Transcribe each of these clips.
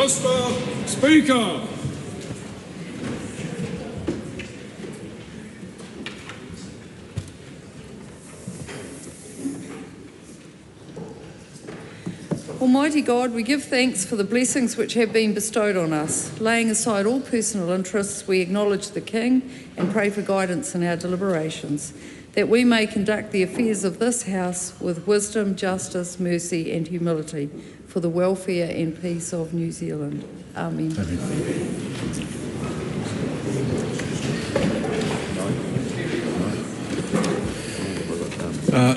Mr. Speaker. Almighty God, we give thanks for the blessings which have been bestowed on us. Laying aside all personal interests, we acknowledge the King and pray for guidance in our deliberations, that we may conduct the affairs of this House with wisdom, justice, mercy and humility for the welfare and peace of New Zealand. Amen.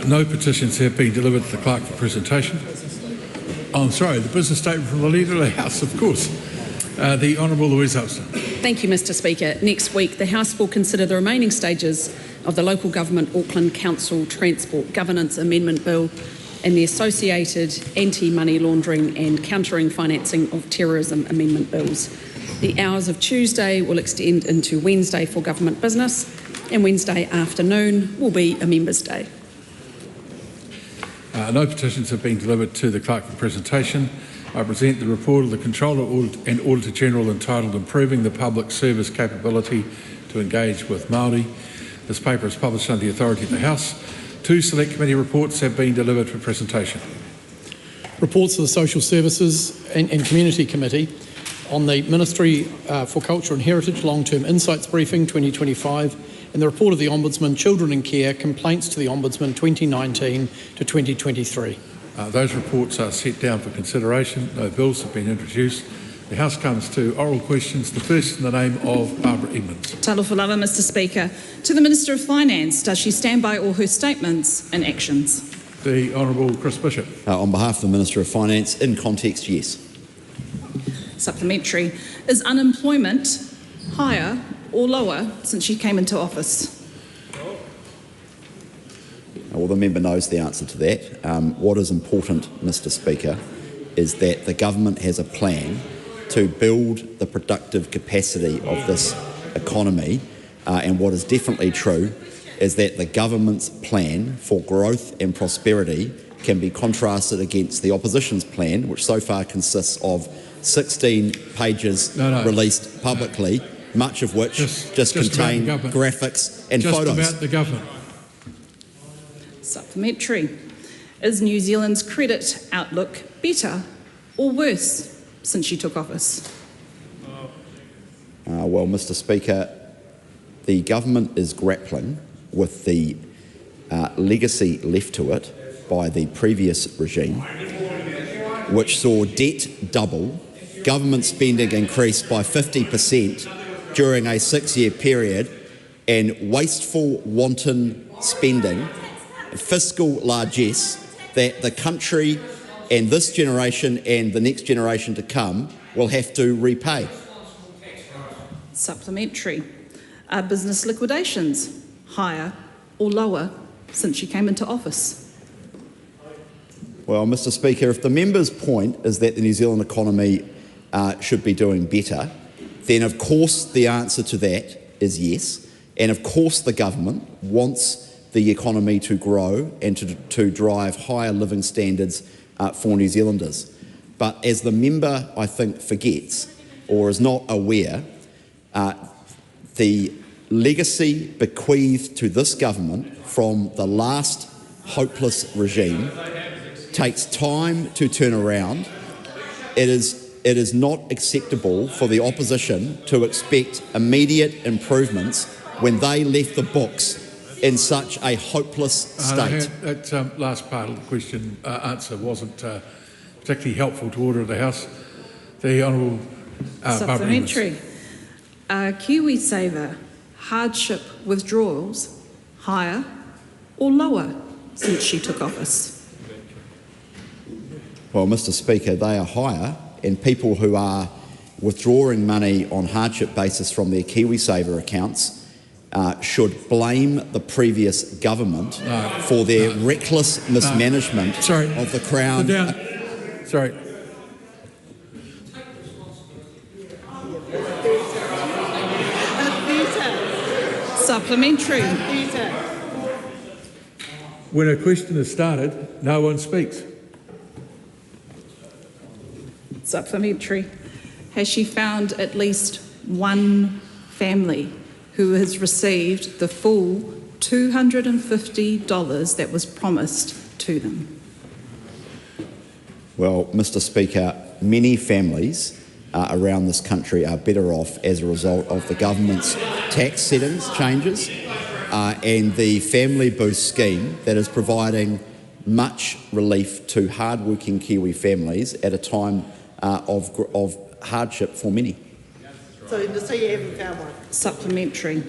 No petitions have been delivered to the Clerk for presentation. Oh, I'm sorry, the business statement from the Leader of the House, of course. The Honourable Louise Elston. Thank you, Mr. Speaker. Next week, the House will consider the remaining stages of the Local Government Auckland Council Transport Governance Amendment Bill and the associated anti-money laundering and countering financing of terrorism amendment bills. The hours of Tuesday will extend into Wednesday for government business, and Wednesday afternoon will be a Members' Day. No petitions have been delivered to the Clerk for presentation. I present the report of the Controller and Auditor General entitled Improving the Public Service Capability to Engage with Māori. This paper is published under the authority of the House. 2 select committee reports have been delivered for presentation. Reports of the Social Services and Community Committee on the Ministry for Culture and Heritage Long-Term Insights Briefing 2025 and the report of the Ombudsman Children in Care Complaints to the Ombudsman 2019 to 2023. Those reports are set down for consideration. No bills have been introduced. The House comes to oral questions. The first in the name of Barbara Edmonds. Talofa lava, Mr. Speaker. To the Minister of Finance, does she stand by all her statements and actions? The Honourable Chris Bishop. On behalf of the Minister of Finance, in context, yes. Supplementary. Is unemployment higher or lower since she came into office? Well, the member knows the answer to that. What is important, Mr. Speaker, is that the government has a plan to build the productive capacity of this economy, and what is definitely true is that the government's plan for growth and prosperity can be contrasted against the opposition's plan, which so far consists of 16 pages released publicly, much of which just contain graphics and photos. Just about the government. Supplementary. Is New Zealand's credit outlook better or worse since she took office? Well, Mr. Speaker, the government is grappling with the legacy left to it by the previous regime, which saw debt double, government spending increase by 50% during a 6-year period, and wasteful, wanton spending, fiscal largesse that the country and this generation and the next generation to come will have to repay. Supplementary. Are business liquidations higher or lower since she came into office? Well, Mr. Speaker, if the member's point is that the New Zealand economy should be doing better, then of course the answer to that is yes. And of course the government wants the economy to grow and to drive higher living standards for New Zealanders. But as the member, I think, forgets or is not aware, the legacy bequeathed to this government from the last hopeless regime takes time to turn around. It is it is not acceptable for the opposition to expect immediate improvements when they left the books in such a hopeless state. That last part of the question answer wasn't particularly helpful to order of the House. The Honourable Supplementary. KiwiSaver hardship withdrawals higher or lower since she took office? Well, Mr Speaker, they are higher, and people who are withdrawing money on hardship basis from their KiwiSaver accounts should blame the previous government for their reckless mismanagement of the Crown. Sorry. Supplementary. When a question is started, no one speaks. Supplementary. Has she found at least one family who has received the full $250 that was promised to them? Well, Mr Speaker, many families around this country are better off as a result of the government's tax settings changes and the Family Boost scheme that is providing much relief to hard-working Kiwi families at a time of hardship for many. So you haven't found one? Supplementary.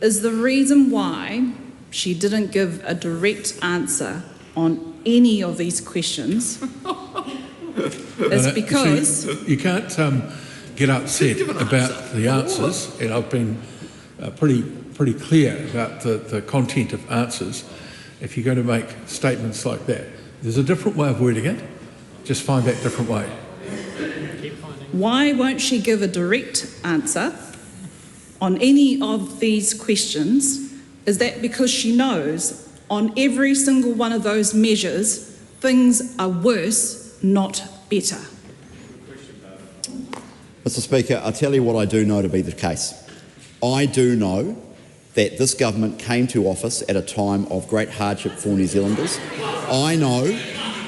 Is the reason why she didn't give a direct answer on any of these questions is because... You can't get upset about the answers, and I've been pretty clear about the content of answers. If you're going to make statements like that, there's a different way of wording it. Just find that different way. Why won't she give a direct answer on any of these questions? Is that because she knows on every single one of those measures, things are worse, not better? Mr Speaker, I'll tell you what I do know to be the case. I do know that this government came to office at a time of great hardship for New Zealanders. I know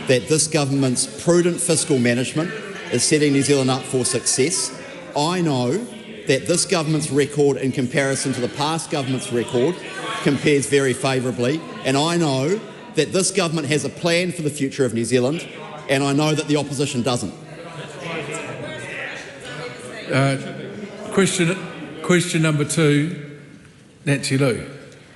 that this government's prudent fiscal management is setting New Zealand up for success. I know that this government's record in comparison to the past government's record compares very favourably, and I know that this government has a plan for the future of New Zealand, and I know that the opposition doesn't. Question number 2, Nancy Liu.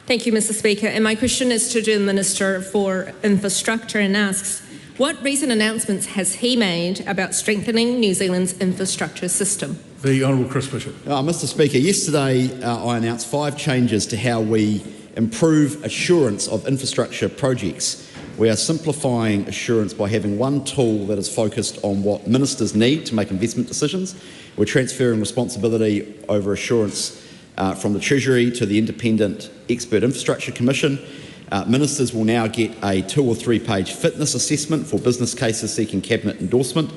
Thank you, Mr Speaker. And my question is to the Minister for Infrastructure and asks, what recent announcements has he made about strengthening New Zealand's infrastructure system? The Honourable Chris Bishop. Mr Speaker, yesterday I announced 5 changes to how we improve assurance of infrastructure projects. We are simplifying assurance by having one tool that is focused on what ministers need to make investment decisions. We're transferring responsibility over assurance from the Treasury to the Independent Expert Infrastructure Commission. Ministers will now get a 2 or 3 page fitness assessment for business cases seeking Cabinet endorsement.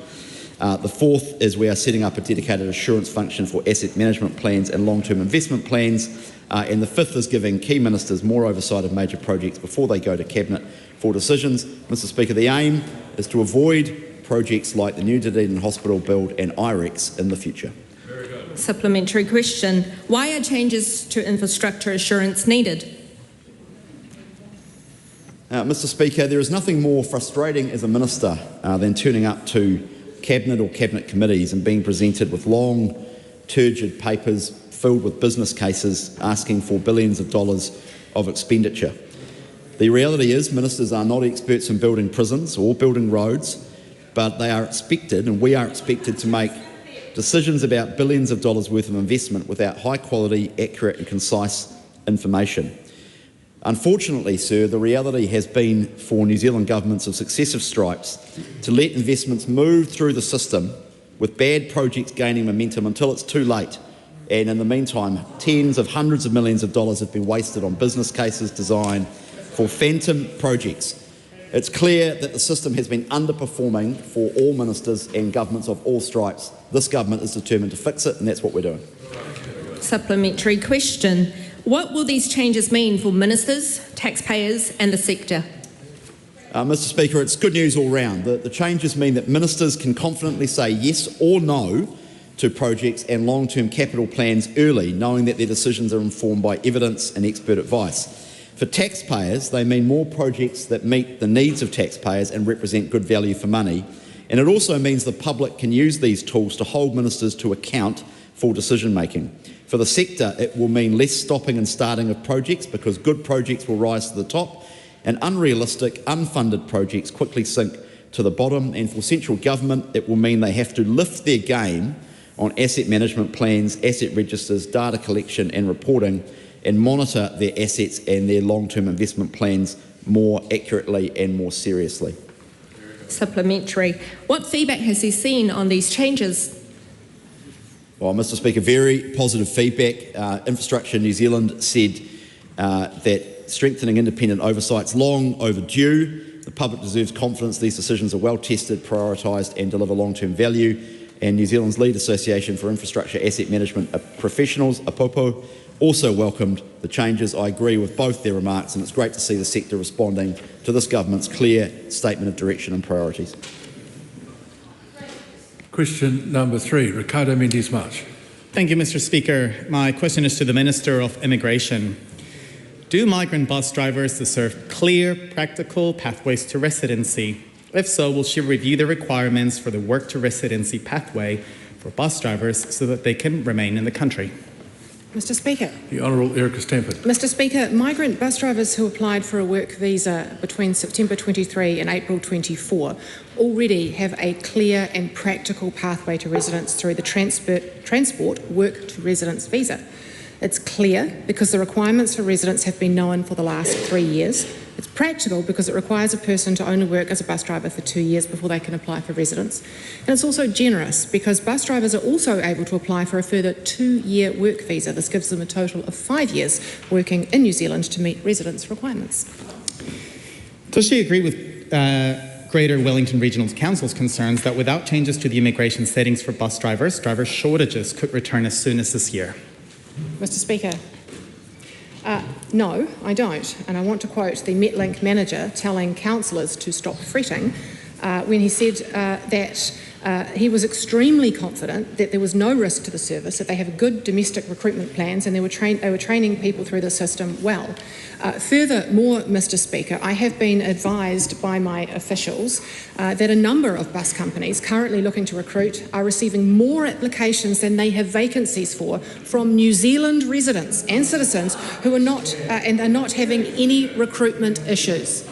The 4th is we are setting up a dedicated assurance function for asset management plans and long-term investment plans. And the 5th is giving key ministers more oversight of major projects before they go to Cabinet for decisions. Mr Speaker, the aim is to avoid projects like the new Dunedin Hospital build and IREX in the future. Supplementary question. Why are changes to infrastructure assurance needed? Mr Speaker, there is nothing more frustrating as a minister than turning up to Cabinet or Cabinet committees and being presented with long, turgid papers filled with business cases asking for billions of dollars of expenditure. The reality is ministers are not experts in building prisons or building roads, but they are expected, and we are expected, to make decisions about billions of dollars worth of investment without high quality, accurate and concise information. Unfortunately, sir, the reality has been for New Zealand governments of successive stripes to let investments move through the system with bad projects gaining momentum until it's too late. And in the meantime, tens of hundreds of millions of dollars have been wasted on business cases designed for phantom projects. It's clear that the system has been underperforming for all ministers and governments of all stripes. This government is determined to fix it, and that's what we're doing. Supplementary question. What will these changes mean for ministers, taxpayers and the sector? Mr Speaker, it's good news all round. The changes mean that ministers can confidently say yes or no to projects and long-term capital plans early, knowing that their decisions are informed by evidence and expert advice. For taxpayers, they mean more projects that meet the needs of taxpayers and represent good value for money. And it also means the public can use these tools to hold ministers to account for decision-making. For the sector, it will mean less stopping and starting of projects because good projects will rise to the top and unrealistic, unfunded projects quickly sink to the bottom. And for central government, it will mean they have to lift their game on asset management plans, asset registers, data collection and reporting, and monitor their assets and their long-term investment plans more accurately and more seriously. Supplementary. What feedback has he seen on these changes? Well, Mr Speaker, very positive feedback. Infrastructure New Zealand said that strengthening independent oversight is long overdue. The public deserves confidence these decisions are well tested, prioritised and deliver long-term value. And New Zealand's lead association for infrastructure asset management professionals, APOPO, also welcomed the changes. I agree with both their remarks, and it's great to see the sector responding to this government's clear statement of direction and priorities. Question number 3, Ricardo Mendes-March. Thank you, Mr Speaker. My question is to the Minister of Immigration. Do migrant bus drivers deserve clear, practical pathways to residency? If so, will she review the requirements for the work to residency pathway for bus drivers so that they can remain in the country? Mr Speaker. The Honourable Erica Stamford. Mr Speaker, migrant bus drivers who applied for a work visa between September 23 and April 24 already have a clear and practical pathway to residence through the transport work to residence visa. It's clear because the requirements for residence have been known for the last 3 years. It's practical because it requires a person to only work as a bus driver for 2 years before they can apply for residence. And it's also generous because bus drivers are also able to apply for a further 2-year work visa. This gives them a total of 5 years working in New Zealand to meet residence requirements. Does she agree with Greater Wellington Regional Council's concerns that without changes to the immigration settings for bus drivers, driver shortages could return as soon as this year? Mr Speaker, no, I don't. And I want to quote the Metlink manager telling councillors to stop fretting when he said that he was extremely confident that there was no risk to the service, that they have good domestic recruitment plans and they were training people through the system well. Furthermore, Mr Speaker, I have been advised by my officials that a number of bus companies currently looking to recruit are receiving more applications than they have vacancies for from New Zealand residents and citizens who are not and are not having any recruitment issues.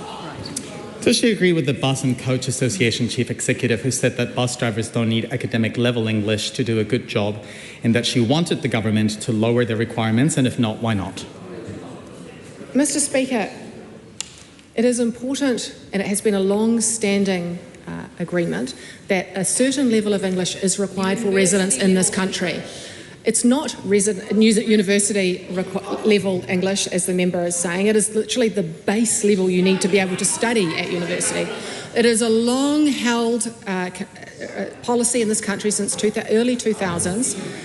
Does she agree with the Bus and Coach Association Chief Executive who said that bus drivers don't need academic level English to do a good job and that she wanted the government to lower the requirements, and if not, why not? Mr Speaker, it is important, and it has been a long-standing agreement, that a certain level of English is required for residents in this country. It's not university level English, as the member is saying. It is literally the base level you need to be able to study at university. It is a long-held policy in this country since early 2000s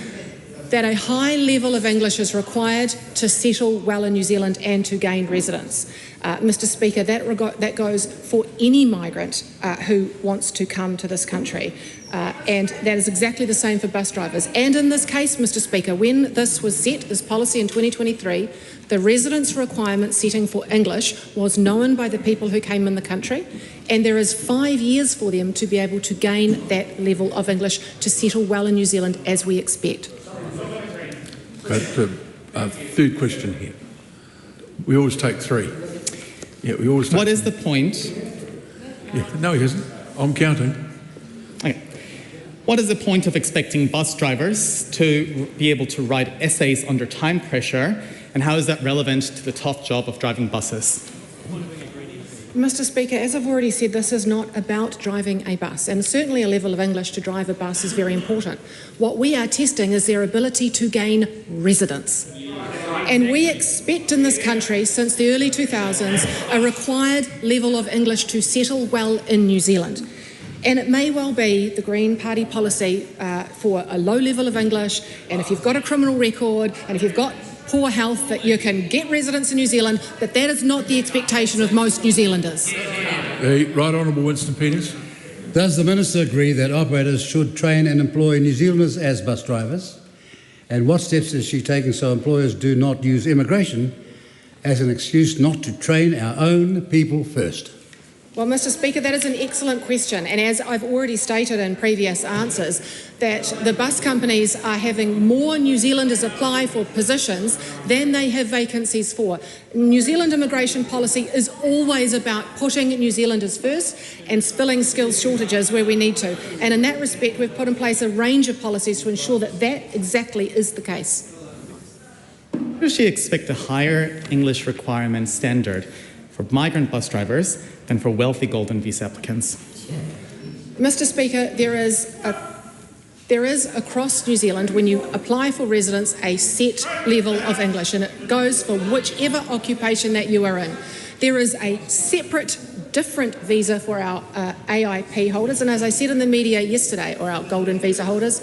that a high level of English is required to settle well in New Zealand and to gain residence. Mr Speaker, that goes for any migrant who wants to come to this country. And that is exactly the same for bus drivers. And in this case, Mr Speaker, when this was set, this policy in 2023, the residence requirement setting for English was known by the people who came in the country, and there is 5 years for them to be able to gain that level of English to settle well in New Zealand as we expect. Third question here. We always take 3. Yeah, we always. What is the point? Yeah, no, he hasn't. I'm counting. Okay. What is the point of expecting bus drivers to be able to write essays under time pressure, and how is that relevant to the tough job of driving buses? Mr Speaker, as I've already said, this is not about driving a bus, and certainly a level of English to drive a bus is very important. What we are testing is their ability to gain residence. And we expect in this country, since the early 2000s, a required level of English to settle well in New Zealand. And it may well be the Green Party policy for a low level of English, and if you've got a criminal record, and if you've got poor health, that you can get residence in New Zealand, but that is not the expectation of most New Zealanders. The Right Honourable Winston Peters. Does the Minister agree that operators should train and employ New Zealanders as bus drivers? And what steps is she taking so employers do not use immigration as an excuse not to train our own people first? Well, Mr. Speaker, that is an excellent question. And as I've already stated in previous answers, that the bus companies are having more New Zealanders apply for positions than they have vacancies for. New Zealand immigration policy is always about putting New Zealanders first and filling skills shortages where we need to. And in that respect, we've put in place a range of policies to ensure that that exactly is the case. Does she expect a higher English requirement standard for migrant bus drivers than for wealthy golden visa applicants? Mr. Speaker, there is across New Zealand, when you apply for residence, a set level of English, and it goes for whichever occupation that you are in. There is a separate, different visa for our AIP holders, and as I said in the media yesterday, or our golden visa holders,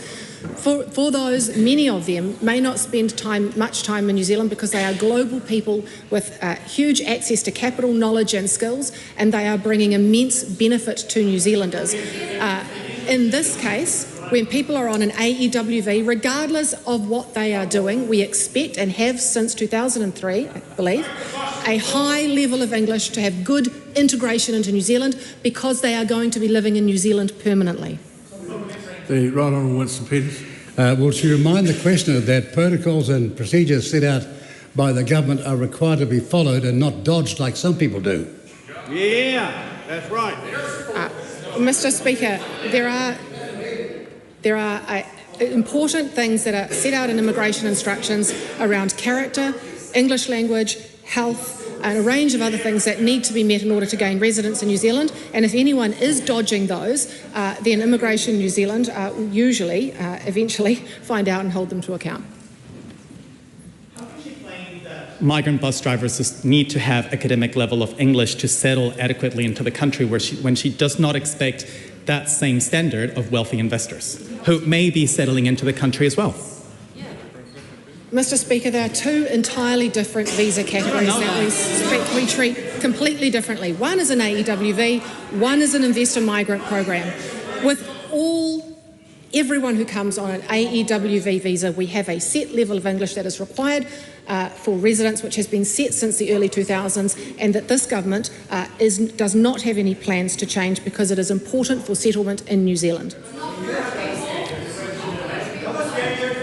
for those, many of them may not spend much time in New Zealand because they are global people with huge access to capital, knowledge and skills, and they are bringing immense benefit to New Zealanders. In this case, when people are on an AEWV, regardless of what they are doing, we expect, and have since 2003, I believe, a high level of English to have good integration into New Zealand because they are going to be living in New Zealand permanently. The Right Honourable Winston Peters. Will she remind the questioner that protocols and procedures set out by the government are required to be followed and not dodged like some people do? Yeah, that's right. Mr. Speaker, there are important things that are set out in immigration instructions around character, English language, health, and a range of other things that need to be met in order to gain residence in New Zealand. And if anyone is dodging those, then Immigration New Zealand will usually, eventually, find out and hold them to account. Migrant bus drivers need to have academic level of English to settle adequately into the country when she does not expect that same standard of wealthy investors who may be settling into the country as well. Mr. Speaker, there are two entirely different visa categories that we treat completely differently. One is an AEWV, one is an investor migrant program. With everyone who comes on an AEWV visa, we have a set level of English that is required for residents, which has been set since the early 2000s, and that this government does not have any plans to change because it is important for settlement in New Zealand.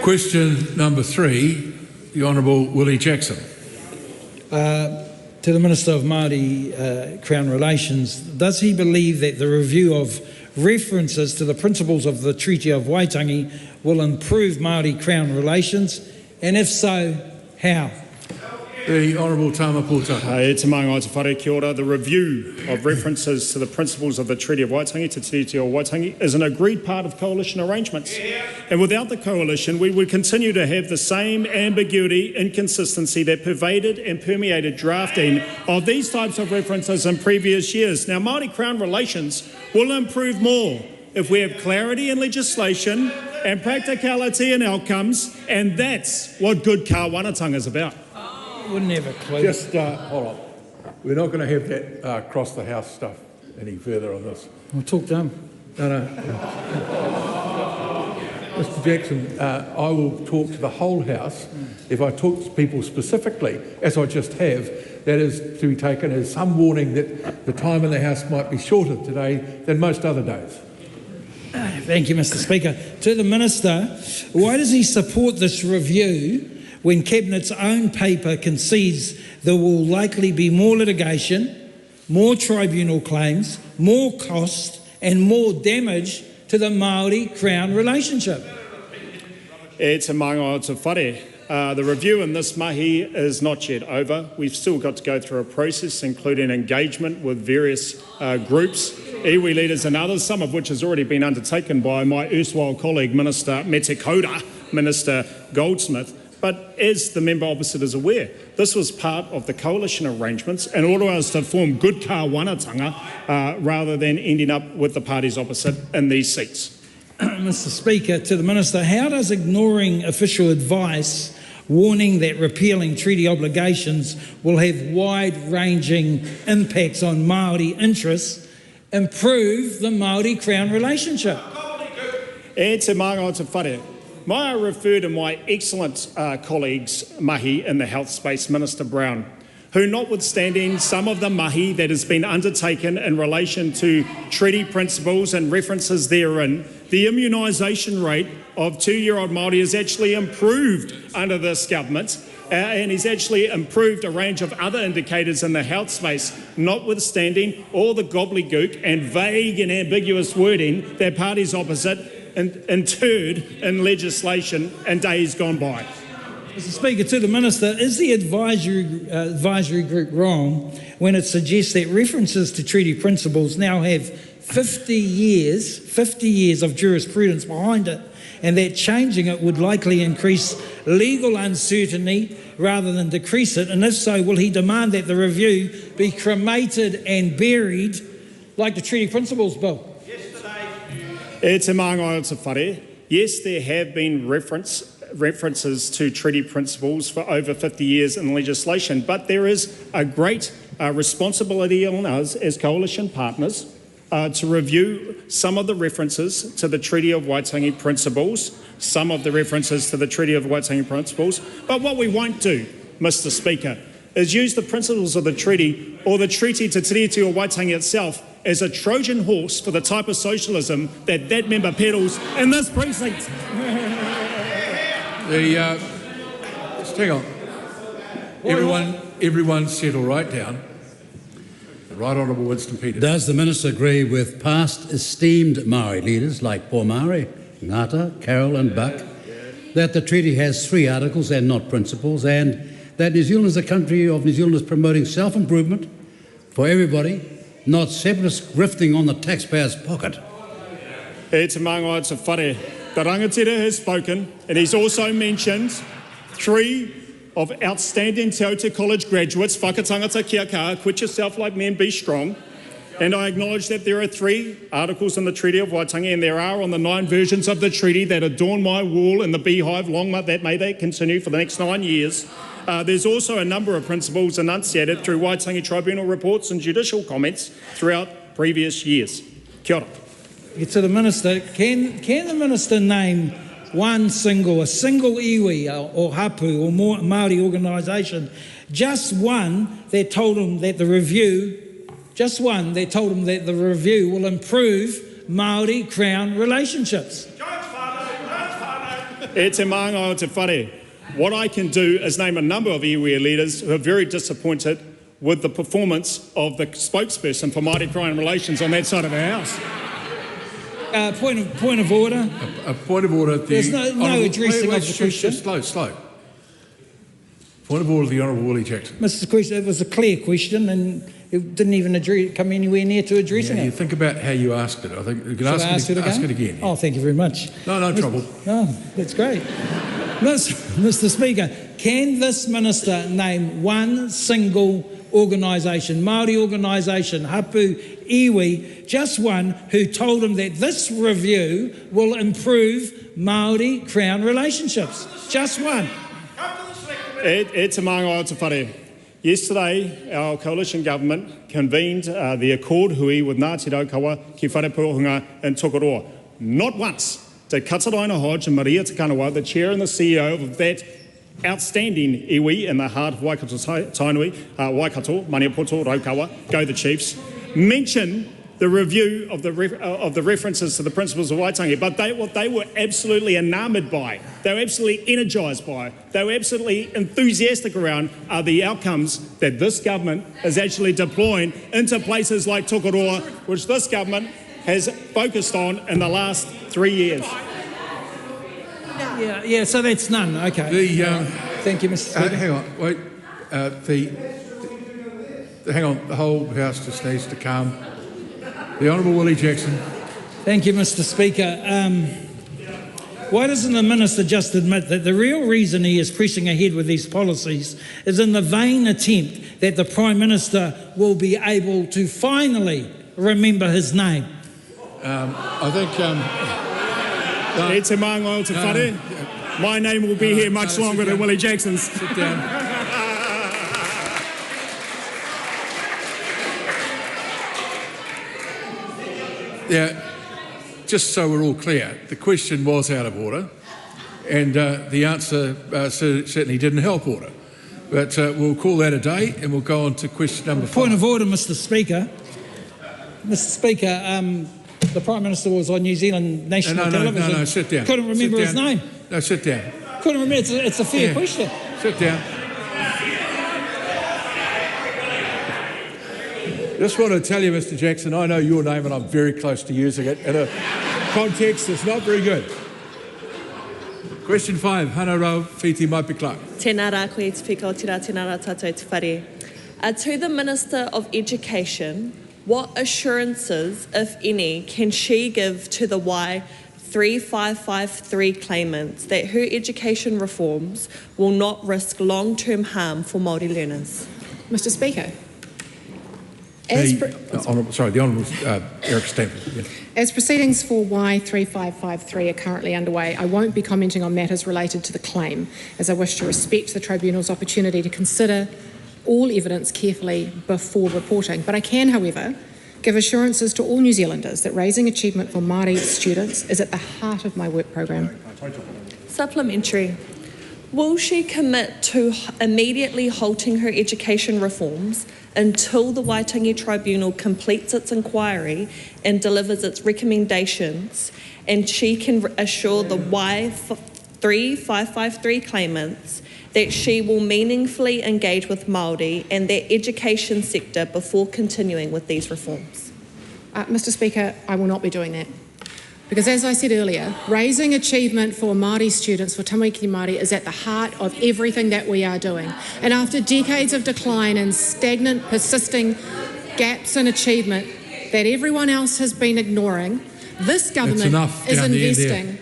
Question number 3, the Honourable Willie Jackson. To the Minister of Māori Crown Relations, does he believe that the review of references to the principles of the Treaty of Waitangi will improve Māori Crown relations, and if so, how? The Honourable Tama Pūtaka. E te maunga o te whare, kia ora. The review of references to the principles of the Treaty of Waitangi, Te Tiriti o Waitangi, is an agreed part of coalition arrangements. And without the coalition, we would continue to have the same ambiguity, inconsistency that pervaded and permeated drafting of these types of references in previous years. Now, Māori Crown relations will improve more if we have clarity in legislation and practicality in outcomes, and that's what good kāwanatanga is about. Wouldn't have a clue. Just hold on. We're not going to have that across the house stuff any further on this. We'll talk to him. No. Mr. Jackson, I will talk to the whole House. If I talk to people specifically, as I just have, that is to be taken as some warning that the time in the House might be shorter today than most other days. Thank you, Mr. Speaker. To the Minister, why does he support this review when Cabinet's own paper concedes there will likely be more litigation, more tribunal claims, more cost and more damage to the Māori Crown relationship? E te maunga o te whare. The review in this mahi is not yet over. We've still got to go through a process, including engagement with various groups, iwi leaders and others, some of which has already been undertaken by my erstwhile colleague, Minister Metekoda, Minister Goldsmith. But as the member opposite is aware, this was part of the coalition arrangements in order for us to form good kāwanatanga rather than ending up with the parties opposite in these seats. Mr. Speaker, to the Minister, how does ignoring official advice warning that repealing treaty obligations will have wide-ranging impacts on Māori interests improve the Māori Crown relationship? E te manga o te whare. May I refer to my excellent colleagues, mahi, in the health space, Minister Brown, who, notwithstanding some of the mahi that has been undertaken in relation to treaty principles and references therein, the immunisation rate of 2-year-old Māori has actually improved under this government, and he's actually improved a range of other indicators in the health space, notwithstanding all the gobbledygook and vague and ambiguous wording that parties opposite interred in legislation in days gone by. Mr Speaker, to the Minister, is the advisory group wrong when it suggests that references to treaty principles now have 50 years of jurisprudence behind it, and that changing it would likely increase legal uncertainty rather than decrease it? And if so, will he demand that the review be cremated and buried like the Treaty Principles Bill? E te manga o te whare. Yes, there have been references to treaty principles for over 50 years in legislation, but there is a great responsibility on us as coalition partners to review some of the references to the Treaty of Waitangi principles, some of the references to the Treaty of Waitangi principles. But what we won't do, Mr Speaker, is use the principles of the treaty or the Treaty Te Tiriti o Waitangi itself as a Trojan horse for the type of socialism that member peddles in this precinct. Just hang on. Everyone settle right down. The Right Honourable Winston Peters. Does the Minister agree with past esteemed Māori leaders like Paul Maori, Ngata, Carroll and Buck that the treaty has 3 articles and not principles, and that New Zealand is a country of New Zealanders promoting self-improvement for everybody, not separatists grifting on the taxpayer's pocket? E te manga o te whare. The rangatira has spoken, and he's also mentioned 3 of outstanding Te Aute College graduates, whakatangata kia ka, quit yourself like men, be strong. And I acknowledge that there are 3 articles in the Treaty of Waitangi, and there are on the 9 versions of the treaty that adorn my wall in the beehive, long that may they continue for the next 9 years. There's also a number of principles enunciated through Waitangi Tribunal reports and judicial comments throughout previous years. Kia ora. To the Minister, can the Minister name a single iwi or hapu or Māori organisation, just one that told him that the review will improve Māori Crown relationships? E te manga o te whare. What I can do is name a number of iwi leaders who are very disappointed with the performance of the spokesperson for Māori Crown relations on that side of the House. Point of order. A point of order. There's no addressing of the question. Slow. Point of order, the Honourable Willie Jackson. Mr. Question, it was a clear question, and it didn't even come anywhere near to addressing it. You think about how you asked it. I think you can ask it again. Oh, thank you very much. No trouble. No, that's great. Mr. Speaker, can this minister name one single organisation, Māori organisation, hapu, iwi, just one, who told him that this review will improve Māori Crown relationships? Just one. E te manga o te whare. Yesterday, our coalition government convened the Accord Hui with Ngāti Raukawa ki whare Pūhunga in Tokoroa. Not once did Kataraina Hodge and Maria Te Kanawa, the chair and the CEO of that outstanding iwi in the heart of Waikato Tainui, Waikato, Maniapoto, Raukawa, go the Chiefs, mention the review of the references to the principles of Waitangi, but what they were absolutely enamoured by, they were absolutely energised by, they were absolutely enthusiastic around are the outcomes that this government is actually deploying into places like Tokoroa, which this government has focused on in the last 3 years. Yeah, so that's none. Okay. Thank you, Mr. Speaker. Hang on, wait. Hang on, the whole House just needs to calm. The Honourable Willie Jackson. Thank you, Mr. Speaker. Why doesn't the Minister just admit that the real reason he is pressing ahead with these policies is in the vain attempt that the Prime Minister will be able to finally remember his name? I think... E te manga o te whare. My name will be here much longer than Willie Jackson's. Sit down. Yeah, just so we're all clear, the question was out of order, and the answer certainly didn't help order. But we'll call that a day, and we'll go on to question number 5. Point of order, Mr. Speaker. Mr. Speaker, the Prime Minister was on New Zealand national television. No, sit down. Couldn't remember his name. No, sit down. Couldn't remember. It's a fair question. Sit down. Just want to tell you, Mr. Jackson, I know your name and I'm very close to using it in a context that's not very good. Question 5, Hana Rau Whiti Maipi Clark. Tēnā rā koe te whika o tira, tēnā rā tātou te whare. To the Minister of Education, what assurances, if any, can she give to the Y3553 claimants that her education reforms will not risk long-term harm for Māori learners? Mr. Speaker. The Honourable Eric Stanford. Yeah. As proceedings for Y3553 are currently underway, I won't be commenting on matters related to the claim, as I wish to respect the Tribunal's opportunity to consider all evidence carefully before reporting. But I can, however, give assurances to all New Zealanders that raising achievement for Māori students is at the heart of my work programme. Supplementary. Will she commit to immediately halting her education reforms until the Waitangi Tribunal completes its inquiry and delivers its recommendations, and she can assure the Y3553 claimants that she will meaningfully engage with Māori and their education sector before continuing with these reforms? Mr. Speaker, I will not be doing that. Because as I said earlier, raising achievement for Māori students, for Tamariki Māori, is at the heart of everything that we are doing. And after decades of decline and stagnant, persisting gaps in achievement that everyone else has been ignoring, this government is investing.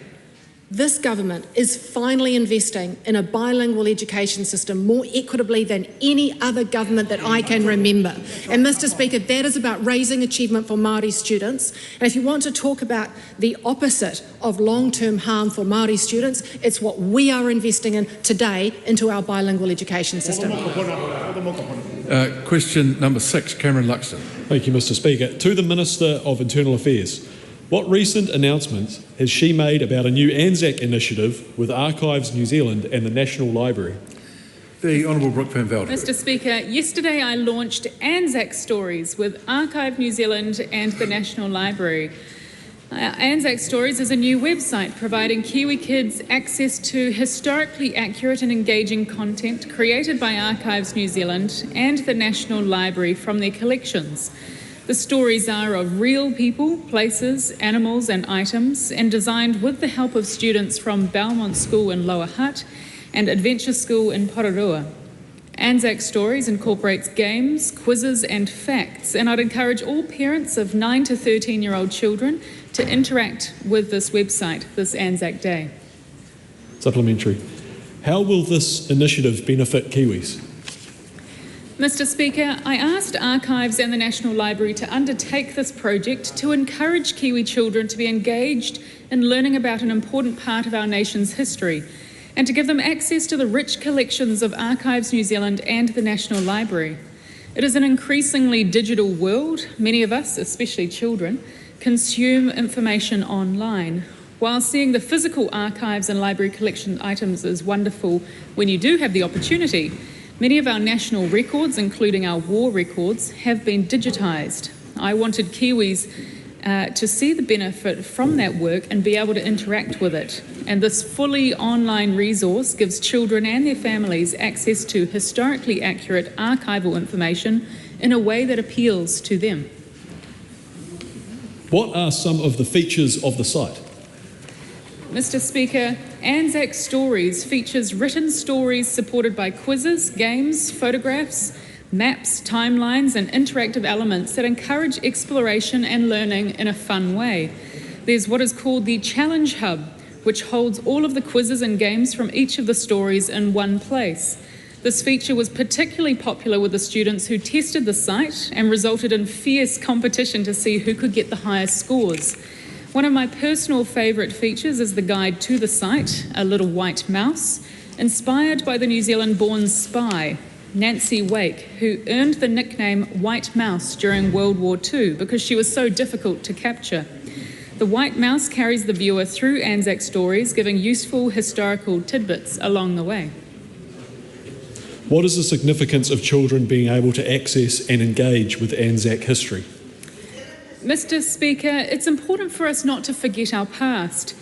This government is finally investing in a bilingual education system more equitably than any other government that I can remember. And Mr. Speaker, that is about raising achievement for Māori students. And if you want to talk about the opposite of long-term harm for Māori students, it's what we are investing in today into our bilingual education system. Question number 6, Cameron Luxon. Thank you, Mr. Speaker. To the Minister of Internal Affairs. What recent announcements has she made about a new Anzac initiative with Archives New Zealand and the National Library? The Honourable Brooke Van Velden. Mr. Speaker, yesterday I launched Anzac Stories with Archive New Zealand and the National Library. Anzac Stories is a new website providing Kiwi kids access to historically accurate and engaging content created by Archives New Zealand and the National Library from their collections. The stories are of real people, places, animals and items, and designed with the help of students from Belmont School in Lower Hutt and Adventure School in Pororua. Anzac Stories incorporates games, quizzes and facts, and I'd encourage all parents of 9 to 13-year-old children to interact with this website this Anzac Day. Supplementary. How will this initiative benefit Kiwis? Mr. Speaker, I asked Archives and the National Library to undertake this project to encourage Kiwi children to be engaged in learning about an important part of our nation's history and to give them access to the rich collections of Archives New Zealand and the National Library. It is an increasingly digital world. Many of us, especially children, consume information online. While seeing the physical archives and library collection items is wonderful when you do have the opportunity, many of our national records, including our war records, have been digitised. I wanted Kiwis to see the benefit from that work and be able to interact with it. And this fully online resource gives children and their families access to historically accurate archival information in a way that appeals to them. What are some of the features of the site? Mr. Speaker, Anzac Stories features written stories supported by quizzes, games, photographs, maps, timelines and interactive elements that encourage exploration and learning in a fun way. There's what is called the Challenge Hub, which holds all of the quizzes and games from each of the stories in one place. This feature was particularly popular with the students who tested the site and resulted in fierce competition to see who could get the highest scores. One of my personal favourite features is the guide to the site, a little white mouse, inspired by the New Zealand-born spy. Nancy Wake, who earned the nickname White Mouse during World War II because she was so difficult to capture. The White Mouse carries the viewer through Anzac stories, giving useful historical tidbits along the way. What is the significance of children being able to access and engage with Anzac history? Mr. Speaker, it's important for us not to forget our past.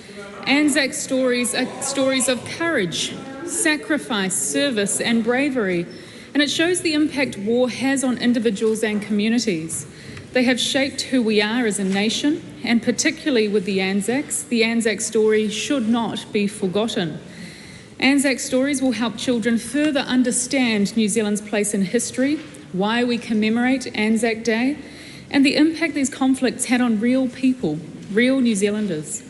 Anzac stories are stories of courage, sacrifice, service and bravery, and it shows the impact war has on individuals and communities. They have shaped who we are as a nation, and particularly with the Anzac story should not be forgotten. Anzac stories will help children further understand New Zealand's place in history, why we commemorate Anzac Day, and the impact these conflicts had on real people, real New Zealanders.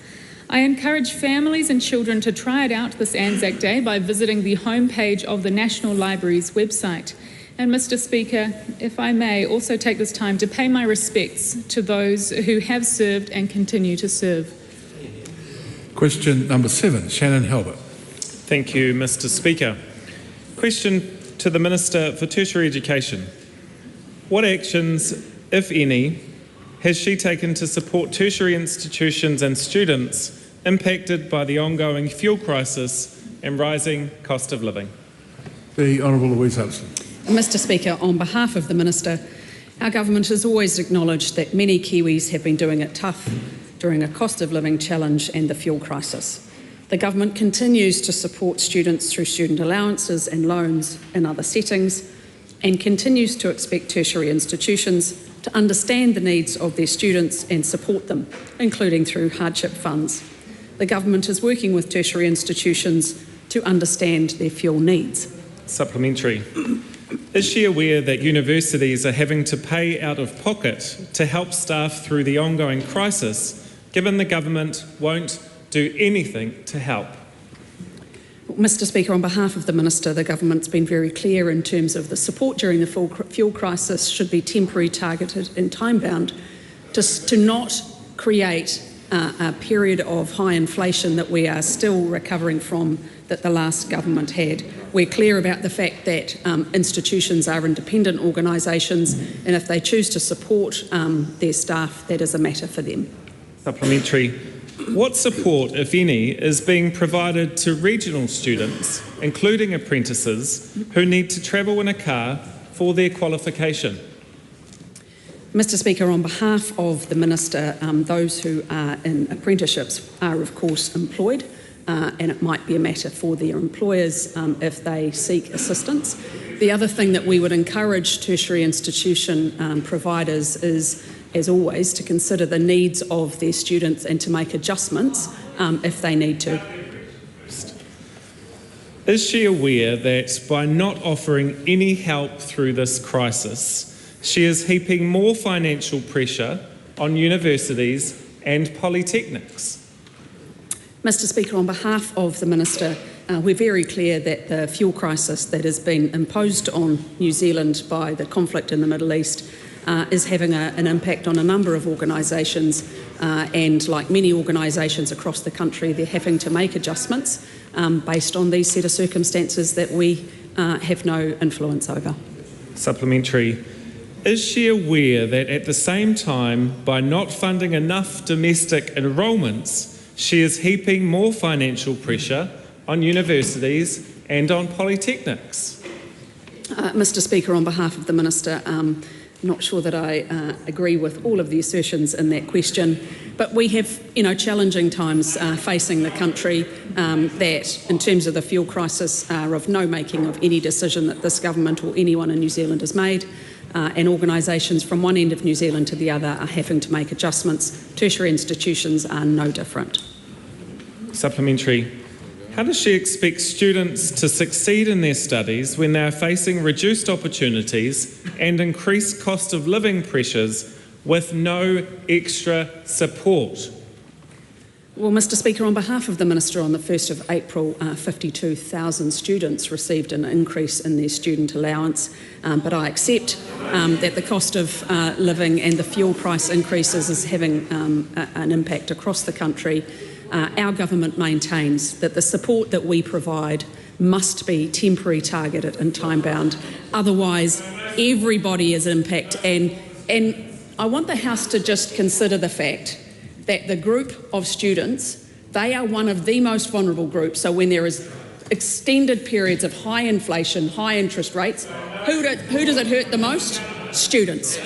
I encourage families and children to try it out this Anzac Day by visiting the homepage of the National Library's website. And Mr. Speaker, if I may also take this time to pay my respects to those who have served and continue to serve. Question number 7, Shannon Halbert. Thank you, Mr. Speaker. Question to the Minister for Tertiary Education. What actions, if any, has she taken to support tertiary institutions and students impacted by the ongoing fuel crisis and rising cost of living? The Honourable Louise Hudson. Mr. Speaker, on behalf of the Minister, our government has always acknowledged that many Kiwis have been doing it tough during a cost of living challenge and the fuel crisis. The government continues to support students through student allowances and loans in other settings and continues to expect tertiary institutions to understand the needs of their students and support them, including through hardship funds. The government is working with tertiary institutions to understand their fuel needs. Supplementary. Is she aware that universities are having to pay out of pocket to help staff through the ongoing crisis, given the government won't do anything to help? Mr. Speaker, on behalf of the Minister, the government's been very clear in terms of the support during the fuel crisis should be temporary, targeted and time-bound to not create a period of high inflation that we are still recovering from that the last government had. We're clear about the fact that institutions are independent organisations, and if they choose to support their staff, that is a matter for them. Supplementary. What support, if any, is being provided to regional students, including apprentices, who need to travel in a car for their qualification? Mr. Speaker, on behalf of the Minister, those who are in apprenticeships are of course employed, and it might be a matter for their employers if they seek assistance. The other thing that we would encourage tertiary institution providers is, as always, to consider the needs of their students and to make adjustments if they need to. Is she aware that by not offering any help through this crisis, she is heaping more financial pressure on universities and polytechnics? Mr. Speaker, on behalf of the Minister, we're very clear that the fuel crisis that has been imposed on New Zealand by the conflict in the Middle East is having an impact on a number of organisations, and like many organisations across the country, they're having to make adjustments based on these set of circumstances that we have no influence over. Supplementary. Is she aware that at the same time, by not funding enough domestic enrolments, she is heaping more financial pressure on universities and on polytechnics? Mr. Speaker, on behalf of the Minister, not sure that I agree with all of the assertions in that question, but we have, challenging times facing the country that, in terms of the fuel crisis, are of no making of any decision that this government or anyone in New Zealand has made, and organisations from one end of New Zealand to the other are having to make adjustments. Tertiary institutions are no different. Supplementary. How does she expect students to succeed in their studies when they are facing reduced opportunities and increased cost of living pressures with no extra support? Well, Mr. Speaker, on behalf of the Minister, on the 1st of April, 52,000 students received an increase in their student allowance, but I accept that the cost of living and the fuel price increases is having an impact across the country. Our government maintains that the support that we provide must be temporary, targeted and time-bound. Otherwise, everybody is impacted. And I want the House to just consider the fact that the group of students, they are one of the most vulnerable groups. So when there is extended periods of high inflation, high interest rates, who does it hurt the most? Students.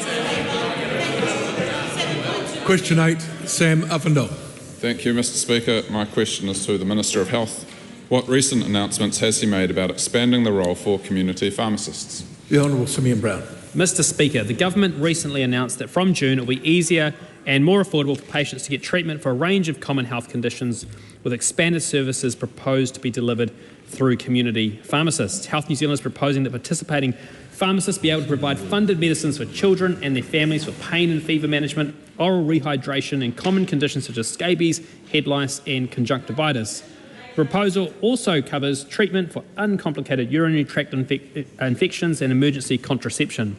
Question 8, Sam Uffindell. Thank you, Mr Speaker. My question is to the Minister of Health. What recent announcements has he made about expanding the role for community pharmacists? The Honourable Simeon Brown. Mr Speaker, the government recently announced that from June it will be easier and more affordable for patients to get treatment for a range of common health conditions, with expanded services proposed to be delivered through community pharmacists. Health New Zealand is proposing that participating pharmacists be able to provide funded medicines for children and their families for pain and fever management, oral rehydration and common conditions such as scabies, head lice and conjunctivitis. The proposal also covers treatment for uncomplicated urinary tract infections and emergency contraception.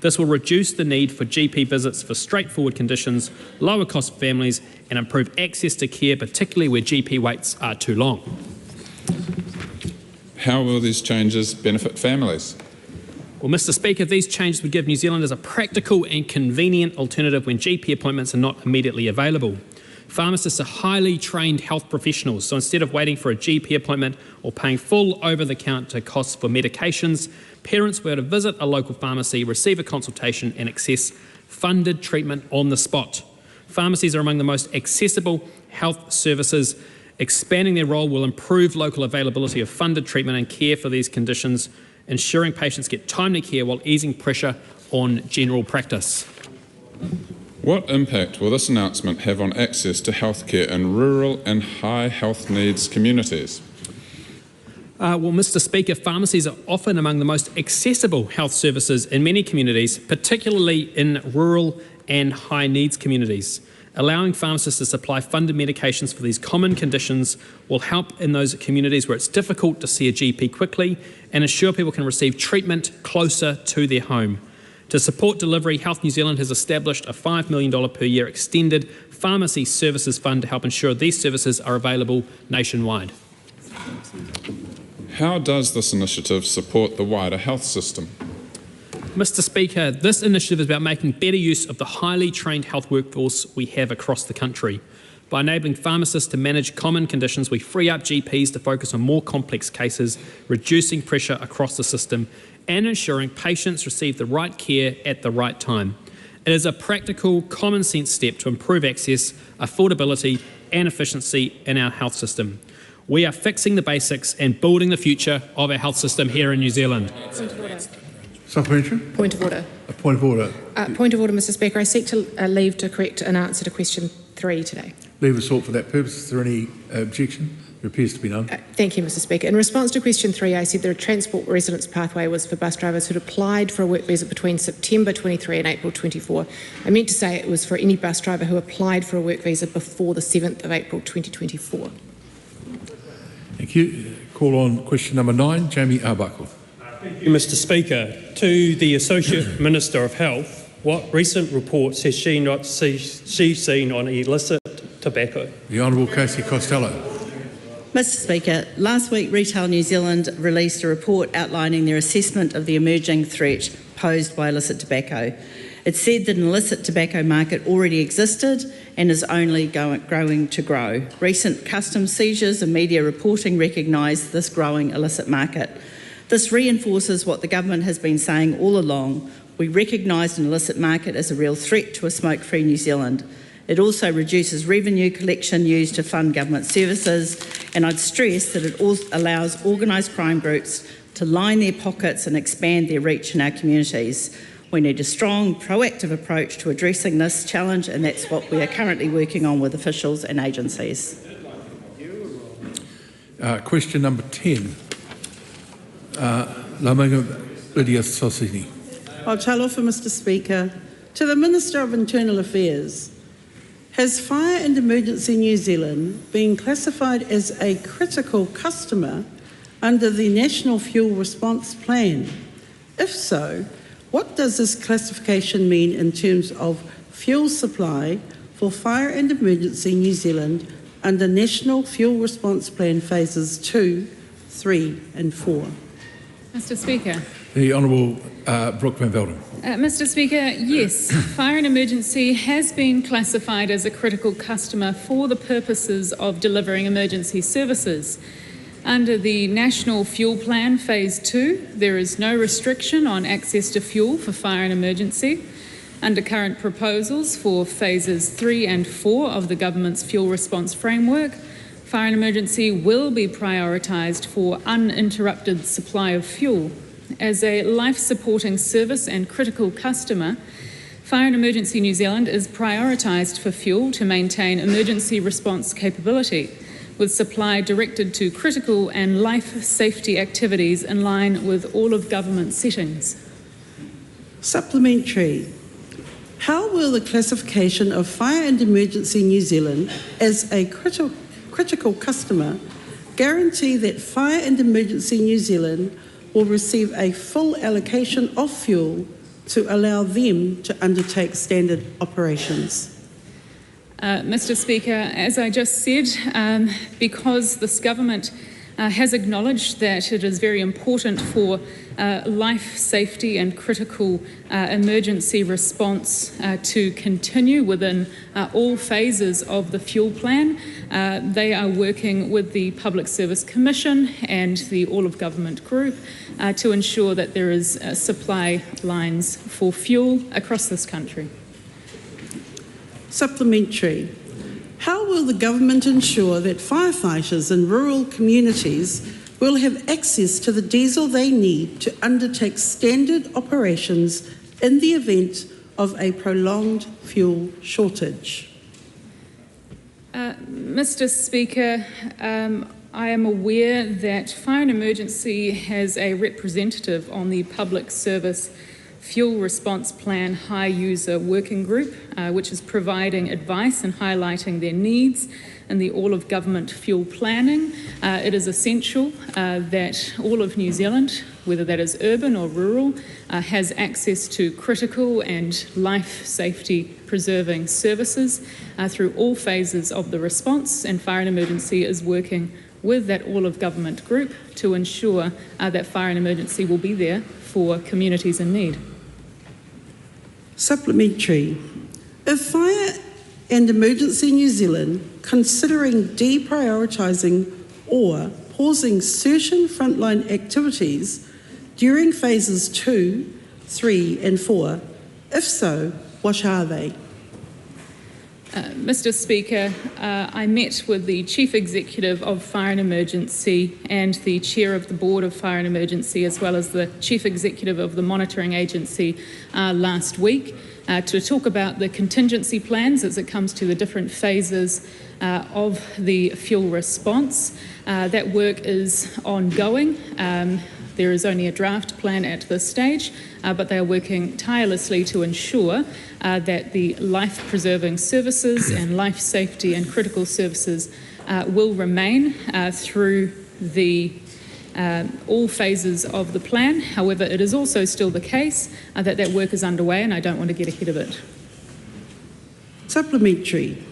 This will reduce the need for GP visits for straightforward conditions, lower cost for families and improve access to care, particularly where GP waits are too long. How will these changes benefit families? Well, Mr Speaker, these changes would give New Zealanders a practical and convenient alternative when GP appointments are not immediately available. Pharmacists are highly trained health professionals, so instead of waiting for a GP appointment or paying full over-the-counter costs for medications, parents were to visit a local pharmacy, receive a consultation and access funded treatment on the spot. Pharmacies are among the most accessible health services. Expanding their role will improve local availability of funded treatment and care for these conditions, ensuring patients get timely care while easing pressure on general practice. What impact will this announcement have on access to healthcare in rural and high health needs communities? Well, Mr Speaker, pharmacies are often among the most accessible health services in many communities, particularly in rural and high needs communities. Allowing pharmacists to supply funded medications for these common conditions will help in those communities where it's difficult to see a GP quickly and ensure people can receive treatment closer to their home. To support delivery, Health New Zealand has established a $5 million per year extended pharmacy services fund to help ensure these services are available nationwide. How does this initiative support the wider health system? Mr Speaker, this initiative is about making better use of the highly trained health workforce we have across the country. By enabling pharmacists to manage common conditions, we free up GPs to focus on more complex cases, reducing pressure across the system and ensuring patients receive the right care at the right time. It is a practical, common sense step to improve access, affordability and efficiency in our health system. We are fixing the basics and building the future of our health system here in New Zealand. Supplementary? Point of order. A point of order. Point of order, Mr Speaker. I seek to leave to correct an answer to question 3 today. Leave is sought for that purpose. Is there any objection? There appears to be none. Thank you, Mr Speaker. In response to question 3, I said that a transport residence pathway was for bus drivers who'd applied for a work visa between September 23 and April 24. I meant to say it was for any bus driver who applied for a work visa before the 7th of April 2024. Thank you. Call on question number 9, Jamie Arbuckle. Thank you, Mr Speaker. To the Associate Minister of Health, what recent reports has she seen on illicit tobacco? The Honourable Casey Costello. Mr Speaker, last week Retail New Zealand released a report outlining their assessment of the emerging threat posed by illicit tobacco. It said that an illicit tobacco market already existed and is only growing to grow. Recent customs seizures and media reporting recognise this growing illicit market. This reinforces what the government has been saying all along. We recognise an illicit market as a real threat to a smoke-free New Zealand. It also reduces revenue collection used to fund government services, and I'd stress that it also allows organised crime groups to line their pockets and expand their reach in our communities. We need a strong, proactive approach to addressing this challenge, and that's what we are currently working on with officials and agencies. Question number 10. Lamunga Lydia Sosini. Aotearoa, Mr Speaker. To the Minister of Internal Affairs. Has Fire and Emergency New Zealand been classified as a critical customer under the National Fuel Response Plan? If so, what does this classification mean in terms of fuel supply for Fire and Emergency New Zealand under National Fuel Response Plan Phases 2, 3 and 4. Mr Speaker. The Honourable Brooke Van Velden. Mr Speaker, yes, fire and emergency has been classified as a critical customer for the purposes of delivering emergency services. Under the National Fuel Plan Phase 2, there is no restriction on access to fuel for fire and emergency. Under current proposals for Phases 3 and 4 of the Government's Fuel Response Framework, fire and emergency will be prioritised for uninterrupted supply of fuel. As a life-supporting service and critical customer, Fire and Emergency New Zealand is prioritised for fuel to maintain emergency response capability, with supply directed to critical and life safety activities in line with all of government settings. Supplementary. How will the classification of Fire and Emergency New Zealand as a critical customer guarantee that Fire and Emergency New Zealand will receive a full allocation of fuel to allow them to undertake standard operations? Mr Speaker, as I just said, because this government has acknowledged that it is very important for life safety and critical emergency response to continue within all phases of the fuel plan. They are working with the Public Service Commission and the All of Government Group to ensure that there is supply lines for fuel across this country. Supplementary. How will the government ensure that firefighters in rural communities will have access to the diesel they need to undertake standard operations in the event of a prolonged fuel shortage? Mr Speaker, I am aware that Fire and Emergency has a representative on the Public Service Fuel Response Plan High User Working Group, which is providing advice and highlighting their needs in the all-of-government fuel planning. It is essential that all of New Zealand, whether that is urban or rural, has access to critical and life safety preserving services through all phases of the response, and Fire and Emergency is working with that all-of-government group to ensure that Fire and Emergency will be there for communities in need. Supplementary. If Fire and Emergency New Zealand, considering deprioritising or pausing certain frontline activities during phases 2, 3 and 4, if so, what are they? Mr Speaker, I met with the Chief Executive of Fire and Emergency and the Chair of the Board of Fire and Emergency, as well as the Chief Executive of the Monitoring Agency last week to talk about the contingency plans as it comes to the different phases of the fuel response. That work is ongoing. There is only a draft plan at this stage, but they are working tirelessly to ensure that the life-preserving services and life safety and critical services will remain through the all phases of the plan. However, it is also still the case that that work is underway, and I don't want to get ahead of it. Supplementary.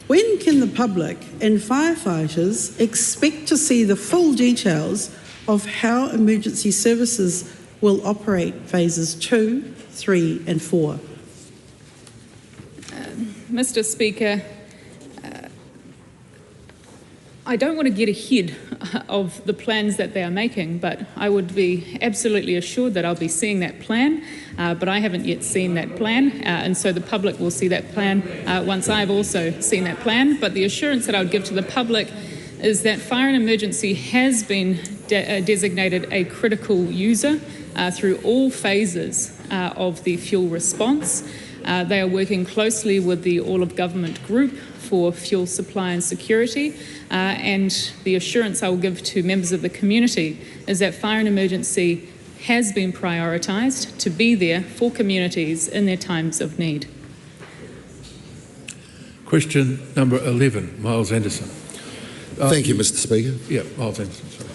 When can the public and firefighters expect to see the full details of how emergency services will operate phases 2, 3 and 4? Mr Speaker, I don't want to get ahead of the plans that they are making, but I would be absolutely assured that I'll be seeing that plan, but I haven't yet seen that plan, and so the public will see that plan once I've also seen that plan. But the assurance that I would give to the public is that Fire and Emergency has been designated a critical user through all phases of the fuel response. They are working closely with the all-of-government group for fuel supply and security, and the assurance I will give to members of the community is that Fire and Emergency has been prioritised to be there for communities in their times of need. Question number 11, Miles Anderson. Thank you, Mr Speaker. Yeah, Miles Anderson, sorry.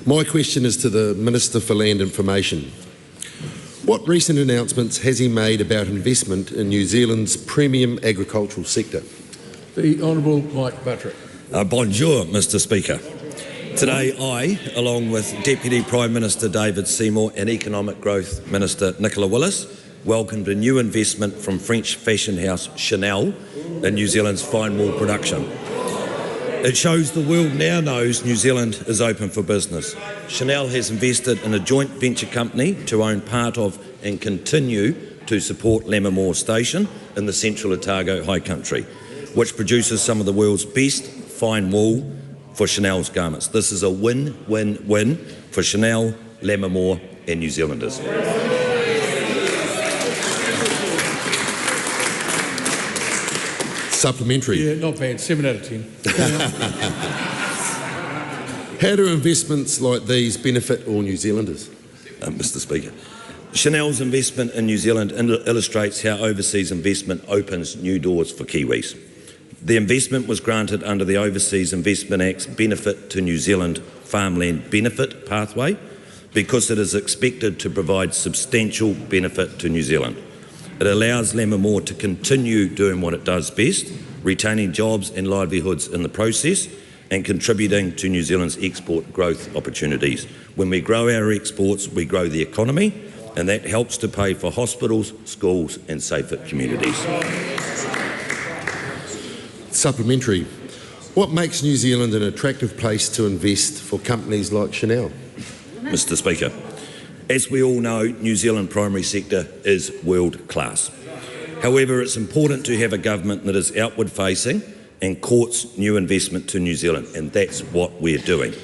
My question is to the Minister for Land Information. What recent announcements has he made about investment in New Zealand's premium agricultural sector? The Honourable Mike Buttrick. Bonjour, Mr Speaker. Today I, along with Deputy Prime Minister David Seymour and Economic Growth Minister Nicola Willis, welcomed a new investment from French fashion house Chanel in New Zealand's fine wool production. It shows the world now knows New Zealand is open for business. Chanel has invested in a joint venture company to own part of and continue to support Lammermoor Station in the central Otago High Country, which produces some of the world's best fine wool for Chanel's garments. This is a win-win-win for Chanel, Lammermoor and New Zealanders. Supplementary. Yeah, not bad. 7 out of 10. How do investments like these benefit all New Zealanders? Mr. Speaker, Chanel's investment in New Zealand illustrates how overseas investment opens new doors for Kiwis. The investment was granted under the Overseas Investment Act's Benefit to New Zealand Farmland Benefit pathway because it is expected to provide substantial benefit to New Zealand. It allows Lammermoor to continue doing what it does best, retaining jobs and livelihoods in the process and contributing to New Zealand's export growth opportunities. When we grow our exports, we grow the economy, and that helps to pay for hospitals, schools and safer communities. Supplementary. What makes New Zealand an attractive place to invest for companies like Chanel? Mr. Speaker, as we all know, New Zealand primary sector is world class. However, it's important to have a government that is outward facing and courts new investment to New Zealand, and that's what we're doing.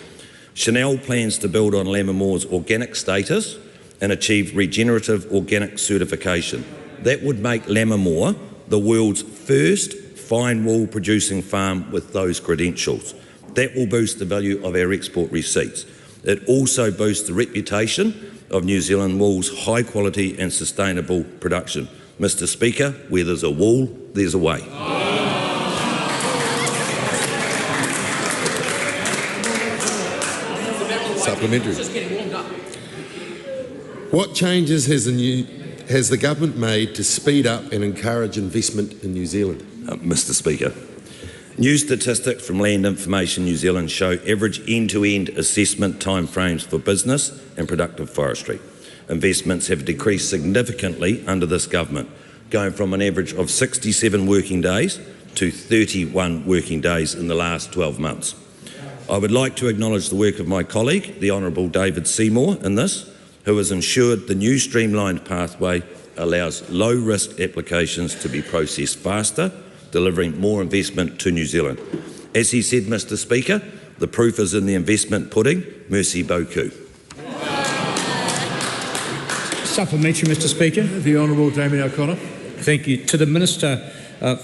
Chanel plans to build on Lammermoor's organic status and achieve regenerative organic certification. That would make Lammermoor the world's first fine wool producing farm with those credentials. That will boost the value of our export receipts. It also boosts the reputation of New Zealand wool's high quality and sustainable production. Mr. Speaker, where there's a wool, there's a way. Supplementary. What changes has the government made to speed up and encourage investment in New Zealand? Mr. Speaker, new statistics from Land Information New Zealand show average end-to-end assessment timeframes for business and productive forestry. Investments have decreased significantly under this government, going from an average of 67 working days to 31 working days in the last 12 months. I would like to acknowledge the work of my colleague, the Honourable David Seymour, in this, who has ensured the new streamlined pathway allows low-risk applications to be processed faster, delivering more investment to New Zealand. As he said, Mr. Speaker, the proof is in the investment pudding. Merci beaucoup. Supplementary, Mr. Speaker. The Honourable Damien O'Connor. Thank you. To the Minister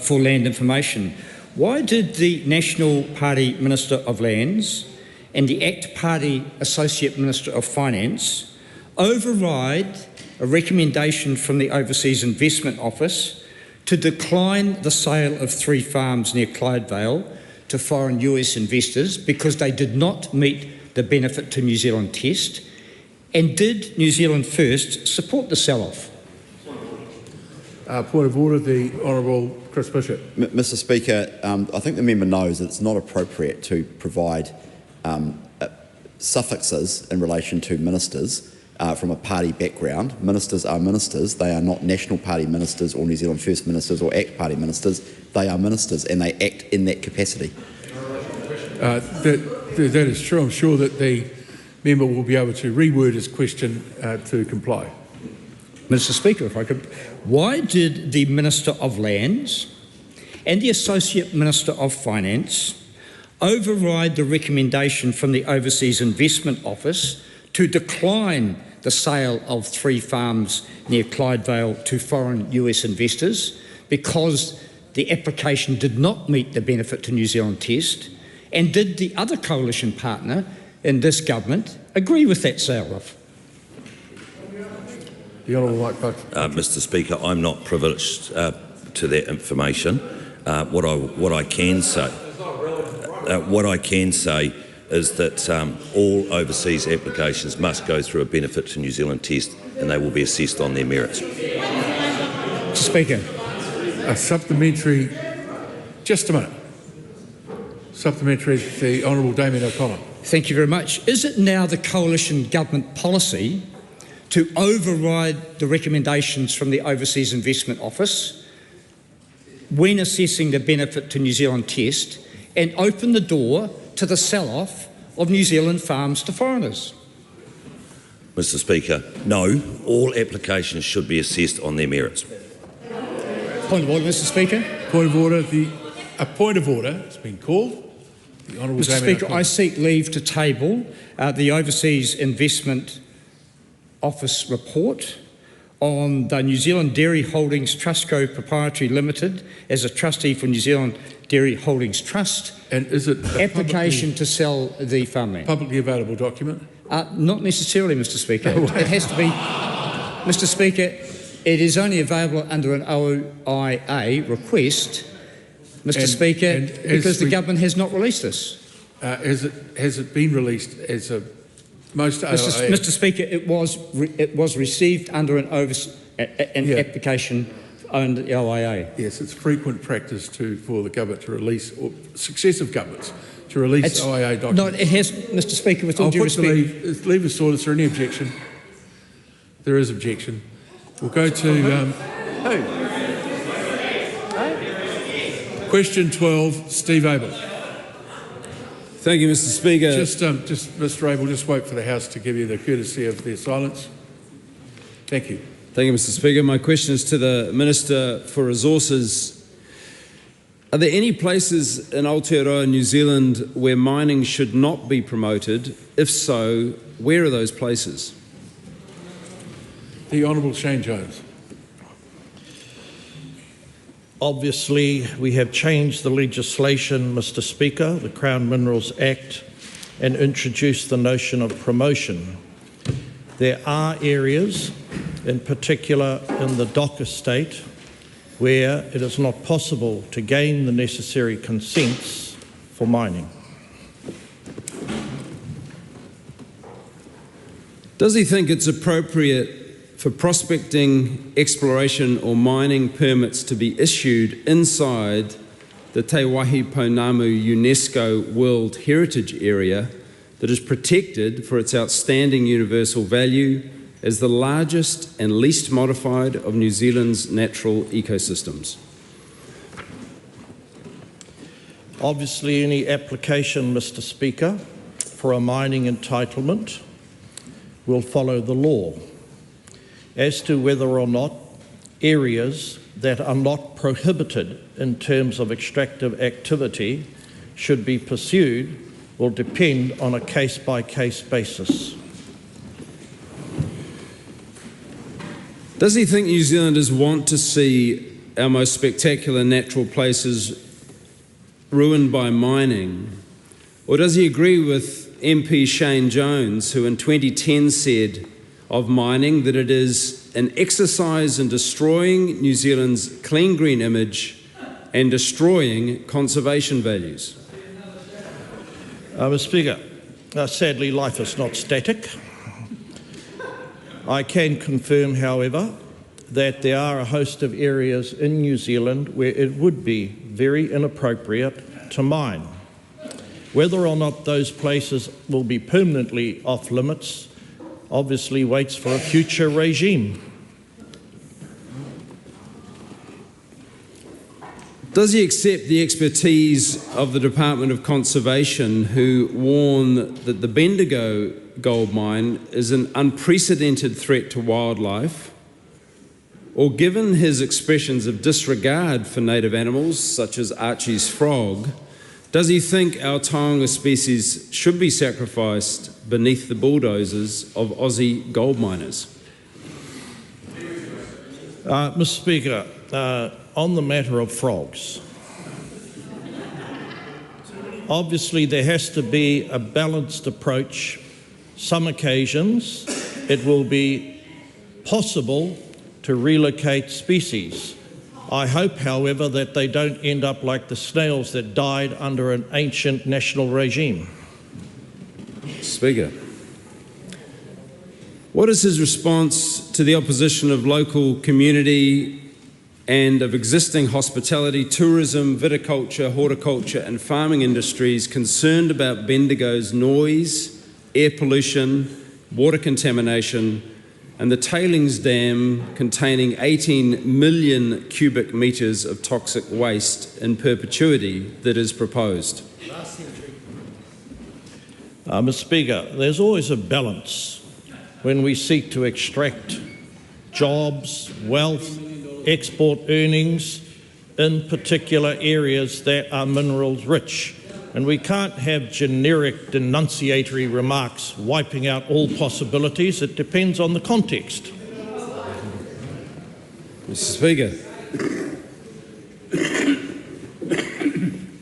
for Land Information. Why did the National Party Minister of Lands and the ACT Party Associate Minister of Finance override a recommendation from the Overseas Investment Office to decline the sale of 3 farms near Clydevale to foreign US investors because they did not meet the benefit to New Zealand test? And did New Zealand First support the sell-off? Point of order, the Honourable Chris Bishop. Mr. Speaker, I think the member knows that it's not appropriate to provide suffixes in relation to ministers from a party background. Ministers are ministers. They are not National Party ministers or New Zealand First ministers or ACT Party ministers. They are ministers and they act in that capacity. That is true. I'm sure that the member will be able to reword his question to comply. Mr. Speaker, if I could, why did the Minister of Lands and the Associate Minister of Finance override the recommendation from the Overseas Investment Office to decline the sale of 3 farms near Clydevale to foreign US investors because the application did not meet the benefit to New Zealand test? And did the other coalition partner in this government agree with that sale-off? The Honourable Mike Buck. Mr. Speaker, I'm not privileged to that information. What I can say is that all overseas applications must go through a benefit to New Zealand test, and they will be assessed on their merits. Mr. Speaker, a supplementary. Just a minute. Supplementary. The Honourable Damien O'Connor. Thank you very much. Is it now the coalition government policy to override the recommendations from the Overseas Investment Office when assessing the benefit to New Zealand test and open the door to the sell-off of New Zealand farms to foreigners? Mr Speaker, no, all applications should be assessed on their merits. Point of order, Mr Speaker. Point of order. A point of order has been called. The Honourable Mr Speaker, I seek leave to table the Overseas Investment Office report on the New Zealand Dairy Holdings Trustco Proprietary Limited as a trustee for New Zealand Dairy Holdings Trust. And is it application to sell the farmland? Publicly available document? Not necessarily, Mr Speaker. It has to be, Mr Speaker, it is only available under an OIA request, Mr Speaker, because the government has not released this. Has it been released as a most OIA? Mr Speaker, it was received under an application under the OIA. Yes, it's frequent practice for the government to release, or successive governments to release OIA documents. No, it has, Mr Speaker, with all due respect. Leave aside, is there any objection? There is objection. We'll go to question 12, Steve Abel. Thank you, Mr Speaker. Just Mr Abel, just wait for the House to give you the courtesy of their silence. Thank you. Thank you, Mr Speaker. My question is to the Minister for Resources. Are there any places in Aotearoa, New Zealand, where mining should not be promoted? If so, where are those places? The Honourable Shane Jones. Obviously, we have changed the legislation, Mr Speaker, the Crown Minerals Act, and introduced the notion of promotion. There are areas, in particular in the dock estate, where it is not possible to gain the necessary consents for mining. Does he think it's appropriate for prospecting, exploration or mining permits to be issued inside the Te Waihi Pounamu UNESCO World Heritage Area that is protected for its outstanding universal value as the largest and least modified of New Zealand's natural ecosystems? Obviously, any application, Mr Speaker, for a mining entitlement will follow the law. As to whether or not areas that are not prohibited in terms of extractive activity should be pursued will depend on a case-by-case basis. Does he think New Zealanders want to see our most spectacular natural places ruined by mining? Or does he agree with MP Shane Jones, who in 2010 said of mining that it is an exercise in destroying New Zealand's clean green image and destroying conservation values? Mr Speaker, sadly life is not static. I can confirm, however, that there are a host of areas in New Zealand where it would be very inappropriate to mine. Whether or not those places will be permanently off limits obviously waits for a future regime. Does he accept the expertise of the Department of Conservation, who warn that the Bendigo gold mine is an unprecedented threat to wildlife? Or given his expressions of disregard for native animals, such as Archie's frog, does he think our taonga species should be sacrificed beneath the bulldozers of Aussie gold miners? Mr Speaker, on the matter of frogs, obviously there has to be a balanced approach. Some occasions it will be possible to relocate species. I hope, however, that they don't end up like the snails that died under an ancient national regime. Speaker, what is his response to the opposition of local community and of existing hospitality, tourism, viticulture, horticulture and farming industries concerned about Bendigo's noise, air pollution, water contamination and the tailings dam containing 18 million cubic metres of toxic waste in perpetuity that is proposed. Mr. Speaker, there's always a balance when we seek to extract jobs, wealth, export earnings in particular areas that are minerals rich. And we can't have generic denunciatory remarks wiping out all possibilities. It depends on the context. Mr. Speaker,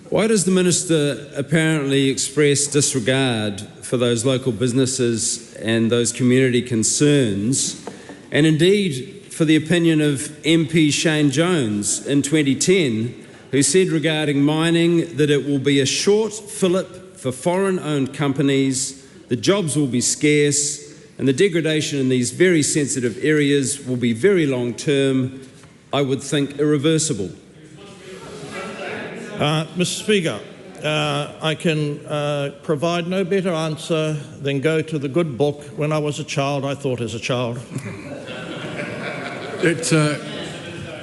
why does the Minister apparently express disregard for those local businesses and those community concerns, and indeed for the opinion of MP Shane Jones in 2010, who said regarding mining that it will be a short fillip for foreign-owned companies, the jobs will be scarce, and the degradation in these very sensitive areas will be very long-term, I would think irreversible. Mr. Speaker, I can provide no better answer than go to the good book. When I was a child, I thought as a child. It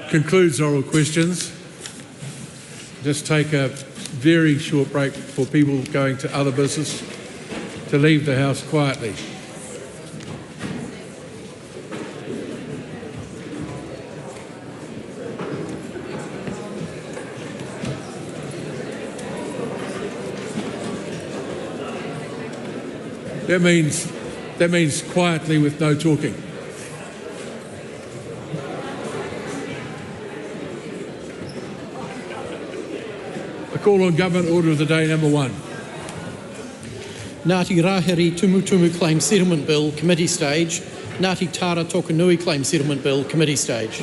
concludes oral questions. Just take a very short break for people going to other business to leave the House quietly. That means quietly with no talking. I call on Government Order of the Day number 1. Ngāti Rahiri Tumutumu Claim Settlement Bill, Committee Stage. Ngāti Tara Tokanui Claim Settlement Bill, Committee Stage.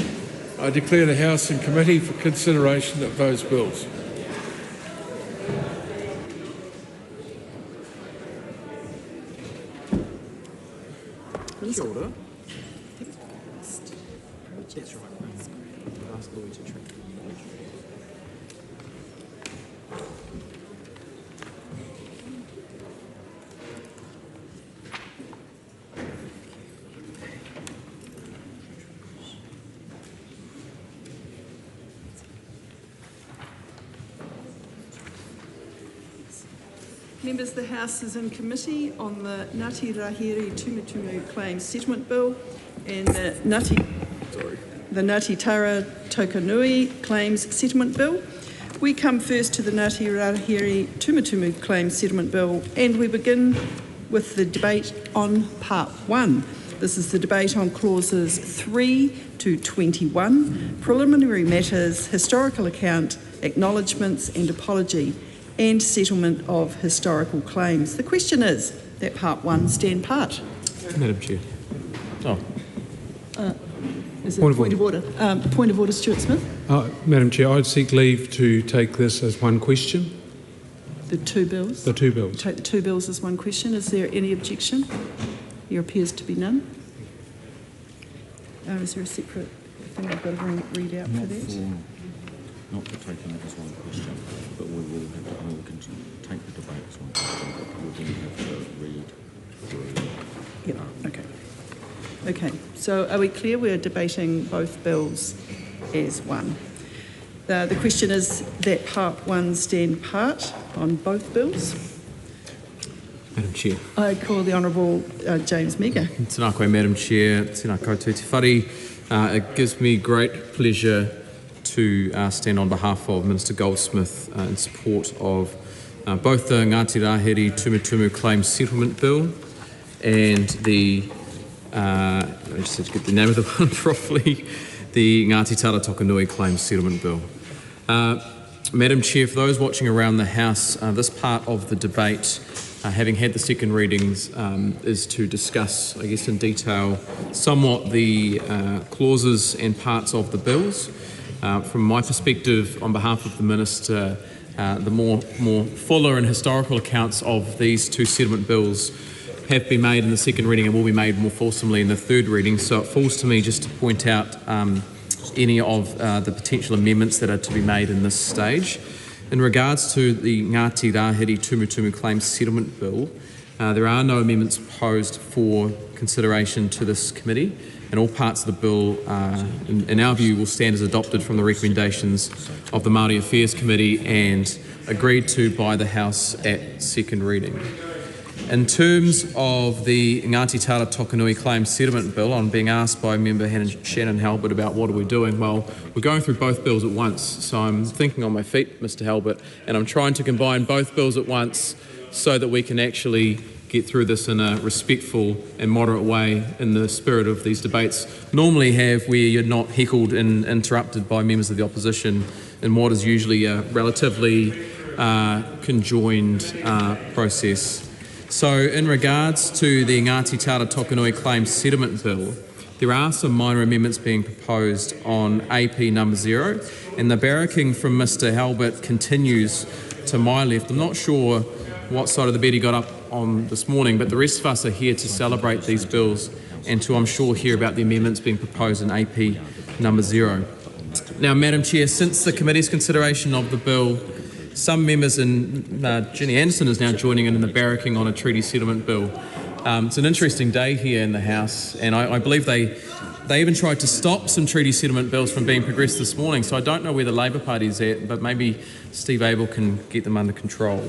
I declare the House in committee for consideration of those bills. Kia ora. That's right. I've asked Lloyd to track. Members, the House is in committee on the Ngāti Rahiri Tumutumu Claims Settlement Bill and the Ngāti Tara Tokanui Claims Settlement Bill. We come first to the Ngāti Rahiri Tumutumu Claims Settlement Bill, and we begin with the debate on Part 1. This is the debate on clauses 3 to 21, preliminary matters, historical account, acknowledgements and apology, and settlement of historical claims. The question is that Part 1 stand part. Madam Chair. Is it point of order? Point of order, Stuart Smith. Madam Chair, I'd seek leave to take this as one question. The two bills? The two bills. Take the two bills as one question. Is there any objection? There appears to be none. Is there a separate thing I've got to read out for that? Not for taking it as one question, but we will have to, we can take the debate as one question, but we'll then have to read through. Yep, okay. Okay, so are we clear we're debating both bills as one? The question is that Part 1 stand part on both bills. Madam Chair. I call the Honourable James Mega. Tēnā koe, Madam Chair. Tēnā koutou te whare. It gives me great pleasure to stand on behalf of Minister Goldsmith in support of both the Ngāti Rahiri Tumutumu Claims Settlement Bill and the, I just have to get the name of the one properly, the Ngāti Tara Tokanui Claims Settlement Bill. Madam Chair, for those watching around the House, this part of the debate, having had the second readings, is to discuss, I guess in detail, somewhat the clauses and parts of the bills. From my perspective, on behalf of the Minister, the more fuller and historical accounts of these two settlement bills have been made in the second reading and will be made more fulsomely in the third reading. So it falls to me just to point out any of the potential amendments that are to be made in this stage. In regards to the Ngāti Rahiri Tumutumu Claims Settlement Bill, there are no amendments proposed for consideration to this committee, and all parts of the bill, in our view, will stand as adopted from the recommendations of the Māori Affairs Committee and agreed to by the House at second reading. In terms of the Ngāti Tara Tokanui Claims Settlement Bill, I'm being asked by member Shannon Halbert about what are we doing. Well, we're going through both bills at once, so I'm thinking on my feet, Mr Halbert, and I'm trying to combine both bills at once so that we can actually get through this in a respectful and moderate way in the spirit of these debates normally have, where you're not heckled and interrupted by members of the opposition in what is usually a relatively conjoined process. So in regards to the Ngāti Tara Tokanui Claims Settlement Bill, there are some minor amendments being proposed on AP number 0, and the barracking from Mr Halbert continues to my left. I'm not sure what side of the bed he got up on this morning, but the rest of us are here to celebrate these bills and to, I'm sure, hear about the amendments being proposed in AP number 0. Now, Madam Chair, since the committee's consideration of the bill, some members, and Ginny Anderson is now joining in the barracking on a treaty settlement bill. It's an interesting day here in the House, and I believe they even tried to stop some treaty settlement bills from being progressed this morning, so I don't know where the Labor Party is at, but maybe Steve Abel can get them under control.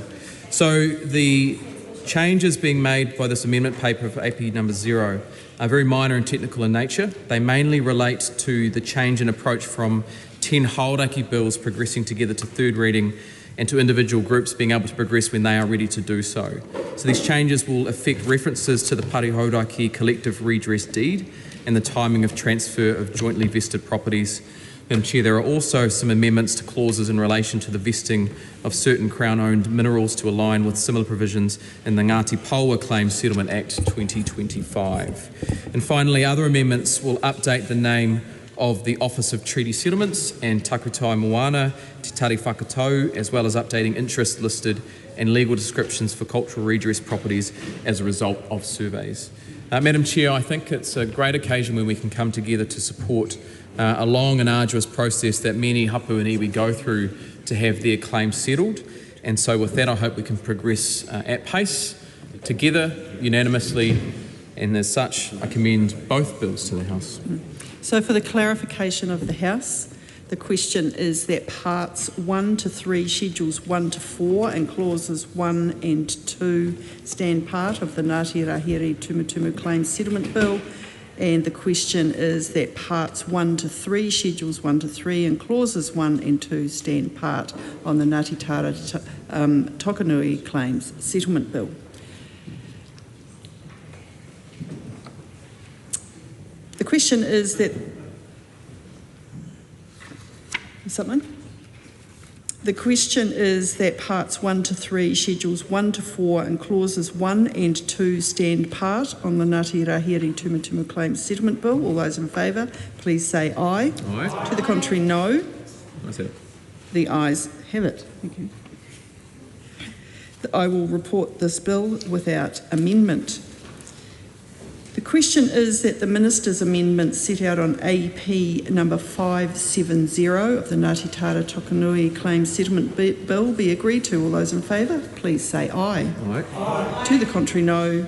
So the changes being made by this amendment paper for AP number 0 are very minor and technical in nature. They mainly relate to the change in approach from 10 hauraki bills progressing together to third reading and to individual groups being able to progress when they are ready to do so. So these changes will affect references to the Parihauraki collective redress deed and the timing of transfer of jointly vested properties. Madam Chair, there are also some amendments to clauses in relation to the vesting of certain Crown-owned minerals to align with similar provisions in the Ngāti Paua Claims Settlement Act 2025. And finally, other amendments will update the name of the Office of Treaty Settlements and Takutai Moana, Te Tari Whakatau, as well as updating interest listed and legal descriptions for cultural redress properties as a result of surveys. Madam Chair, I think it's a great occasion when we can come together to support a long and arduous process that many hapu and iwi go through to have their claims settled. And so with that, I hope we can progress at pace, together, unanimously, and as such, I commend both bills to the House. So for the clarification of the House, the question is that parts 1 to 3, schedules 1 to 4 and clauses 1 and 2 stand part of the Ngāti Rahiri Tumutumu Claims Settlement Bill, and the question is that parts 1 to 3, schedules 1 to 3 and clauses 1 and 2 stand part on the Ngāti Tara Tokanui Claims Settlement Bill. The question is that The question is that parts 1 to 3, schedules 1 to 4 and clauses 1 and 2 stand part on the Ngāti Rahiri Tumutumu Claims Settlement Bill. All those in favour, please say aye. Aye. To the contrary, no. That's it. The ayes have it. Thank you. I will report this bill without amendment. The question is that the Minister's amendment set out on AP number 570 of the Ngāti Tara Tokanui Claims Settlement Bill be agreed to. All those in favour, please say aye. Aye. To the contrary, no.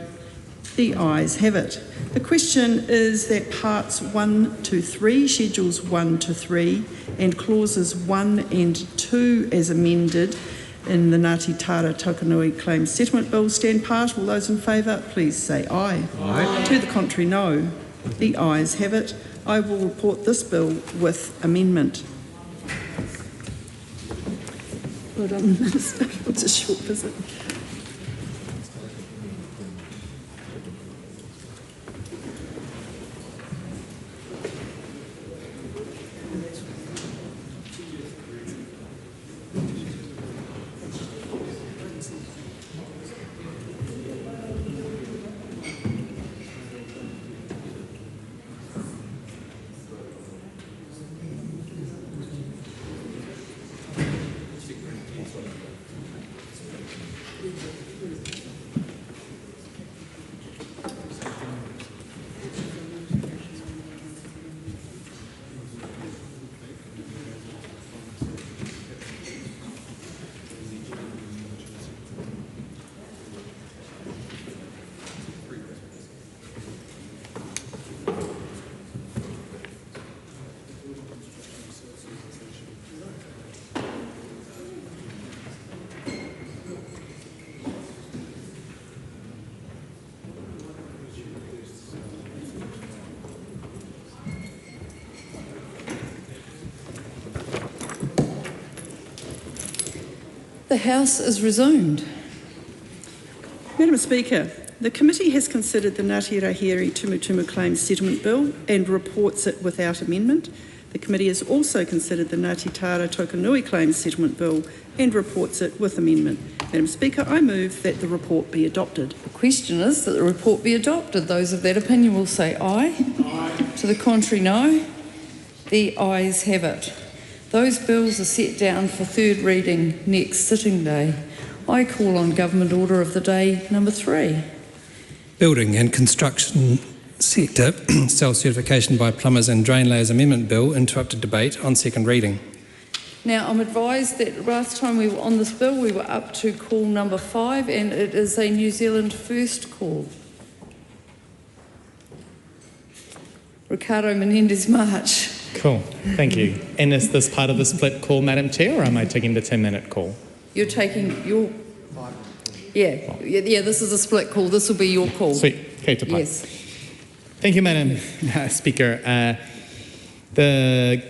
The ayes have it. The question is that parts 1 to 3, schedules 1 to 3 and clauses 1 and 2 as amended in the Ngāti Tara Tokanui Claims Settlement Bill stand part. All those in favour, please say aye. Aye. To the contrary, no. The ayes have it. I will report this bill with amendment. Well done, Minister. It's a short visit. The House is resumed. Madam Speaker, the committee has considered the Ngāti Rahiri Tumutumu Claims Settlement Bill and reports it without amendment. The committee has also considered the Ngāti Tara Tokanui Claims Settlement Bill and reports it with amendment. Madam Speaker, I move that the report be adopted. The question is that the report be adopted. Those of that opinion will say aye. Aye. To the contrary, no. The ayes have it. Those bills are set down for third reading next sitting day. I call on Government Order of the Day number 3. Building and Construction Sector Self-Certification by Plumbers and Drain Layers Amendment Bill interrupted debate on second reading. Now, I'm advised that last time we were on this bill, we were up to call number 5, and it is a New Zealand first call. Ricardo Menendez-March. Cool, thank you. And is this part of the split call, Madam Chair, or am I taking the 10-minute call? You're taking your... Yeah, this is a split call. This will be your call. Sweet, okay, to part. Yes. Thank you, Madam Speaker. The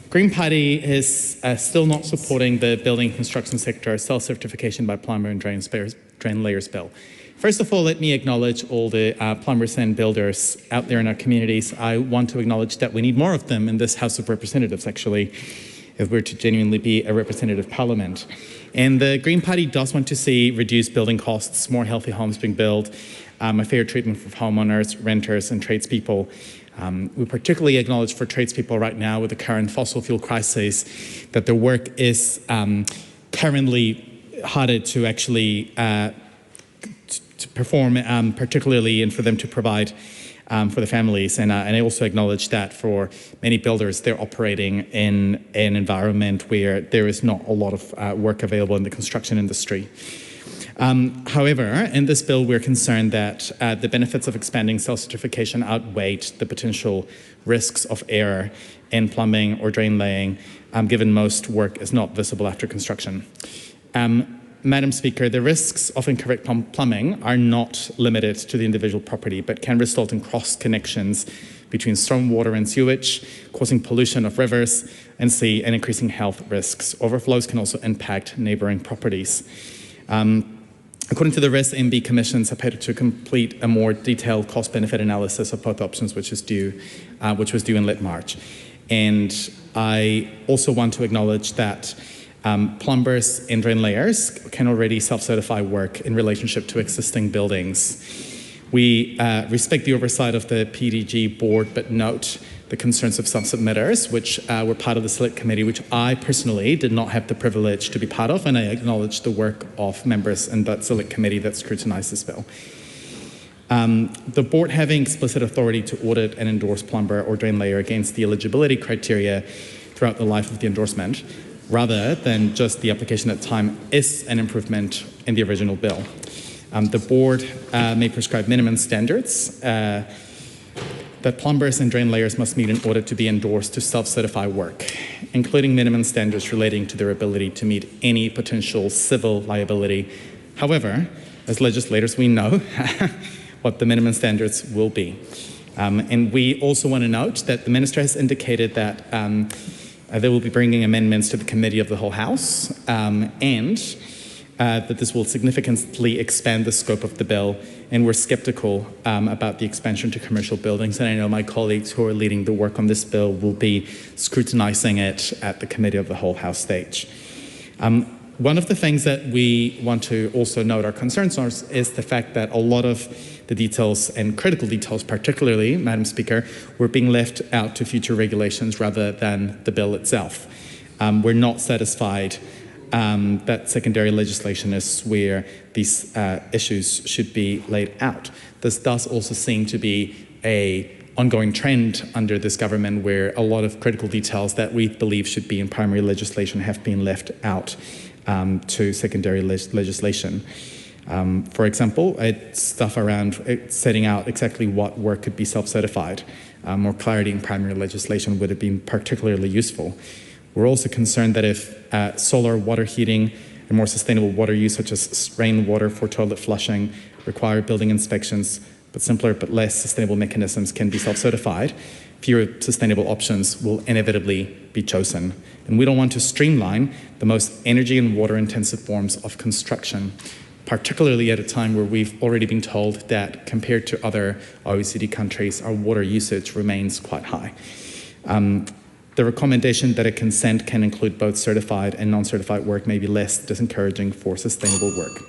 Green Party is still not supporting the building and construction sector self-certification by plumber and drain layers bill. First of all, let me acknowledge all the plumbers and builders out there in our communities. I want to acknowledge that we need more of them in this House of Representatives, actually, if we're to genuinely be a representative parliament. And the Green Party does want to see reduced building costs, more healthy homes being built, a fair treatment for homeowners, renters, and tradespeople. We particularly acknowledge for tradespeople right now with the current fossil fuel crisis that their work is currently harder to actually to perform, particularly and for them to provide for the families. And I also acknowledge that for many builders, they're operating in an environment where there is not a lot of work available in the construction industry. However, in this bill, we're concerned that the benefits of expanding self-certification outweigh the potential risks of error in plumbing or drain laying, given most work is not visible after construction. Madam Speaker, the risks of incorrect plumbing are not limited to the individual property, but can result in cross connections between stormwater and sewage, causing pollution of rivers and sea and increasing health risks. Overflows can also impact neighbouring properties. According to the REST MB Commission, submitted to complete a more detailed cost-benefit analysis of both options, which was due in late March. And I also want to acknowledge that plumbers and drain layers can already self-certify work in relationship to existing buildings. We respect the oversight of the PDG board, but note the concerns of some submitters, which were part of the select committee, which I personally did not have the privilege to be part of, and I acknowledge the work of members in that select committee that scrutinized this bill. The board having explicit authority to audit and endorse plumber or drain layer against the eligibility criteria throughout the life of the endorsement, rather than just the application at time, is an improvement in the original bill. The board may prescribe minimum standards that plumbers and drain layers must meet in order to be endorsed to self-certify work, including minimum standards relating to their ability to meet any potential civil liability. However, as legislators, we know what the minimum standards will be. And we also want to note that the Minister has indicated that they will be bringing amendments to the Committee of the Whole House and that this will significantly expand the scope of the bill, and we're sceptical about the expansion to commercial buildings, and I know my colleagues who are leading the work on this bill will be scrutinizing it at the Committee of the Whole House stage. One of the things that we want to also note our concerns on is the fact that a lot of the details and critical details, particularly, Madam Speaker, were being left out to future regulations rather than the bill itself. We're not satisfied that secondary legislation is where these issues should be laid out. This does also seem to be an ongoing trend under this government where a lot of critical details that we believe should be in primary legislation have been left out to secondary legislation. For example, it's stuff around setting out exactly what work could be self-certified. More clarity in primary legislation would have been particularly useful. We're also concerned that if solar water heating and more sustainable water use, such as rainwater for toilet flushing, require building inspections, but simpler but less sustainable mechanisms can be self-certified, fewer sustainable options will inevitably be chosen. And we don't want to streamline the most energy and water intensive forms of construction, particularly at a time where we've already been told that compared to other OECD countries, our water usage remains quite high. The recommendation that a consent can include both certified and non-certified work may be less disencouraging for sustainable work.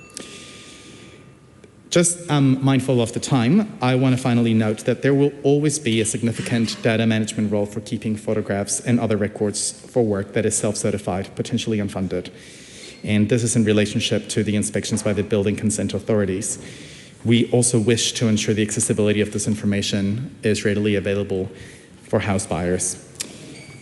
Just mindful of the time, I want to finally note that there will always be a significant data management role for keeping photographs and other records for work that is self-certified, potentially unfunded. And this is in relationship to the inspections by the building consent authorities. We also wish to ensure the accessibility of this information is readily available for house buyers.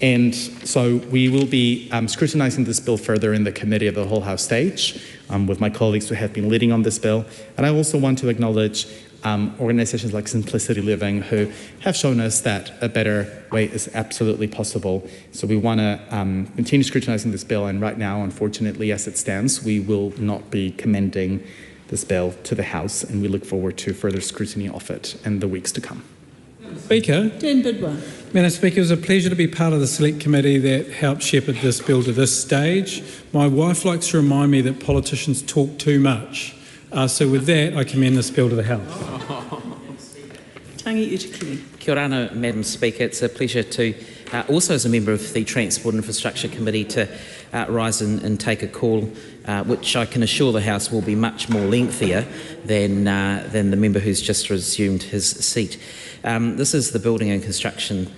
And so we will be scrutinising this bill further in the committee of the whole house stage with my colleagues who have been leading on this bill. And I also want to acknowledge organisations like Simplicity Living who have shown us that a better way is absolutely possible. So we want to continue scrutinising this bill, and right now, unfortunately, as it stands, we will not be commending this bill to the House, and we look forward to further scrutiny of it in the weeks to come. Speaker. Dan Bidwell. Madam Speaker, it was a pleasure to be part of the Select Committee that helped shepherd this bill to this stage. My wife likes to remind me that politicians talk too much. So with that, I commend this bill to the House. Tangi Utikini. Kia ora, Madam Speaker. It's a pleasure to, also as a member of the Transport and Infrastructure Committee, to rise and take a call, which I can assure the House will be much more lengthier than the member who's just resumed his seat. This is the Building and Construction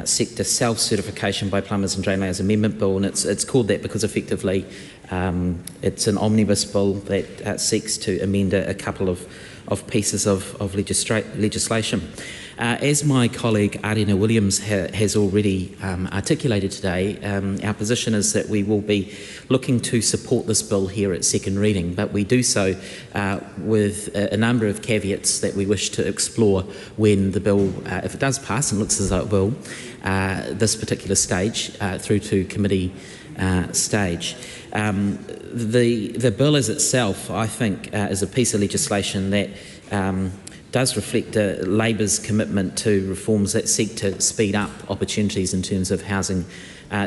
Sector Self-Certification by Plumbers and Drainlayers Amendment Bill, and it's called that because effectively it's an omnibus bill that seeks to amend a couple of pieces of legislation. As my colleague Aotearoa Williams has already articulated today, our position is that we will be looking to support this bill here at second reading, but we do so with a number of caveats that we wish to explore when the bill, if it does pass, and looks as though it will, this particular stage through to committee stage. The bill as itself, I think, is a piece of legislation that does reflect Labor's commitment to reforms that seek to speed up opportunities in terms of housing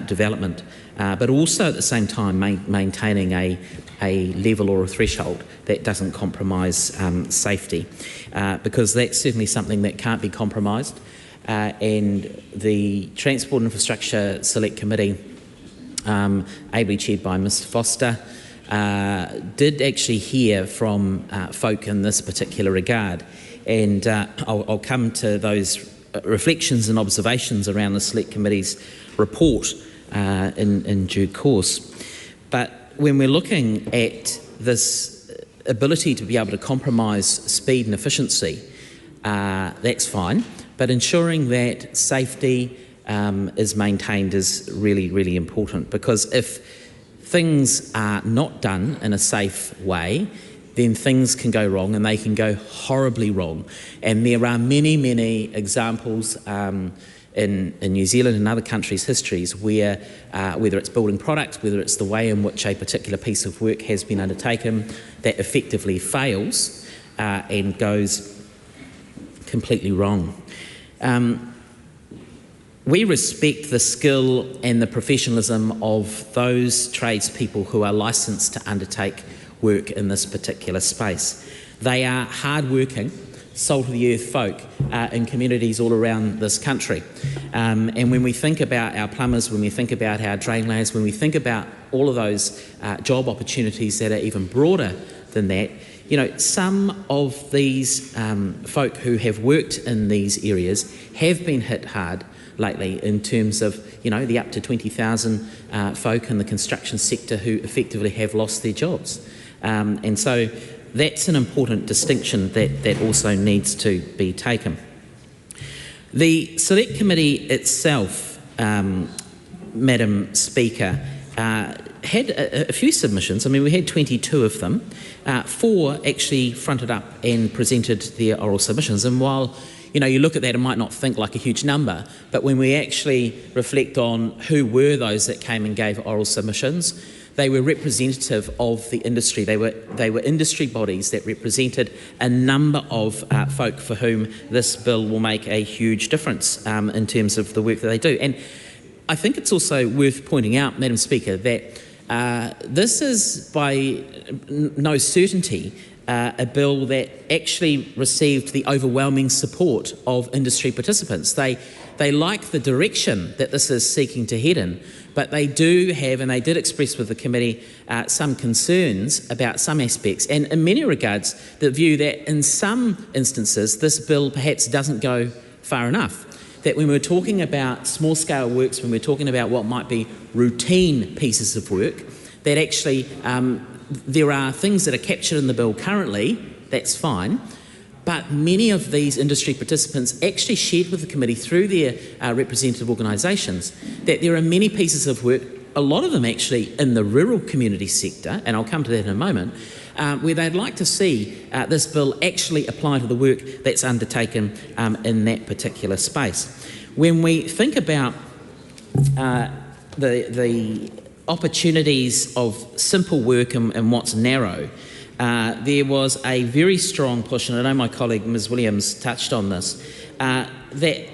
development, but also at the same time maintaining a level or a threshold that doesn't compromise safety, because that's certainly something that can't be compromised. And the Transport and Infrastructure Select Committee, ably chaired by Mr Foster, did actually hear from folk in this particular regard. And I'll come to those reflections and observations around the Select Committee's report in due course. But when we're looking at this ability to be able to compromise speed and efficiency, that's fine. But ensuring that safety is maintained is really, really important, because if things are not done in a safe way, then things can go wrong, and they can go horribly wrong. And there are many, many examples in New Zealand and other countries' histories where, whether it's building products, whether it's the way in which a particular piece of work has been undertaken, that effectively fails and goes completely wrong. We respect the skill and the professionalism of those tradespeople who are licensed to undertake work in this particular space. They are hard-working, salt-of-the-earth folk in communities all around this country. And when we think about our plumbers, when we think about our drainlayers, when we think about all of those job opportunities that are even broader than that, you know, some of these folk who have worked in these areas have been hit hard lately in terms of, you know, the up to 20,000 folk in the construction sector who effectively have lost their jobs. And so that's an important distinction that also needs to be taken. The Select Committee itself, Madam Speaker, had a few submissions. I mean, we had 22 of them. 4 actually fronted up and presented their oral submissions. And while, you know, you look at that and might not think like a huge number, but when we actually reflect on who were those that came and gave oral submissions, they were representative of the industry. They were industry bodies that represented a number of folk for whom this bill will make a huge difference in terms of the work that they do. And I think it's also worth pointing out, Madam Speaker, that this is by no certainty a bill that actually received the overwhelming support of industry participants. They like the direction that this is seeking to head in, but they do have, and they did express with the committee, some concerns about some aspects, and in many regards the view that in some instances this bill perhaps doesn't go far enough. That when we're talking about small-scale works, when we're talking about what might be routine pieces of work, that actually there are things that are captured in the bill currently, that's fine, but many of these industry participants actually shared with the committee through their representative organisations that there are many pieces of work, a lot of them actually in the rural community sector, and I'll come to that in a moment, where they'd like to see this bill actually apply to the work that's undertaken in that particular space. When we think about the opportunities of simple work and what's narrow, there was a very strong push, and I know my colleague Ms Williams touched on this, that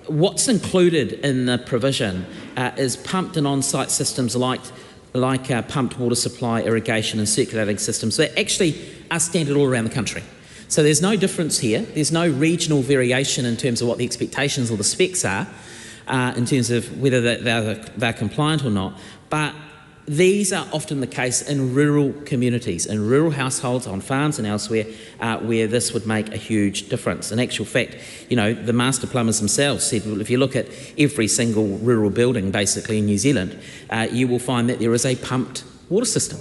what's included in the provision is pumped and on-site systems like pumped water supply, irrigation and circulating systems that actually are standard all around the country. So there's no difference here. There's no regional variation in terms of what the expectations or the specs are in terms of whether they're compliant or not. But these are often the case in rural communities, in rural households, on farms and elsewhere, where this would make a huge difference. In actual fact, you know, the master plumbers themselves said, well, if you look at every single rural building basically in New Zealand, you will find that there is a pumped water system.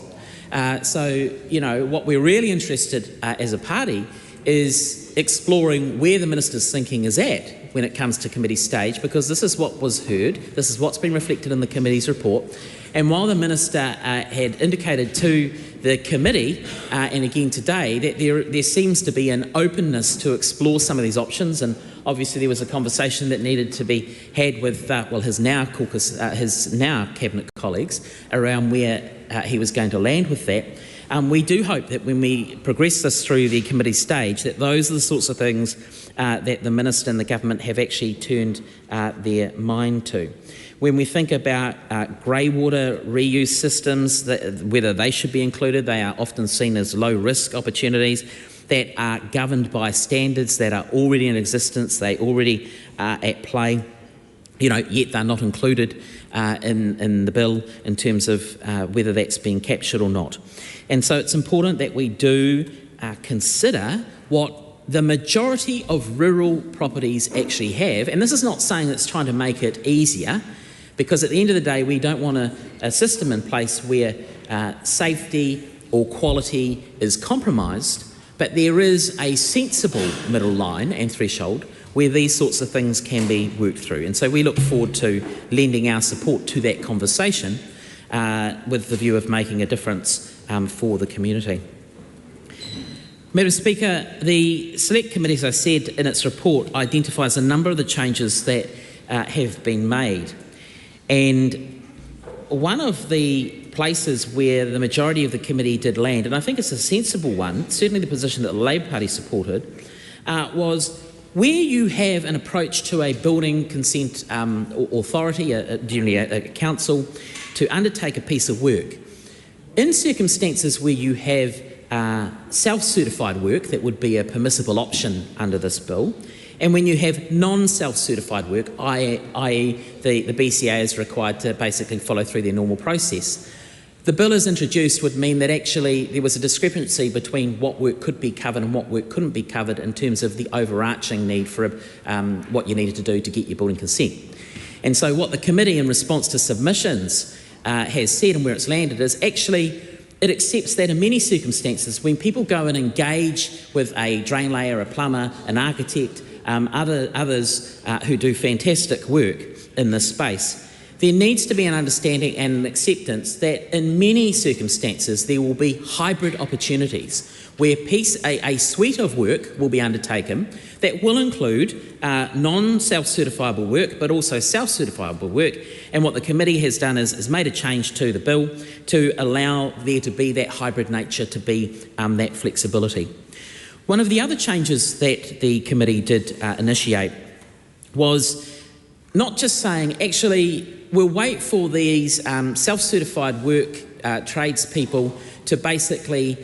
So, you know, what we're really interested as a party is exploring where the minister's thinking is at when it comes to committee stage, because this is what was heard, this is what's been reflected in the committee's report. And while the minister had indicated to the committee, and again today, that there seems to be an openness to explore some of these options, and obviously there was a conversation that needed to be had with his now cabinet colleagues around where he was going to land with that. We do hope that when we progress this through the committee stage, that those are the sorts of things that the minister and the government have actually turned their mind to. When we think about grey water reuse systems, whether they should be included, they are often seen as low-risk opportunities that are governed by standards that are already in existence, they already are at play, you know, yet they're not included in the bill in terms of whether that's being captured or not. And so it's important that we do consider what the majority of rural properties actually have, and this is not saying it's trying to make it easier, because at the end of the day we don't want a system in place where safety or quality is compromised, but there is a sensible middle line and threshold where these sorts of things can be worked through. And so we look forward to lending our support to that conversation with the view of making a difference for the community. Madam Speaker, the Select Committee, as I said in its report, identifies a number of the changes that have been made. And one of the places where the majority of the committee did land, and I think it's a sensible one, certainly the position that the Labour Party supported, was where you have an approach to a building consent authority, generally a council, to undertake a piece of work. In circumstances where you have self-certified work, that would be a permissible option under this bill, and when you have non-self-certified work, i.e. the BCA is required to basically follow through their normal process, the bill as introduced would mean that actually there was a discrepancy between what work could be covered and what work couldn't be covered in terms of the overarching need for what you needed to do to get your building consent. And so what the committee in response to submissions has said, and where it's landed, is actually it accepts that in many circumstances when people go and engage with a drain layer, a plumber, an architect, others who do fantastic work in this space, there needs to be an understanding and an acceptance that in many circumstances there will be hybrid opportunities where a suite of work will be undertaken that will include non-self-certifiable work but also self-certifiable work. And what the committee has done is made a change to the bill to allow there to be that hybrid nature, to be that flexibility. One of the other changes that the committee did initiate was not just saying, actually, we'll wait for these self-certified work tradespeople to basically,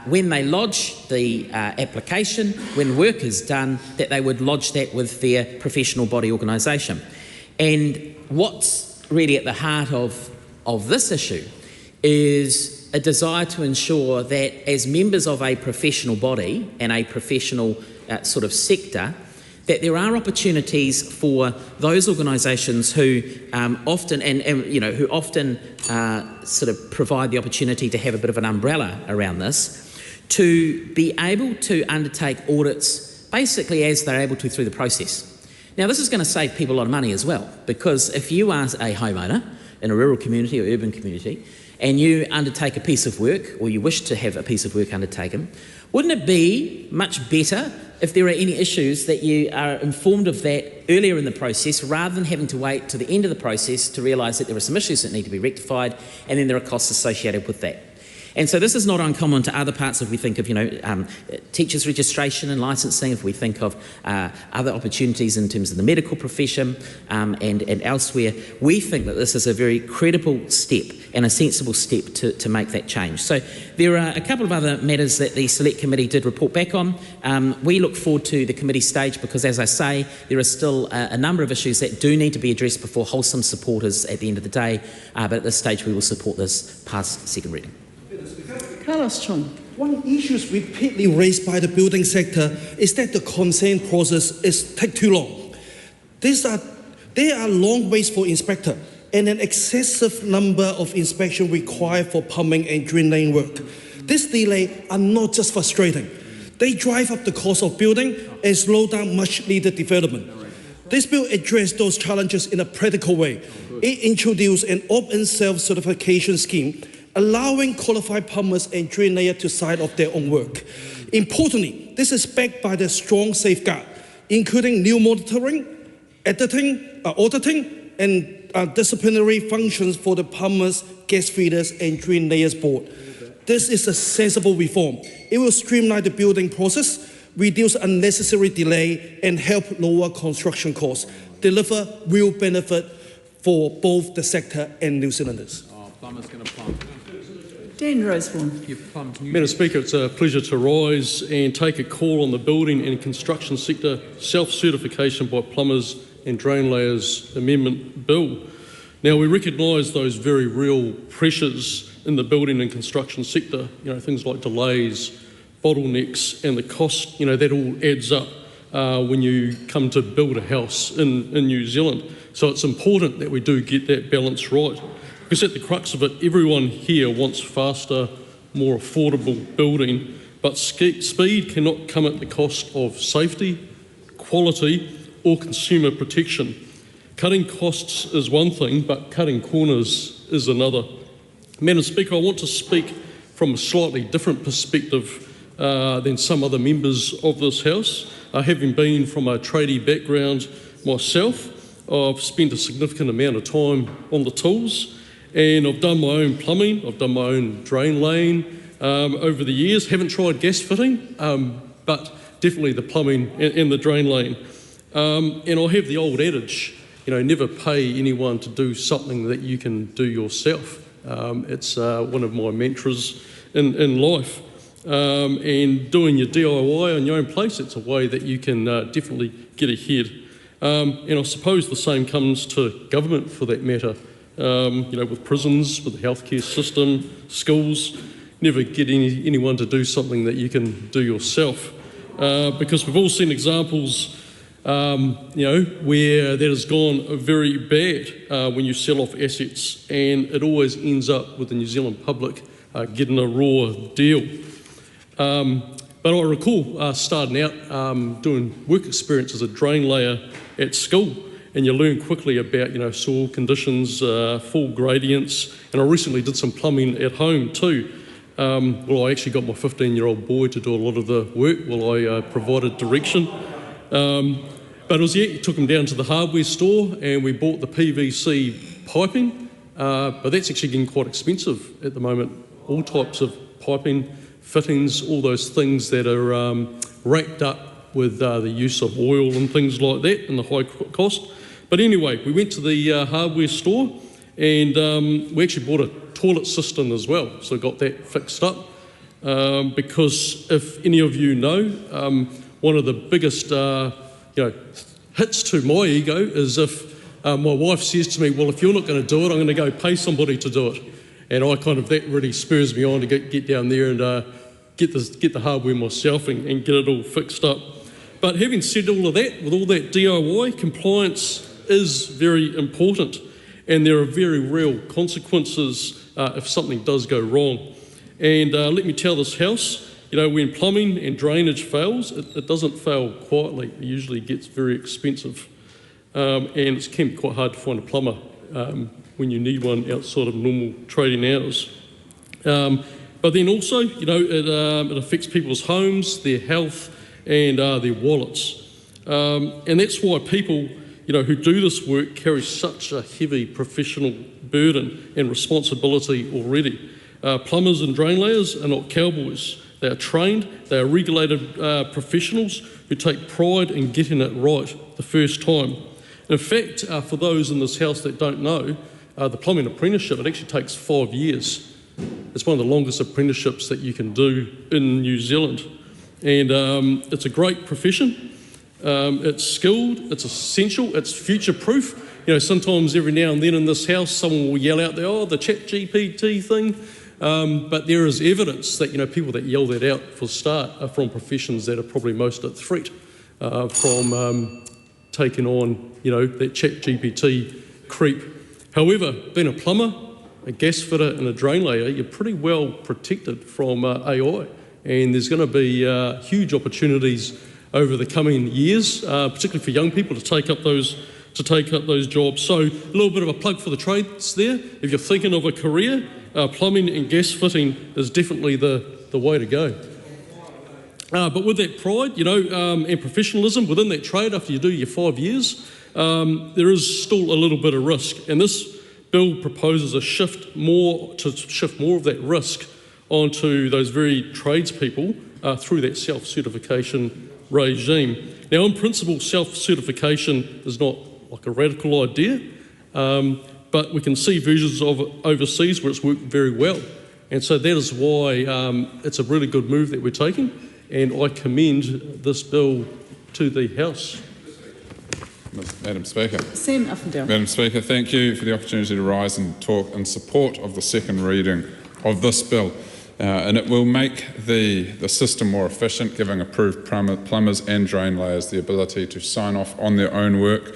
when they lodge the application, when work is done, that they would lodge that with their professional body organisation. And what's really at the heart of this issue is a desire to ensure that as members of a professional body and a professional sort of sector, that there are opportunities for those organisations who often sort of provide the opportunity to have a bit of an umbrella around this, to be able to undertake audits basically as they're able to through the process. Now, this is going to save people a lot of money as well, because if you are a homeowner in a rural community or urban community and you undertake a piece of work, or you wish to have a piece of work undertaken, wouldn't it be much better if there are any issues that you are informed of that earlier in the process, rather than having to wait to the end of the process to realise that there are some issues that need to be rectified, and then there are costs associated with that. And so this is not uncommon to other parts of, we think of, teachers' registration and licensing, if we think of other opportunities in terms of the medical profession and elsewhere. We think that this is a very credible step and a sensible step to make that change. So there are a couple of other matters that the Select Committee did report back on. We look forward to the committee stage because, as I say, there are still a number of issues that do need to be addressed before wholesome support is at the end of the day. But at this stage, we will support this past second reading. Carlos Chung. One issue repeatedly raised by the building sector is that the consent process takes too long. There are long waits for inspector and an excessive number of inspections required for plumbing and drain work. This delay are not just frustrating. They drive up the cost of building and slow down much needed development. This bill addresses those challenges in a practical way. It introduced an open self-certification scheme allowing qualified plumbers and drain layers to sign off their own work. Importantly, this is backed by the strong safeguard, including new monitoring, auditing, and disciplinary functions for the plumbers, gas feeders, and drain layers board. This is a sensible reform. It will streamline the building process, reduce unnecessary delay, and help lower construction costs, deliver real benefit for both the sector and New Zealanders. Plumber's going to plumb. Dan Roseborn. Madam Speaker, it's a pleasure to rise and take a call on the building and construction sector self-certification by plumbers and drain layers amendment bill. Now, we recognise those very real pressures in the building and construction sector, things like delays, bottlenecks, and the cost, that all adds up when you come to build a house in New Zealand. So it's important that we do get that balance right. Because at the crux of it, everyone here wants faster, more affordable building, but speed cannot come at the cost of safety, quality, or consumer protection. Cutting costs is one thing, but cutting corners is another. Madam Speaker, I want to speak from a slightly different perspective than some other members of this House. Having been from a tradie background myself, I've spent a significant amount of time on the tools. And I've done my own plumbing, I've done my own drain laying over the years. Haven't tried gas fitting, but definitely the plumbing and the drain laying. And I have the old adage, never pay anyone to do something that you can do yourself. It's one of my mantras in life. And doing your DIY on your own place, it's a way that you can definitely get ahead. And I suppose the same comes to government for that matter. With prisons, with the healthcare system, schools, never get anyone to do something that you can do yourself. Because we've all seen examples, where that has gone very bad when you sell off assets, and it always ends up with the New Zealand public getting a raw deal. But I recall starting out doing work experience as a drain layer at school. And you learn quickly about, soil conditions, fall gradients. And I recently did some plumbing at home too. I actually got my 15-year-old boy to do a lot of the work while I provided direction. But it took him down to the hardware store and we bought the PVC piping. But that's actually getting quite expensive at the moment. All types of piping, fittings, all those things that are racked up with the use of oil and things like that and the high cost. But anyway, we went to the hardware store and we actually bought a toilet cistern as well, so got that fixed up. Because if any of you know, one of the biggest hits to my ego is if my wife says to me, well, if you're not going to do it, I'm going to go pay somebody to do it. And that really spurs me on to get down there and get the hardware myself and get it all fixed up. But having said all of that, with all that DIY, compliance is very important, and there are very real consequences if something does go wrong. And let me tell this house, when plumbing and drainage fails, it doesn't fail quietly. It usually gets very expensive. And it can be quite hard to find a plumber when you need one outside of normal trading hours. But then also, it affects people's homes, their health, and their wallets. And that's why people, who do this work carry such a heavy professional burden and responsibility already. Plumbers and drain layers are not cowboys. They are trained, they are regulated professionals who take pride in getting it right the first time. In fact, for those in this house that don't know, the plumbing apprenticeship, it actually takes 5 years. It's one of the longest apprenticeships that you can do in New Zealand. And it's a great profession. It's skilled, it's essential, it's future-proof. Sometimes every now and then in this house, someone will yell out there, the chat GPT thing. But there is evidence that, people that yell that out for a start are from professions that are probably most at threat from taking on, that chat GPT creep. However, being a plumber, a gas fitter and a drain layer, you're pretty well protected from AI. And there's going to be huge opportunities over the coming years, particularly for young people to take up those jobs. So a little bit of a plug for the trades there. If you're thinking of a career, plumbing and gas fitting is definitely the way to go. But with that pride, and professionalism within that trade, after you do your 5 years, there is still a little bit of risk. And this bill proposes to shift more of that risk onto those very tradespeople through that self-certification regime. Now, in principle, self-certification is not like a radical idea, but we can see versions of it overseas where it's worked very well. And so that is why it's a really good move that we're taking, and I commend this bill to the House. Madam Speaker. Sam Uffindale. Madam Speaker, thank you for the opportunity to rise and talk in support of the second reading of this bill. And it will make the system more efficient, giving approved plumbers and drain layers the ability to sign off on their own work,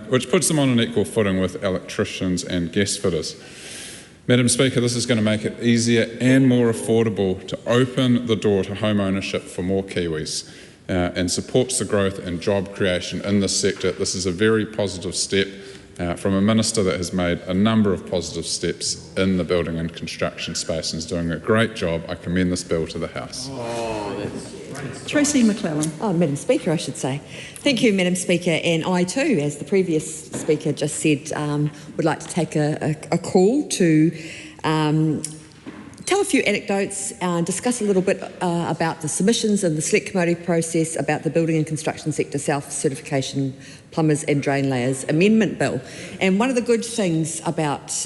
which puts them on an equal footing with electricians and gas fitters. Madam Speaker, this is going to make it easier and more affordable to open the door to home ownership for more Kiwis, and supports the growth and job creation in this sector. This is a very positive step from a minister that has made a number of positive steps in the building and construction space and is doing a great job. I commend this bill to the House. Tracy McClellan. Madam Speaker, I should say. Thank you, Madam Speaker. And I too, as the previous speaker just said, would like to take a call to tell a few anecdotes, discuss a little bit about the submissions and the select committee process about the building and construction sector self-certification plumbers and drain layers amendment bill. And one of the good things about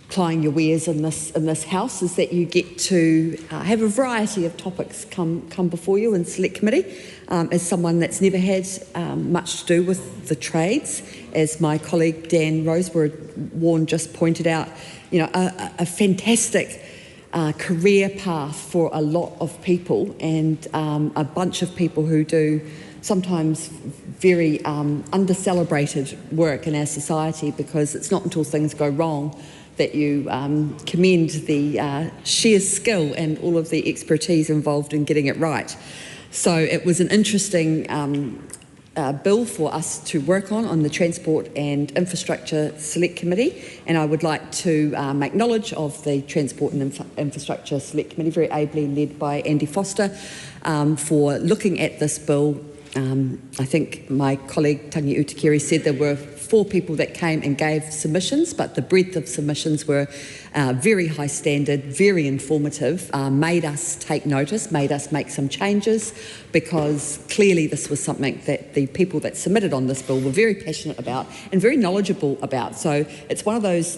plying your wares in this house is that you get to have a variety of topics come before you in select committee. As someone that's never had much to do with the trades, as my colleague Dan Rosewarne just pointed out, a fantastic career path for a lot of people, and a bunch of people who do sometimes very under-celebrated work in our society, because it's not until things go wrong that you commend the sheer skill and all of the expertise involved in getting it right. So it was an interesting bill for us to work on the Transport and Infrastructure Select Committee, and I would like to make knowledge of the Transport and Infrastructure Select Committee, very ably led by Andy Foster, for looking at this bill I think my colleague Tangi Utikiri said there were 4 people that came and gave submissions, but the breadth of submissions were very high standard, very informative, made us take notice, made us make some changes, because clearly this was something that the people that submitted on this bill were very passionate about and very knowledgeable about. So it's one of those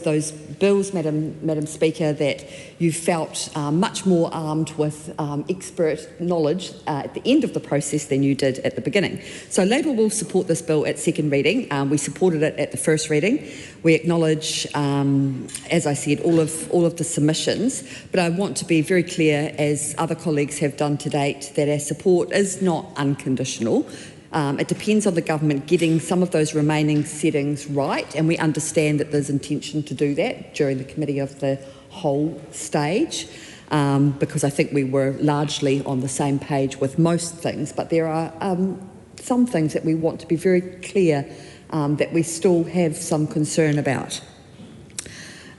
bills, Madam Speaker, that you felt much more armed with expert knowledge at the end of the process than you did at the beginning. So Labour will support this bill at second reading. We supported it at the first reading. We acknowledge, as I said, all of the submissions, but I want to be very clear, as other colleagues have done to date, that our support is not unconditional. It depends on the government getting some of those remaining settings right, and we understand that there's intention to do that during the committee of the whole stage, because I think we were largely on the same page with most things, but there are some things that we want to be very clear that we still have some concern about.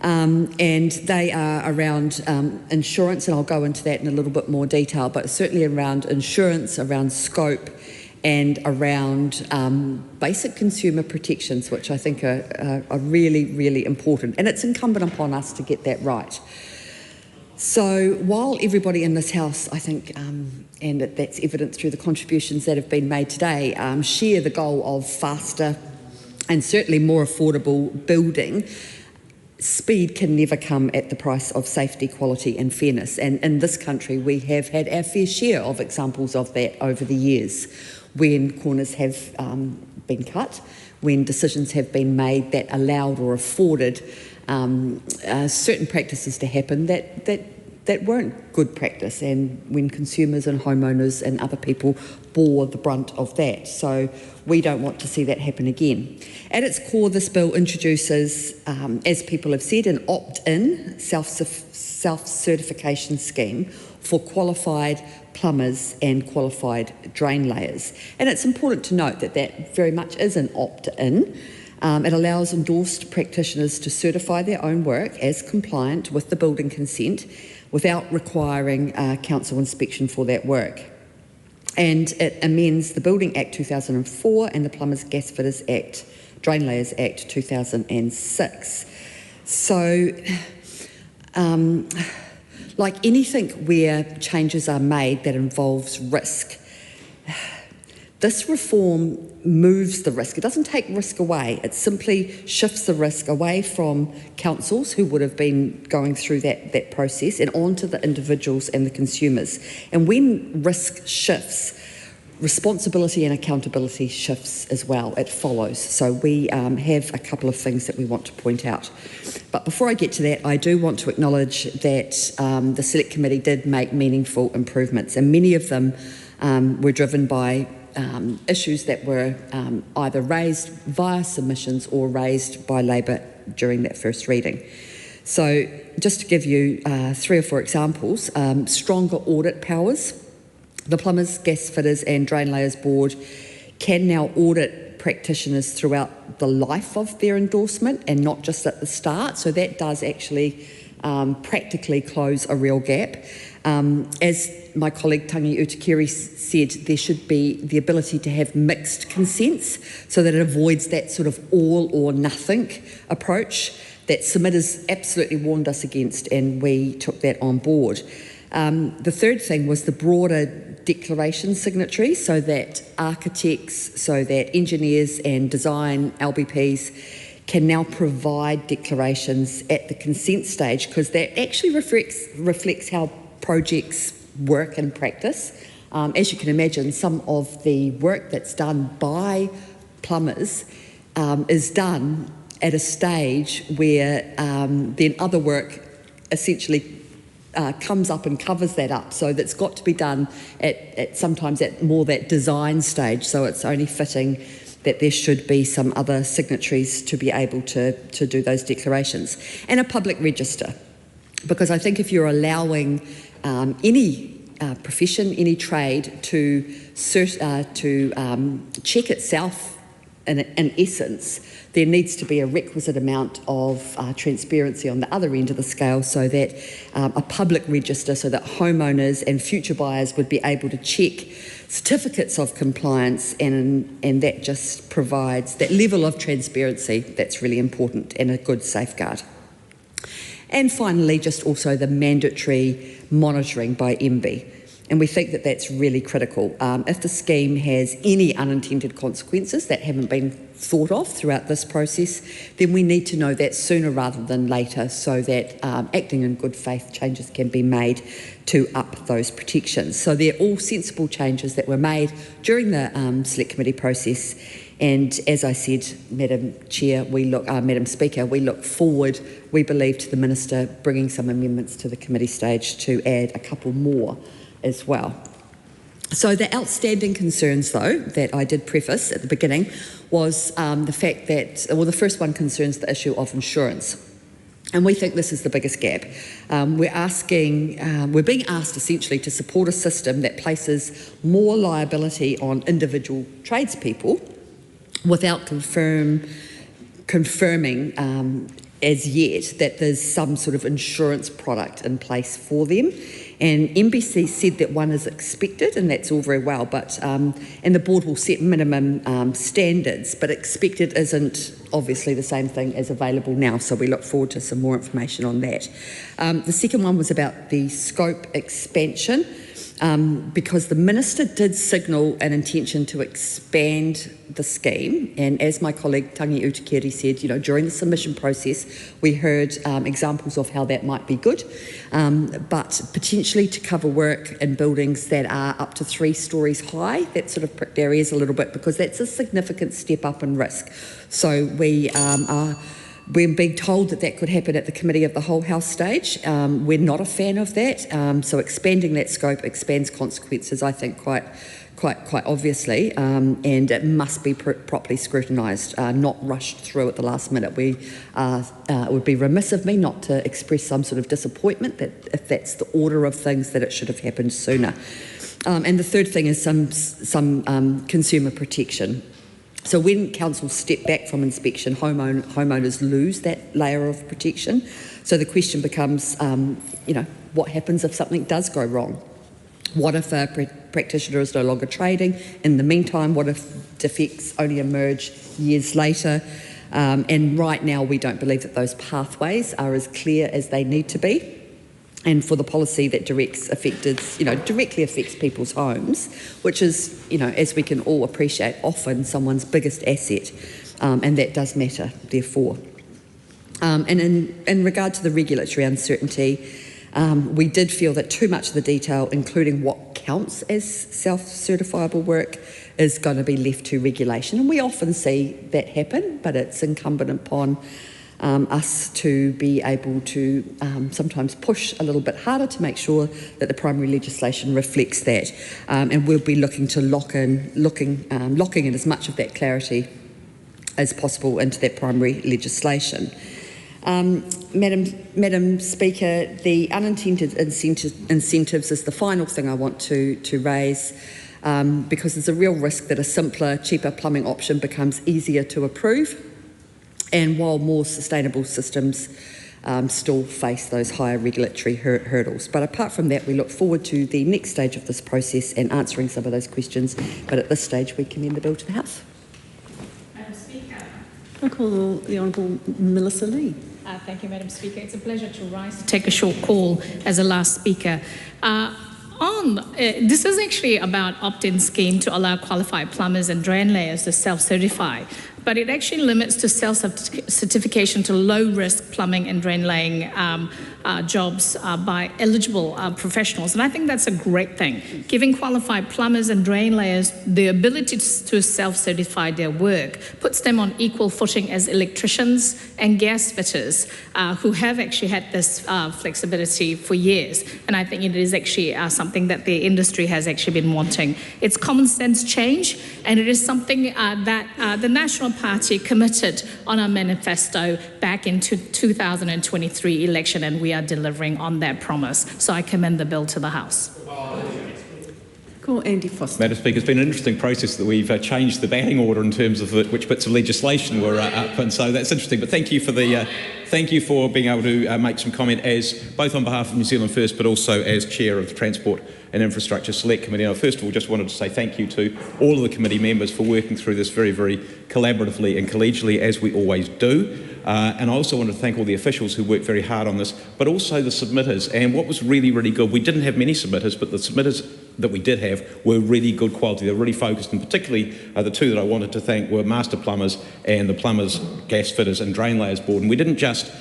And they are around insurance, and I'll go into that in a little bit more detail, but certainly around insurance, around scope, and around basic consumer protections, which I think are really, really important. And it's incumbent upon us to get that right. So while everybody in this House, I think, and that's evident through the contributions that have been made today, share the goal of faster and certainly more affordable building, speed can never come at the price of safety, quality and fairness. And in this country, we have had our fair share of examples of that over the years, when corners have been cut, when decisions have been made that allowed or afforded certain practices to happen that weren't good practice, and when consumers and homeowners and other people bore the brunt of that. So we don't want to see that happen again. At its core, this bill introduces, as people have said, an opt-in self-certification scheme for qualified plumbers and qualified drain layers. And it's important to note that that very much is an opt-in. It allows endorsed practitioners to certify their own work as compliant with the building consent without requiring council inspection for that work. And it amends the Building Act 2004 and the Plumbers Gas Fitters Act, Drain Layers Act 2006. So, like anything where changes are made that involves risk, this reform moves the risk. It doesn't take risk away. It simply shifts the risk away from councils who would have been going through that process and onto the individuals and the consumers. And when risk shifts, responsibility and accountability shifts as well. It follows. So we have a couple of things that we want to point out. But before I get to that, I do want to acknowledge that the Select Committee did make meaningful improvements, and many of them were driven by issues that were either raised via submissions or raised by Labour during that first reading. So just to give you 3 or 4 examples, stronger audit powers. The Plumbers, Gas Fitters and Drain Layers Board can now audit practitioners throughout the life of their endorsement and not just at the start. So that does actually practically close a real gap. As my colleague Tangi Utikiri said, there should be the ability to have mixed consents so that it avoids that sort of all or nothing approach that submitters absolutely warned us against, and we took that on board. The third thing was the broader declaration signatories, so that architects, so that engineers and design LBPs can now provide declarations at the consent stage, because that actually reflects how projects work in practice. As you can imagine, some of the work that's done by plumbers is done at a stage where then other work essentially comes up and covers that up. So that's got to be done at sometimes at more that design stage. So it's only fitting that there should be some other signatories to be able to do those declarations. And a public register, because I think if you're allowing any profession, any trade to check itself in essence, there needs to be a requisite amount of transparency on the other end of the scale, so that a public register, so that homeowners and future buyers would be able to check certificates of compliance, and that just provides that level of transparency that's really important and a good safeguard. And finally, just also the mandatory monitoring by MB. And we think that that's really critical. If the scheme has any unintended consequences that haven't been thought of throughout this process, then we need to know that sooner rather than later, so that acting in good faith changes can be made to up those protections. So they're all sensible changes that were made during the Select Committee process. And as I said, Madam Speaker, we look forward, we believe, to the Minister bringing some amendments to the committee stage to add a couple more as well. So the outstanding concerns, though, that I did preface at the beginning was the fact that, well, the first one concerns the issue of insurance. And we think this is the biggest gap. We're being asked essentially to support a system that places more liability on individual tradespeople without confirming as yet that there's some sort of insurance product in place for them. And NBC said that one is expected, and that's all very well, but and the board will set minimum standards, but expected isn't obviously the same thing as available now, so we look forward to some more information on that. The second one was about the scope expansion, because the Minister did signal an intention to expand the scheme, and as my colleague Tangi Utikeri said, during the submission process we heard examples of how that might be good, but potentially to cover work in buildings that are up to 3 stories high. That sort of pricked our ears a little bit, because that's a significant step up in risk. So we're being told that could happen at the Committee of the Whole House stage. We're not a fan of that, so expanding that scope expands consequences, I think, quite obviously, and it must be properly scrutinised, not rushed through at the last minute. It would be remiss of me not to express some sort of disappointment that if that's the order of things, that it should have happened sooner. And the third thing is some consumer protection. So when councils step back from inspection, homeowners lose that layer of protection. So the question becomes, what happens if something does go wrong? What if a practitioner is no longer trading? In the meantime, what if defects only emerge years later? And right now, we don't believe that those pathways are as clear as they need to be. And for the policy that directly affects people's homes, which is, as we can all appreciate, often someone's biggest asset, and that does matter, therefore. And in regard to the regulatory uncertainty, we did feel that too much of the detail, including what counts as self-certifiable work, is going to be left to regulation. And we often see that happen, but it's incumbent upon us to be able to sometimes push a little bit harder to make sure that the primary legislation reflects that, and we'll be looking to locking in as much of that clarity as possible into that primary legislation. Madam Speaker, the unintended incentives is the final thing I want to raise, because there's a real risk that a simpler, cheaper plumbing option becomes easier to approve. And while more sustainable systems still face those higher regulatory hurdles. But apart from that, we look forward to the next stage of this process and answering some of those questions. But at this stage, we commend the bill to the House. Madam Speaker. I call the Honourable Melissa Lee. Thank you, Madam Speaker. It's a pleasure to rise to take a short call as a last speaker. This is actually about opt-in scheme to allow qualified plumbers and drain layers to self-certify, but it actually limits to self-certification to low-risk plumbing and drain laying jobs by eligible professionals. And I think that's a great thing. Giving qualified plumbers and drain layers the ability to self-certify their work puts them on equal footing as electricians and gas fitters who have actually had this flexibility for years. And I think it is actually something that the industry has actually been wanting. It's common sense change, and it is something that the National Party committed on our manifesto back in 2023 election, and we are delivering on that promise. So I commend the bill to the House. Call Andy Foster. Madam Speaker, it's been an interesting process that we've changed the batting order in terms of which bits of legislation were up, and so that's interesting. But thank you for being able to make some comment as both on behalf of New Zealand First, but also as chair of the Transport and Infrastructure Select Committee. And I first of all just wanted to say thank you to all of the committee members for working through this very, very collaboratively and collegially, as we always do. And I also wanted to thank all the officials who worked very hard on this, but also the submitters. And what was really, really good, we didn't have many submitters, but the submitters that we did have were really good quality. They were really focused, and particularly the two that I wanted to thank were Master Plumbers and the Plumbers, Gas Fitters and Drain Layers Board. And we didn't just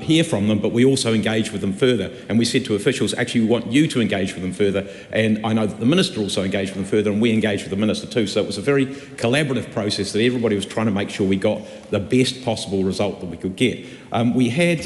hear from them, but we also engaged with them further. And we said to officials, actually, we want you to engage with them further. And I know that the Minister also engaged with them further, and we engaged with the Minister too. So it was a very collaborative process that everybody was trying to make sure we got the best possible result that we could get. We had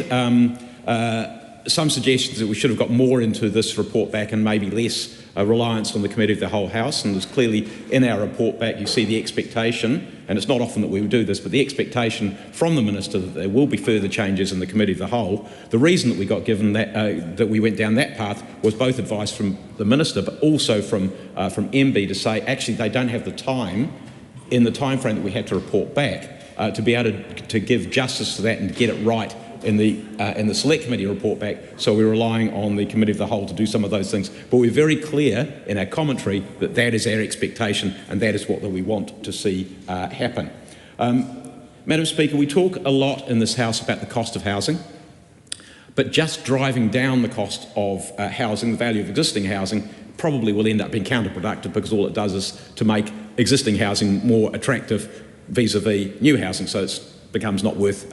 some suggestions that we should have got more into this report back and maybe less reliance on the Committee of the Whole House. And there's clearly in our report back, you see the expectation, and it's not often that we would do this, but the expectation from the Minister that there will be further changes in the Committee of the Whole. The reason that we got given that, that we went down that path was both advice from the Minister, but also from MB to say actually they don't have the time in the time frame that we had to report back to be able to give justice to that and to get it right in the Select Committee report back, so we're relying on the Committee of the Whole to do some of those things. But we're very clear in our commentary that that is our expectation and that is what we want to see happen. Madam Speaker, we talk a lot in this House about the cost of housing, but just driving down the cost of housing, the value of existing housing, probably will end up being counterproductive, because all it does is to make existing housing more attractive vis-a-vis new housing. So it becomes not worth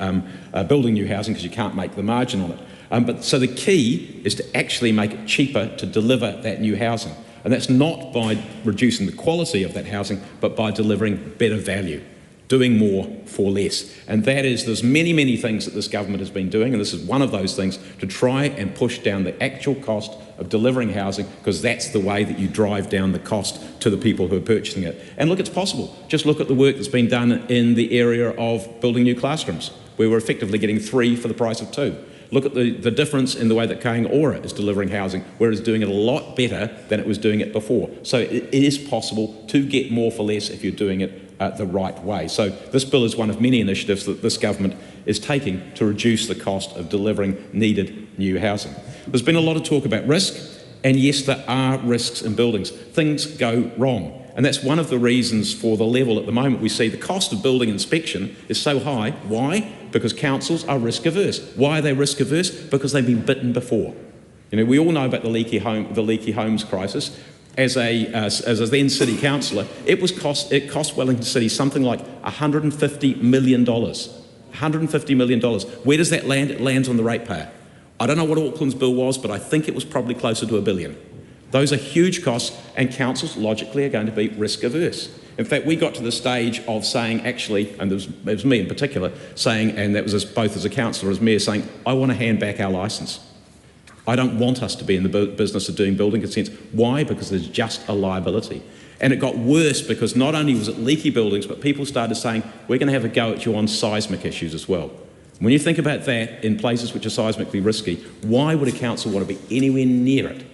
building new housing because you can't make the margin on it. So the key is to actually make it cheaper to deliver that new housing. And that's not by reducing the quality of that housing, but by delivering better value, doing more for less. And that is, there's many, many things that this government has been doing, and this is one of those things, to try and push down the actual cost of delivering housing, because that's the way that you drive down the cost to the people who are purchasing it. And look, it's possible. Just look at the work that's been done in the area of building new classrooms, where we're effectively getting 3 for the price of 2. Look at the difference in the way that Aotearoa is delivering housing, where it's doing it a lot better than it was doing it before. So it is possible to get more for less if you're doing it the right way. So this bill is one of many initiatives that this government is taking to reduce the cost of delivering needed new housing. There's been a lot of talk about risk, and yes, there are risks in buildings. Things go wrong. And that's one of the reasons for the level at the moment we see the cost of building inspection is so high. Why? Because councils are risk averse. Why are they risk averse? Because they've been bitten before. You know, we all know about the leaky homes crisis. As a then city councillor, it cost Wellington City something like $150 million. $150 million. Where does that land? It lands on the ratepayer. I don't know what Auckland's bill was, but I think it was probably closer to $1 billion. Those are huge costs, and councils logically are going to be risk averse. In fact, we got to the stage of saying, actually, and it was me in particular, saying, and that was both as a councillor as mayor, saying, I want to hand back our licence. I don't want us to be in the business of doing building consents. Why? Because there's just a liability. And it got worse because not only was it leaky buildings, but people started saying, we're going to have a go at you on seismic issues as well. When you think about that in places which are seismically risky, why would a council want to be anywhere near it?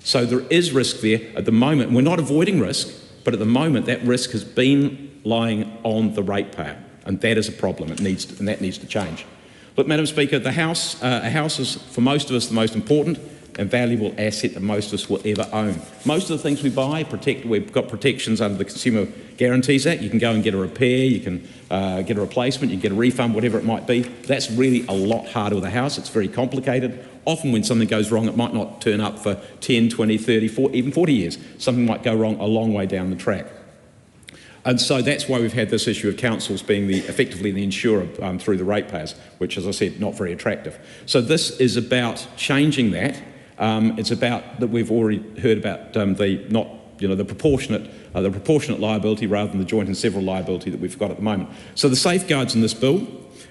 So there is risk there at the moment. We're not avoiding risk, but at the moment that risk has been lying on the ratepayer, and that is a problem. That needs to change. But, Madam Speaker, a house is, for most of us, the most important and valuable asset that most of us will ever own. Most of the things we buy, we've got protections under the Consumer Guarantees Act. You can go and get a repair, you can get a replacement, you can get a refund, whatever it might be. That's really a lot harder with a house. It's very complicated. Often when something goes wrong, it might not turn up for 10, 20, 30, 40, even 40 years. Something might go wrong a long way down the track. And so that's why we've had this issue of councils being effectively the insurer through the ratepayers, which, as I said, not very attractive. So this is about changing that. It's about that we've already heard about the proportionate liability rather than the joint and several liability that we've got at the moment. So the safeguards in this bill,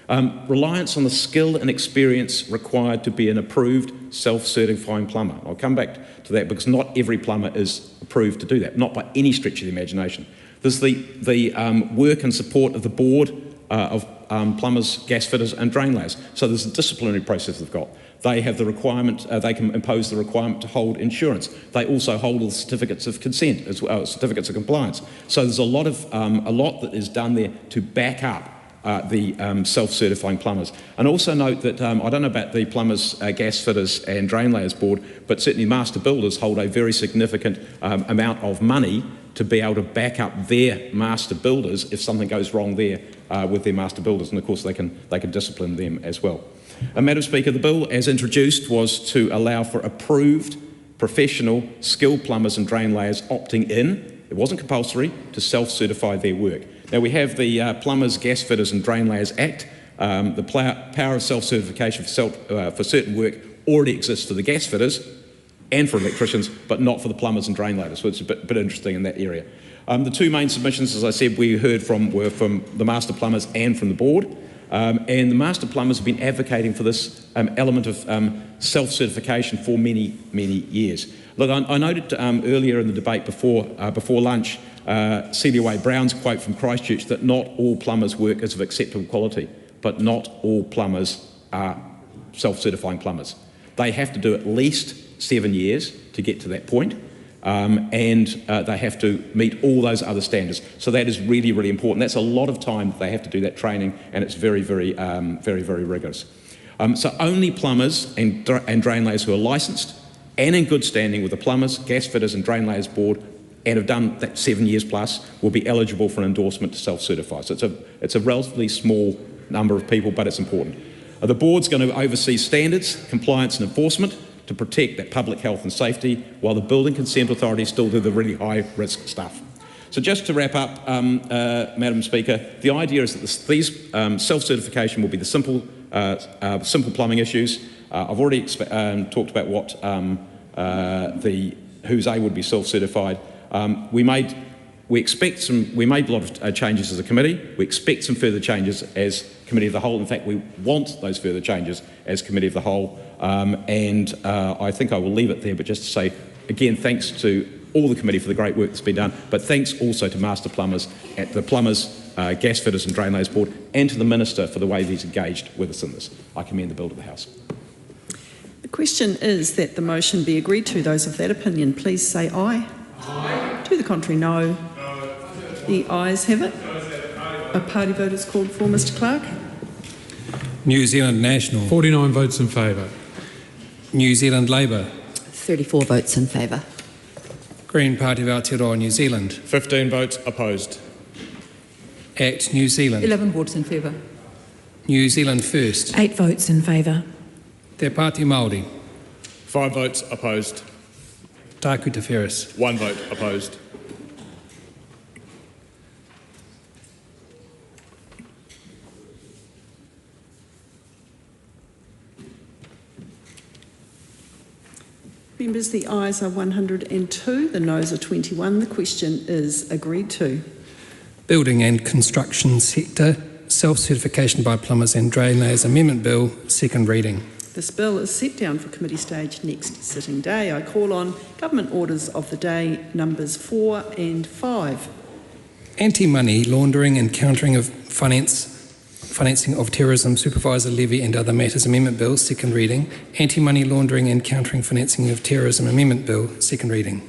reliance on the skill and experience required to be an approved self-certifying plumber. I'll come back to that because not every plumber is approved to do that, not by any stretch of the imagination. There's the work and support of the board of plumbers, gas fitters and drain layers. So there's a disciplinary process they've got. They have the requirement, they can impose the requirement to hold insurance. They also hold all the certificates of consent, as well, certificates of compliance. So there's a lot that is done there to back up the self-certifying plumbers. And also note that, I don't know about the plumbers, gas fitters and drain layers board, but certainly master builders hold a very significant amount of money to be able to back up their master builders if something goes wrong there with their master builders. And of course they can discipline them as well. Madam Speaker, the bill as introduced was to allow for approved, professional, skilled plumbers and drain layers opting in. It wasn't compulsory to self-certify their work. Now we have the Plumbers, Gas Fitters and Drain Layers Act. The power of self-certification for certain work already exists for the gas fitters and for electricians, but not for the plumbers and drain layers. So it's a bit interesting in that area. The two main submissions, as I said, we heard from were from the master plumbers and from the board. And the master plumbers have been advocating for this element of self-certification for many, many years. Look, I noted earlier in the debate before lunch, Celia Way Brown's quote from Christchurch that not all plumbers work as of acceptable quality, but not all plumbers are self-certifying plumbers. They have to do at least 7 years to get to that point. And they have to meet all those other standards. So that is really, really important. That's a lot of time that they have to do that training, and it's very, very rigorous. So only plumbers and drain layers who are licensed and in good standing with the Plumbers, Gas Fitters and Drain Layers Board and have done that 7 years plus will be eligible for an endorsement to self-certify. So it's a relatively small number of people, but it's important. The board's going to oversee standards, compliance and enforcement to protect that public health and safety, while the building consent authorities still do the really high risk stuff. So just to wrap up, Madam Speaker, the idea is that these self-certification will be the simple plumbing issues. I've already talked about what whose A would be self-certified. We made a lot of changes as a committee. We expect some further changes as Committee of the Whole. In fact, we want those further changes as Committee of the Whole. I think I will leave it there, but just to say, again, thanks to all the committee for the great work that's been done, but thanks also to Master Plumbers, at the Plumbers, Gas Fitters and Drain Layers Board, and to the Minister for the way he's engaged with us in this. I commend the bill to the House. The question is that the motion be agreed to. Those of that opinion, please say aye. Aye. To the contrary, no. The ayes have it. A party vote is called for. Mr Clark. New Zealand National. 49 votes in favour. New Zealand Labour. 34 votes in favour. Green Party of Aotearoa New Zealand. 15 votes opposed. ACT New Zealand. 11 votes in favour. New Zealand First. 8 votes in favour. Te Pāti Māori. 5 votes opposed. Tāku Te Whereas. 1 vote opposed. Members, the ayes are 102, the noes are 21. The question is agreed to. Building and Construction Sector Self-Certification by Plumbers and Drain Layers Amendment Bill, second reading. This bill is set down for committee stage next sitting day. I call on government orders of the day numbers 4 and 5. Anti-money laundering and countering of financing of terrorism, supervisor levy and other matters amendment bill, second reading. Anti-money laundering and countering financing of terrorism amendment bill, second reading.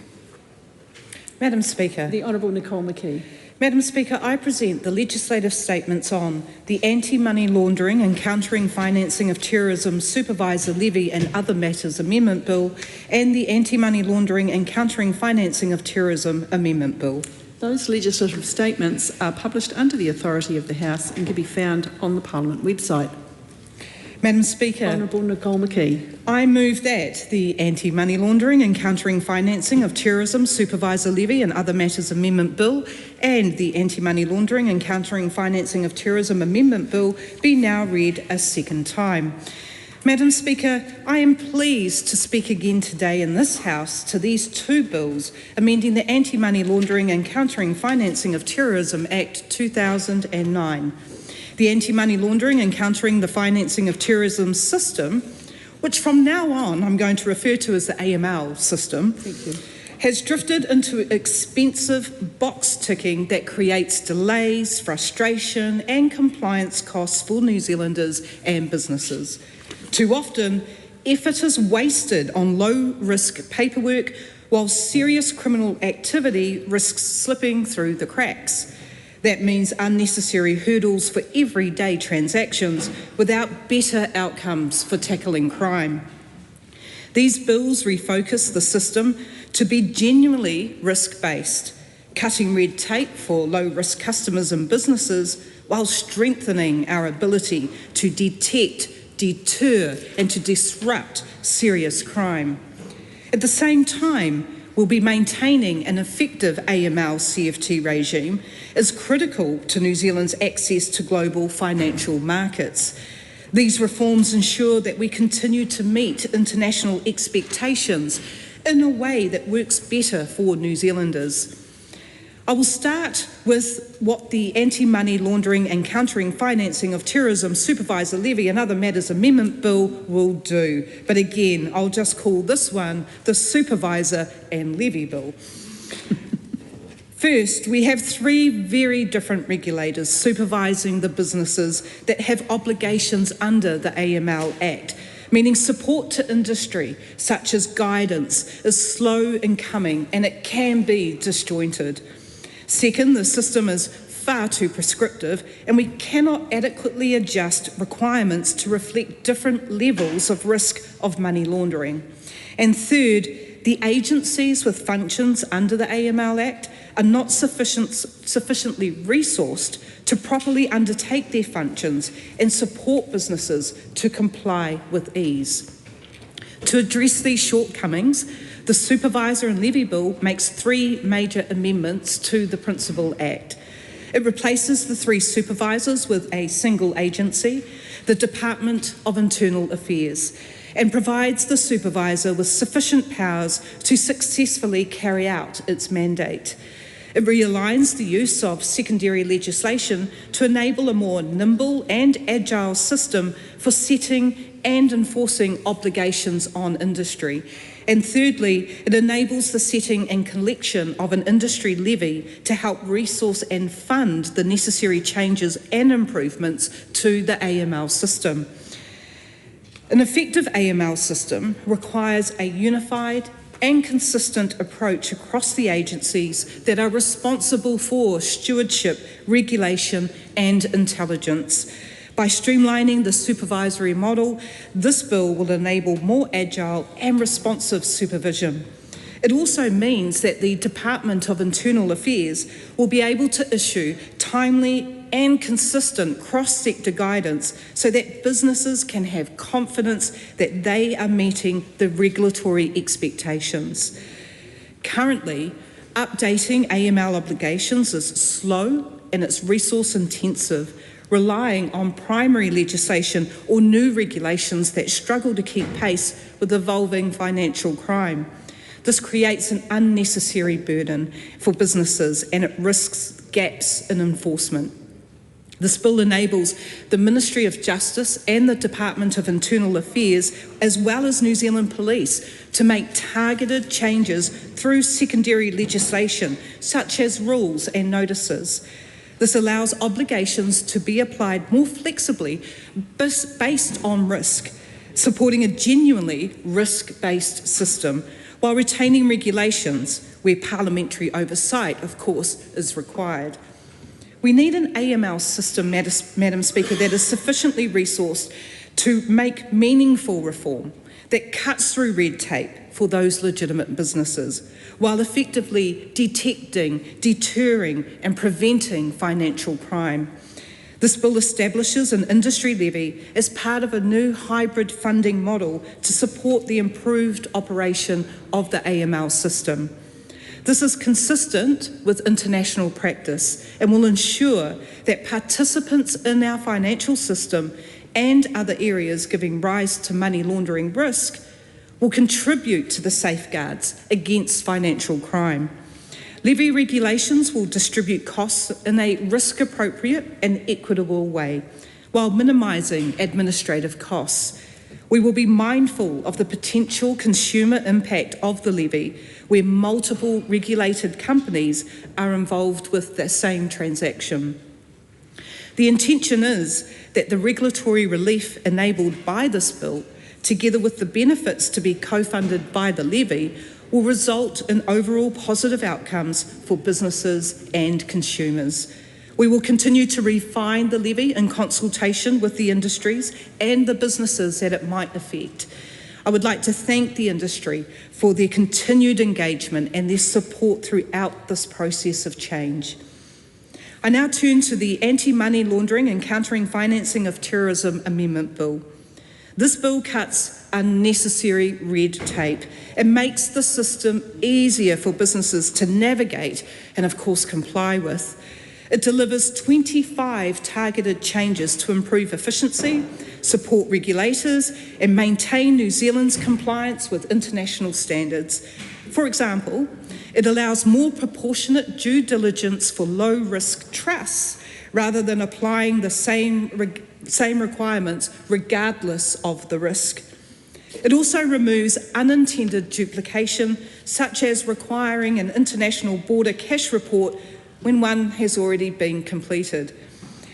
Madam Speaker. The Honourable Nicole McKee. Madam Speaker, I present the legislative statements on the Anti-Money Laundering and Countering Financing of Terrorism Supervisor Levy and Other Matters Amendment Bill and the Anti-Money Laundering and Countering Financing of Terrorism Amendment Bill. Those legislative statements are published under the authority of the House and can be found on the Parliament website. Madam Speaker. Honourable Nicole McKee. I move that the Anti-Money Laundering and Countering Financing of Terrorism Supervisor Levy and Other Matters Amendment Bill and the Anti-Money Laundering and Countering Financing of Terrorism Amendment Bill be now read a second time. Madam Speaker, I am pleased to speak again today in this House to these two bills amending the Anti-Money Laundering and Countering Financing of Terrorism Act 2009. The Anti-Money Laundering and Countering the Financing of Terrorism system, which from now on I'm going to refer to as the AML system, has drifted into expensive box ticking that creates delays, frustration and compliance costs for New Zealanders and businesses. Too often, effort is wasted on low-risk paperwork while serious criminal activity risks slipping through the cracks. That means unnecessary hurdles for everyday transactions without better outcomes for tackling crime. These bills refocus the system to be genuinely risk-based, cutting red tape for low-risk customers and businesses while strengthening our ability to detect, deter and to disrupt serious crime. At the same time, we'll be maintaining an effective AML CFT regime is critical to New Zealand's access to global financial markets. These reforms ensure that we continue to meet international expectations in a way that works better for New Zealanders. I will start with what the Anti-Money Laundering and Countering Financing of Terrorism Supervisor Levy and Other Matters Amendment Bill will do. But again, I'll just call this one the Supervisor and Levy Bill. First, we have three very different regulators supervising the businesses that have obligations under the AML Act, meaning support to industry, such as guidance, is slow in coming and it can be disjointed. Second, the system is far too prescriptive and we cannot adequately adjust requirements to reflect different levels of risk of money laundering. And third, the agencies with functions under the AML Act are not sufficiently resourced to properly undertake their functions and support businesses to comply with ease. To address these shortcomings, the Supervisor and Levy Bill makes three major amendments to the Principal Act. It replaces the three supervisors with a single agency, the Department of Internal Affairs, and provides the supervisor with sufficient powers to successfully carry out its mandate. It realigns the use of secondary legislation to enable a more nimble and agile system for setting and enforcing obligations on industry. And thirdly, it enables the setting and collection of an industry levy to help resource and fund the necessary changes and improvements to the AML system. An effective AML system requires a unified and consistent approach across the agencies that are responsible for stewardship, regulation and intelligence. By streamlining the supervisory model, this bill will enable more agile and responsive supervision. It also means that the Department of Internal Affairs will be able to issue timely and consistent cross-sector guidance so that businesses can have confidence that they are meeting the regulatory expectations. Currently, updating AML obligations is slow and it's resource intensive, relying on primary legislation or new regulations that struggle to keep pace with evolving financial crime. This creates an unnecessary burden for businesses and it risks gaps in enforcement. This bill enables the Ministry of Justice and the Department of Internal Affairs, as well as New Zealand Police, to make targeted changes through secondary legislation, such as rules and notices. This allows obligations to be applied more flexibly based on risk, supporting a genuinely risk-based system, while retaining regulations where parliamentary oversight, of course, is required. We need an AML system, Madam Speaker, that is sufficiently resourced to make meaningful reform that cuts through red tape for those legitimate businesses, while effectively detecting, deterring and preventing financial crime. This bill establishes an industry levy as part of a new hybrid funding model to support the improved operation of the AML system. This is consistent with international practice and will ensure that participants in our financial system and other areas giving rise to money laundering risk will contribute to the safeguards against financial crime. Levy regulations will distribute costs in a risk-appropriate and equitable way, while minimising administrative costs. We will be mindful of the potential consumer impact of the levy where multiple regulated companies are involved with the same transaction. The intention is that the regulatory relief enabled by this bill, together with the benefits to be co-funded by the levy, will result in overall positive outcomes for businesses and consumers. We will continue to refine the levy in consultation with the industries and the businesses that it might affect. I would like to thank the industry for their continued engagement and their support throughout this process of change. I now turn to the Anti-Money Laundering and Countering Financing of Terrorism Amendment Bill. This bill cuts unnecessary red tape. It makes the system easier for businesses to navigate and, of course, comply with. It delivers 25 targeted changes to improve efficiency, support regulators, and maintain New Zealand's compliance with international standards. For example, it allows more proportionate due diligence for low-risk trusts rather than applying the same requirements regardless of the risk. It also removes unintended duplication, such as requiring an international border cash report when one has already been completed.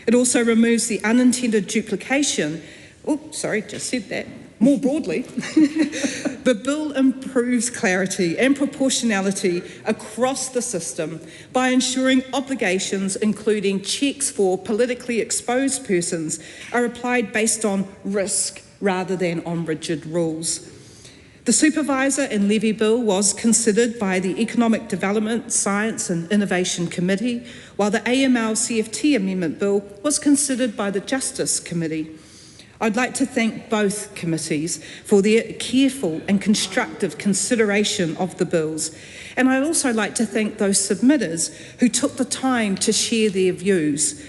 It also removes the unintended duplication. More broadly, the bill improves clarity and proportionality across the system by ensuring obligations, including checks for politically exposed persons, are applied based on risk rather than on rigid rules. The Supervisor and Levy Bill was considered by the Economic Development, Science and Innovation Committee, while the AML-CFT Amendment Bill was considered by the Justice Committee. I'd like to thank both committees for their careful and constructive consideration of the bills. And I'd also like to thank those submitters who took the time to share their views.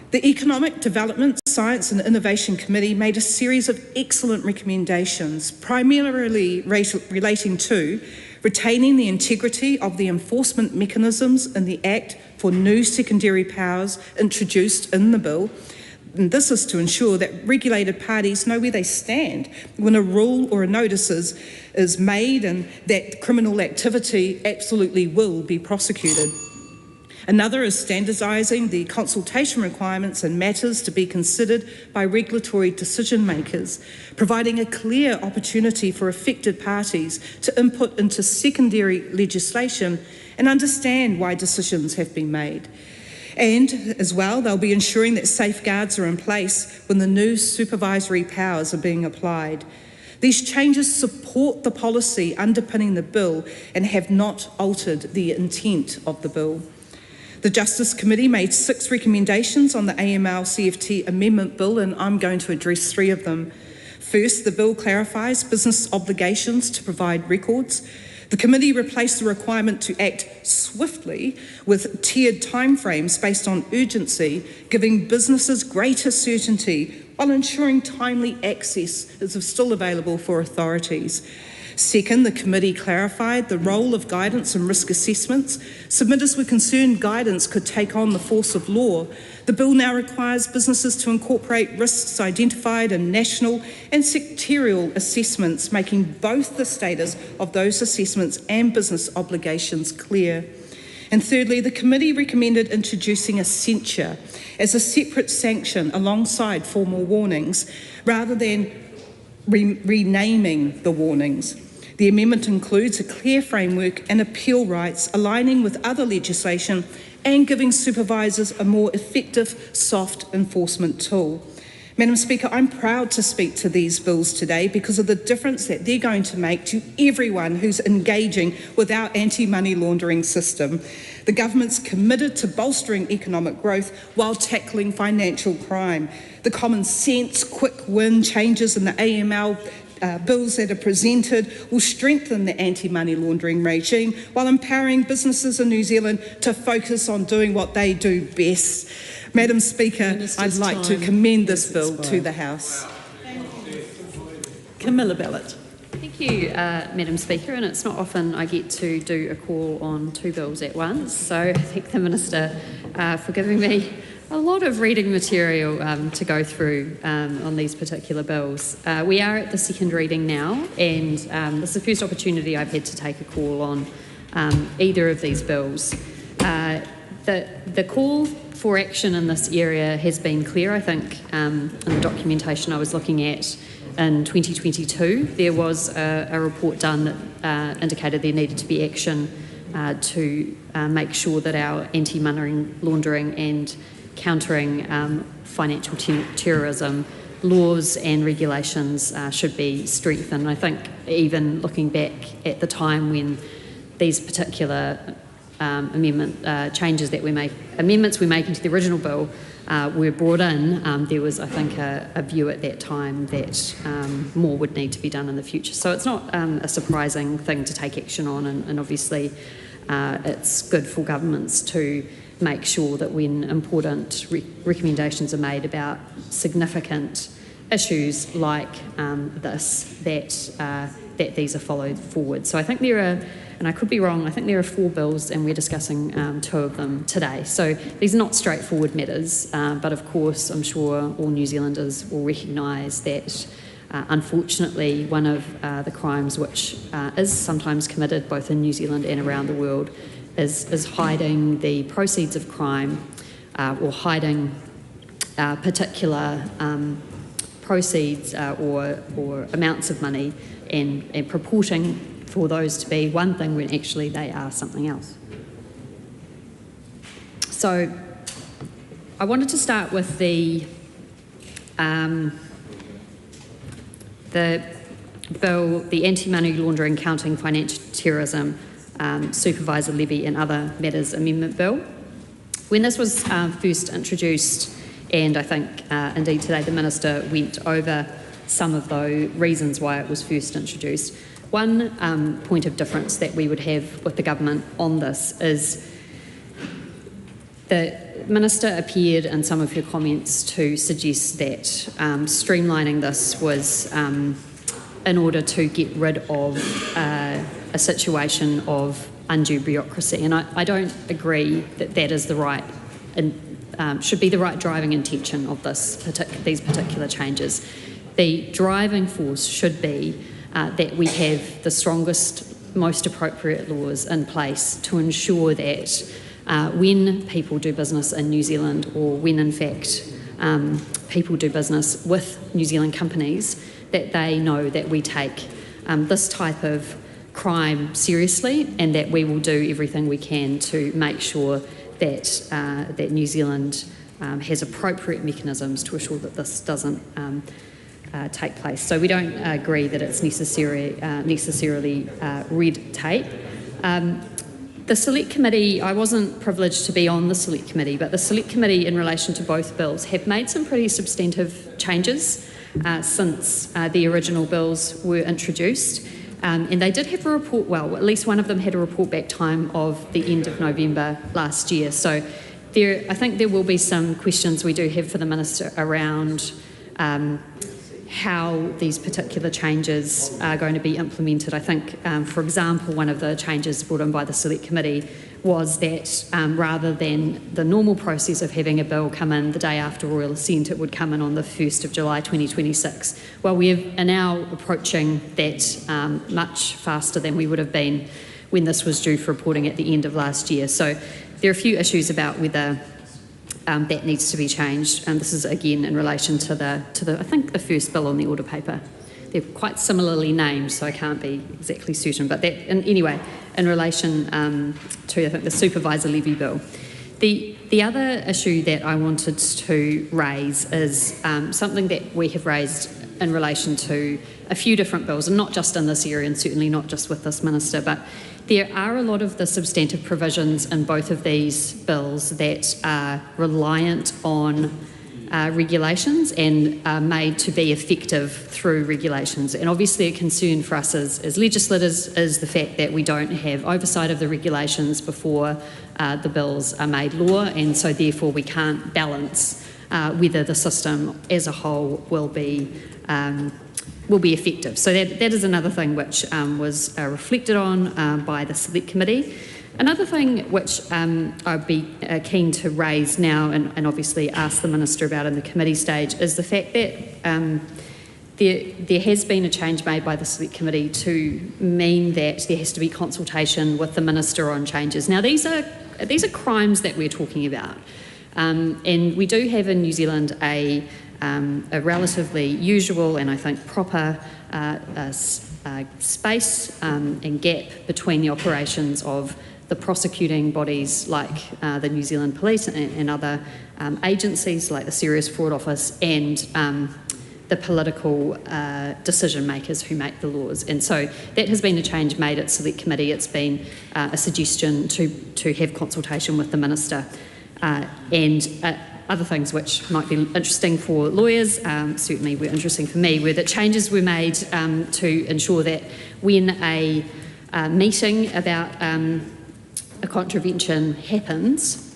The Economic Development, Science and Innovation Committee made a series of excellent recommendations, primarily relating to retaining the integrity of the enforcement mechanisms in the Act for new secondary powers introduced in the bill. And this is to ensure that regulated parties know where they stand when a rule or a notice is made and that criminal activity absolutely will be prosecuted. Another is standardising the consultation requirements and matters to be considered by regulatory decision makers, providing a clear opportunity for affected parties to input into secondary legislation and understand why decisions have been made. And as well, they'll be ensuring that safeguards are in place when the new supervisory powers are being applied. These changes support the policy underpinning the bill and have not altered the intent of the bill. The Justice Committee made 6 recommendations on the AML-CFT Amendment Bill, and I'm going to address 3 of them. First, the bill clarifies business obligations to provide records. The committee replaced the requirement to act swiftly with tiered timeframes based on urgency, giving businesses greater certainty while ensuring timely access is still available for authorities. Second, the committee clarified the role of guidance and risk assessments. Submitters were concerned guidance could take on the force of law. The bill now requires businesses to incorporate risks identified in national and sectorial assessments, making both the status of those assessments and business obligations clear. And thirdly, the committee recommended introducing a censure as a separate sanction alongside formal warnings, rather than renaming the warnings. The amendment includes a clear framework and appeal rights, aligning with other legislation and giving supervisors a more effective soft enforcement tool. Madam Speaker, I'm proud to speak to these bills today because of the difference that they're going to make to everyone who's engaging with our anti-money laundering system. The government's committed to bolstering economic growth while tackling financial crime. The common sense, quick win changes in the AML bills that are presented will strengthen the anti-money laundering regime while empowering businesses in New Zealand to focus on doing what they do best. Madam Speaker, I'd like to commend this bill to the House. Camilla Ballot. Thank you, Madam Speaker, and it's not often I get to do a call on 2 bills at once, so I thank the Minister for giving me a lot of reading material to go through on these particular bills. We are at the second reading now, and this is the first opportunity I've had to take a call on either of these bills. The call for action in this area has been clear, I think, in the documentation I was looking at in 2022. There was a report done that indicated there needed to be action to make sure that our anti-money laundering and countering financial terrorism laws and regulations should be strengthened. I think even looking back at the time when these particular amendments we make into the original bill were brought in, there was, I think, a view at that time that more would need to be done in the future. So it's not a surprising thing to take action on, and obviously it's good for governments to make sure that when important recommendations are made about significant issues like this, that these are followed forward. So I think there are, and I could be wrong, I think there are 4 bills and we're discussing 2 of them today. So these are not straightforward matters, but of course I'm sure all New Zealanders will recognise that unfortunately one of the crimes which is sometimes committed both in New Zealand and around the world is hiding the proceeds of crime or hiding particular proceeds or amounts of money and purporting for those to be one thing when actually they are something else. So I wanted to start with the bill, the Anti-Money Laundering, Counting Financial Terrorism, Supervisor Levy and Other Matters Amendment Bill. When this was first introduced, and I think indeed today the Minister went over some of the reasons why it was first introduced, one point of difference that we would have with the government on this is the Minister appeared in some of her comments to suggest that streamlining this was in order to get rid of a situation of undue bureaucracy, and I don't agree that that is the right and should be the right driving intention of these particular changes. The driving force should be that we have the strongest, most appropriate laws in place to ensure that when people do business in New Zealand, or when in fact people do business with New Zealand companies, that they know that we take this type of crime seriously, and that we will do everything we can to make sure that that New Zealand has appropriate mechanisms to assure that this doesn't take place. So we don't agree that it's necessarily red tape. The Select Committee, I wasn't privileged to be on the Select Committee, but the Select Committee in relation to both bills have made some pretty substantive changes since the original bills were introduced. And they did have a report, well, at least one of them had a report back time of the end of November last year. So I think there will be some questions we do have for the Minister around how these particular changes are going to be implemented. I think, for example, one of the changes brought in by the Select Committee was that rather than the normal process of having a bill come in the day after Royal Assent, it would come in on the 1st of July 2026. Well, we are now approaching that much faster than we would have been when this was due for reporting at the end of last year. So there are a few issues about whether that needs to be changed, and this is again in relation to the I think the first bill on the order paper. They're quite similarly named, so I can't be exactly certain. But that, anyway, in relation to I think the supervisor levy bill. The other issue that I wanted to raise is something that we have raised in relation to a few different bills, and not just in this area, and certainly not just with this minister, but there are a lot of the substantive provisions in both of these bills that are reliant on regulations and are made to be effective through regulations. And obviously a concern for us as legislators is the fact that we don't have oversight of the regulations before the bills are made law, and so therefore we can't balance whether the system as a whole will be effective. So that is another thing which was reflected on by the Select Committee. Another thing which I'd be keen to raise now and obviously ask the Minister about in the committee stage is the fact that there has been a change made by the Select Committee to mean that there has to be consultation with the Minister on changes. Now these are crimes that we're talking about, and we do have in New Zealand a relatively usual and I think proper space and gap between the operations of the prosecuting bodies like the New Zealand Police and other agencies like the Serious Fraud Office and the political decision makers who make the laws. And so that has been a change made at Select Committee. It's been a suggestion to have consultation with the Minister and other things which might be interesting for lawyers, certainly were interesting for me, were that changes were made to ensure that when a meeting about a contravention happens,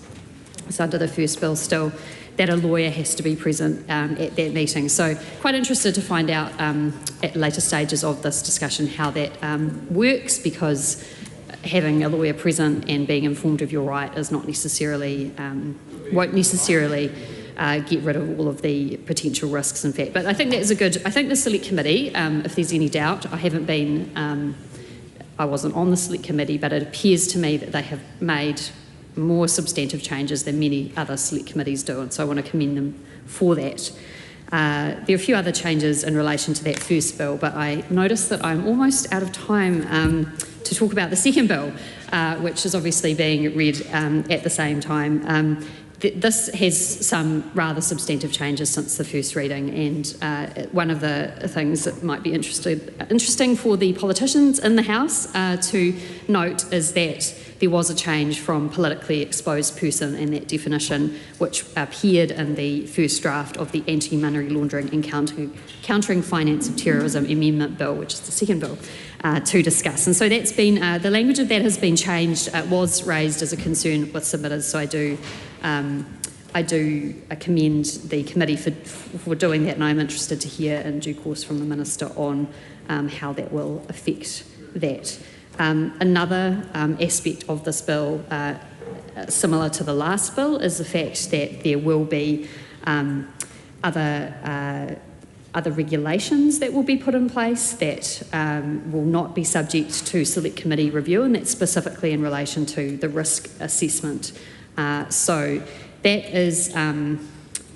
so under the first bill still, that a lawyer has to be present at that meeting. So quite interested to find out at later stages of this discussion how that works, because having a lawyer present and being informed of your right is not necessarily, won't necessarily get rid of all of the potential risks, in fact. But I think that is a good, I think the Select Committee, if there's any doubt, I haven't been, I wasn't on the Select Committee, but it appears to me that they have made more substantive changes than many other Select Committees do, and so I want to commend them for that. There are a few other changes in relation to that first bill, but I noticed that I'm almost out of time to talk about the second bill, which is obviously being read at the same time. This has some rather substantive changes since the first reading, and one of the things that might be interesting for the politicians in the House to note is that there was a change from politically exposed person and that definition, which appeared in the first draft of the Anti-Money Laundering and Countering Finance of Terrorism Amendment Bill, which is the second bill, to discuss. And so that's been, the language of that has been changed, was raised as a concern with submitters, so I do commend the committee for doing that, and I'm interested to hear in due course from the Minister on how that will affect that. Another aspect of this bill, similar to the last bill, is the fact that there will be other regulations that will be put in place that will not be subject to Select Committee review, and that's specifically in relation to the risk assessment. So that is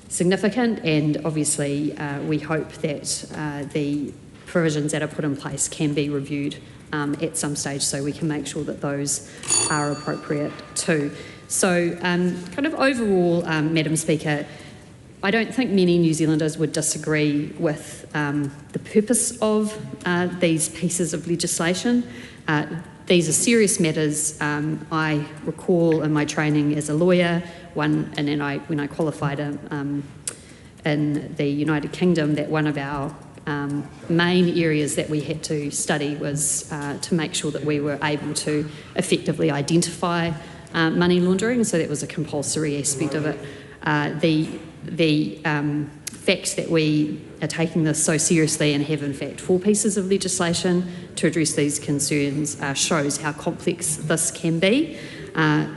significant, and obviously we hope that the provisions that are put in place can be reviewed at some stage, so we can make sure that those are appropriate too. So kind of overall, Madam Speaker, I don't think many New Zealanders would disagree with the purpose of these pieces of legislation. These are serious matters. I recall in my training as a lawyer, when I qualified in the United Kingdom, that one of our main areas that we had to study was to make sure that we were able to effectively identify money laundering, so that was a compulsory aspect of it. The fact that we are taking this so seriously and have in fact 4 pieces of legislation to address these concerns shows how complex this can be.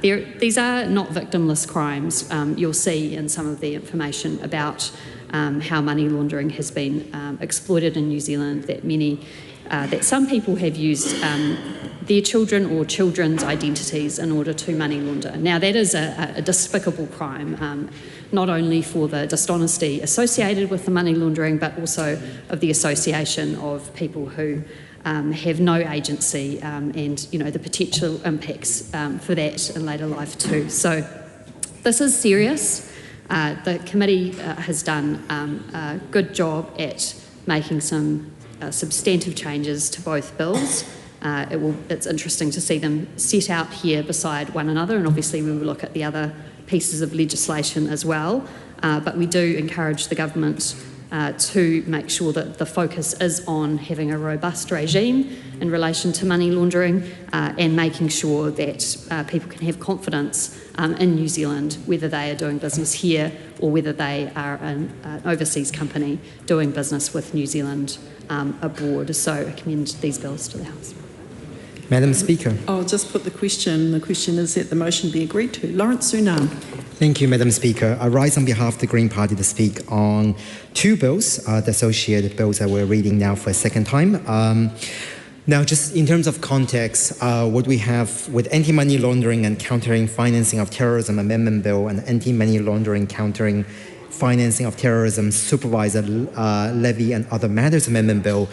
These are not victimless crimes. You'll see in some of the information about how money laundering has been exploited in New Zealand, that some people have used their children or children's identities in order to money launder. Now that is a despicable crime, not only for the dishonesty associated with the money laundering, but also of the association of people who have no agency and the potential impacts for that in later life too. So this is serious. The committee has done a good job at making some substantive changes to both bills. It's interesting to see them set out here beside one another, and obviously we will look at the other pieces of legislation as well. But we do encourage the government to make sure that the focus is on having a robust regime in relation to money laundering and making sure that people can have confidence in New Zealand, whether they are doing business here or whether they are an overseas company doing business with New Zealand abroad. So I commend these bills to the House. Madam Speaker. I'll just put the question. The question is that the motion be agreed to. Lawrence Sunan. Thank you, Madam Speaker. I rise on behalf of the Green Party to speak on two bills, the associated bills that we're reading now for a second time. Now, just in terms of context, what we have with Anti-Money Laundering and Countering Financing of Terrorism Amendment Bill and Anti-Money Laundering Countering Financing of Terrorism Supervisor Levy and Other Matters Amendment Bill.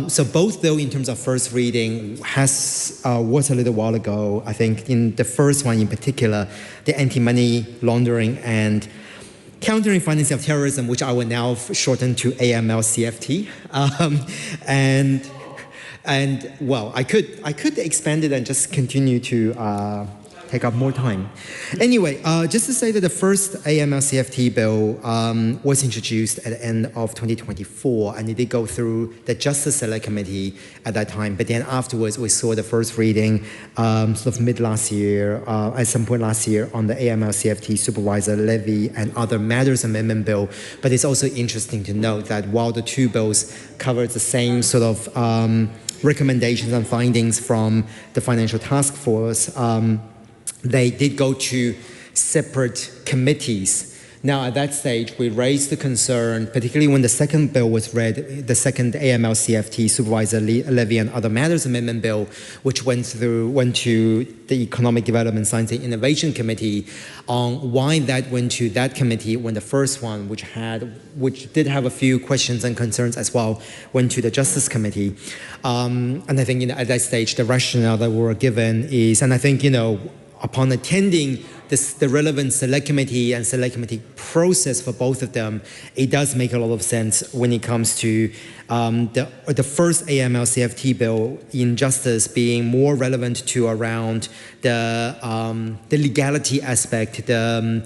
So both bill in terms of first reading was a little while ago. I think in the first one in particular, the Anti-Money Laundering and Countering Financing of Terrorism, which I will now shorten to AML-CFT. And well, I could expand it and just continue to take up more time. Anyway, just to say that the first AML-CFT bill was introduced at the end of 2024, and it did go through the Justice Select Committee at that time. But then afterwards, we saw the first reading sort of mid last year, at some point last year, on the AML-CFT Supervisor Levy and Other Matters Amendment Bill. But it's also interesting to note that while the two bills covered the same sort of recommendations and findings from the Financial Task Force, they did go to separate committees. Now, at that stage, we raised the concern, particularly when the second bill was read, the second AML-CFT Supervisor Levy and Other Matters Amendment Bill, which went to the Economic Development, Science and Innovation Committee, on why that went to that committee when the first one, which did have a few questions and concerns as well, went to the Justice Committee. And I think at that stage, the rationale that we were given is, and I think, upon attending the relevant select committee and select committee process for both of them, it does make a lot of sense when it comes to the first AML-CFT bill in justice being more relevant to around the legality aspect, the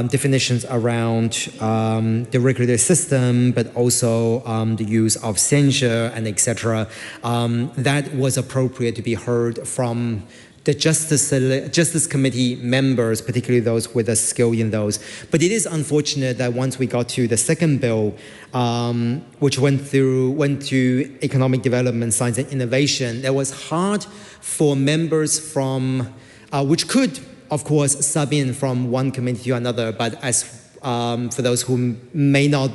definitions around the regulatory system, but also the use of censure and etc. That was appropriate to be heard from the Justice Committee members, particularly those with a skill in those. But it is unfortunate that once we got to the second bill, which went to Economic Development, Science and Innovation, it was hard for members from, which could, of course, sub in from one committee to another, but as for those who may not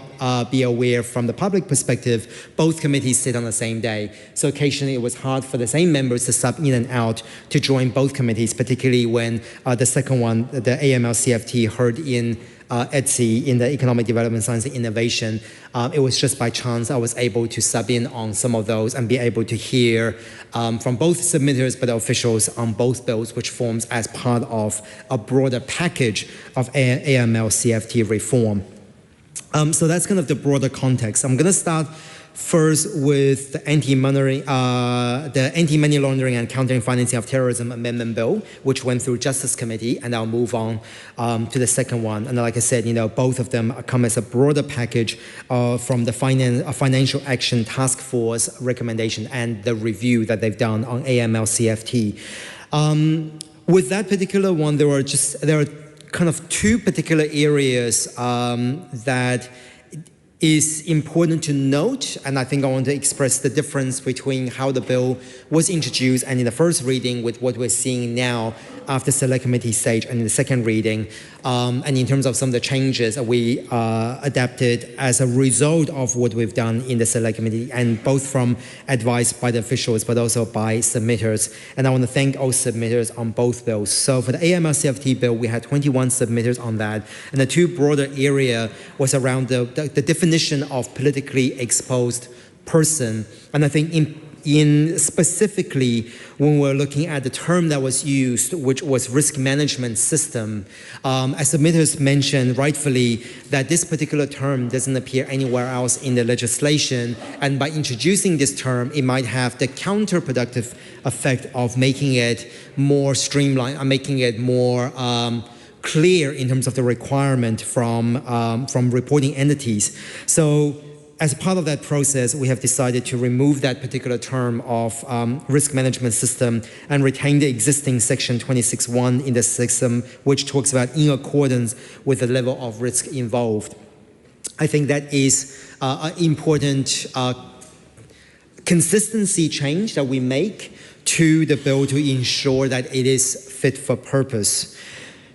be aware from the public perspective, both committees sit on the same day. So occasionally it was hard for the same members to sub in and out to join both committees, particularly when the second one, the AML-CFT, heard in EDSI, in the Economic Development, Science and Innovation. It was just by chance I was able to sub in on some of those and be able to hear from both submitters but officials on both bills, which forms as part of a broader package of AML-CFT reform. So that's kind of the broader context. I'm going to start first with the Anti-Money Laundering and Countering Financing of Terrorism Amendment Bill, which went through Justice Committee, and I'll move on to the second one. And like I said, both of them come as a broader package from the Financial Action Task Force recommendation and the review that they've done on AML-CFT. With that particular one, there are kind of two particular areas that is important to note, and I think I want to express the difference between how the bill was introduced and in the first reading with what we're seeing now after select committee stage and in the second reading, and in terms of some of the changes that we adapted as a result of what we've done in the select committee, and both from advice by the officials but also by submitters. And I want to thank all submitters on both bills. So for the AML-CFT bill, we had 21 submitters on that, and the two broader area was around the definition of politically exposed person. And I think in specifically when we're looking at the term that was used, which was risk management system, as submitters mentioned rightfully that this particular term doesn't appear anywhere else in the legislation, and by introducing this term, it might have the counterproductive effect of making it more streamlined and making it more clear in terms of the requirement from reporting entities. So as part of that process, we have decided to remove that particular term of risk management system and retain the existing section 26.1 in the system, which talks about in accordance with the level of risk involved. I think that is an important consistency change that we make to the bill to ensure that it is fit for purpose.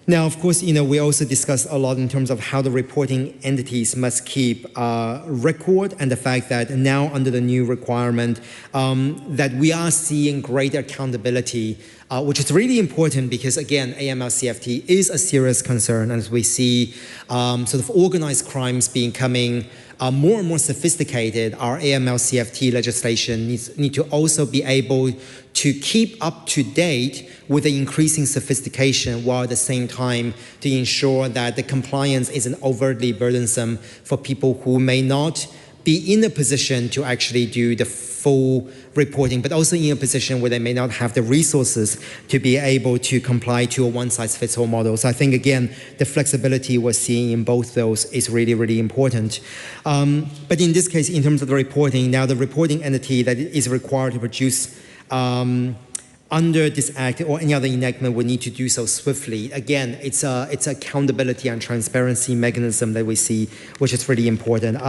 Now, of course, we also discussed a lot in terms of how the reporting entities must keep record, and the fact that now under the new requirement that we are seeing greater accountability, which is really important because, again, AML-CFT is a serious concern as we see sort of organized crimes becoming more and more sophisticated. Our AML-CFT legislation needs to also be able to keep up to date with the increasing sophistication, while at the same time to ensure that the compliance isn't overtly burdensome for people who may not be in a position to actually do the full reporting, but also in a position where they may not have the resources to be able to comply to a one-size-fits-all model. So I think, again, the flexibility we're seeing in both those is really, really important. But in this case, in terms of the reporting, now the reporting entity that is required to produce under this act or any other enactment would need to do so swiftly. Again, it's accountability and transparency mechanism that we see, which is really important.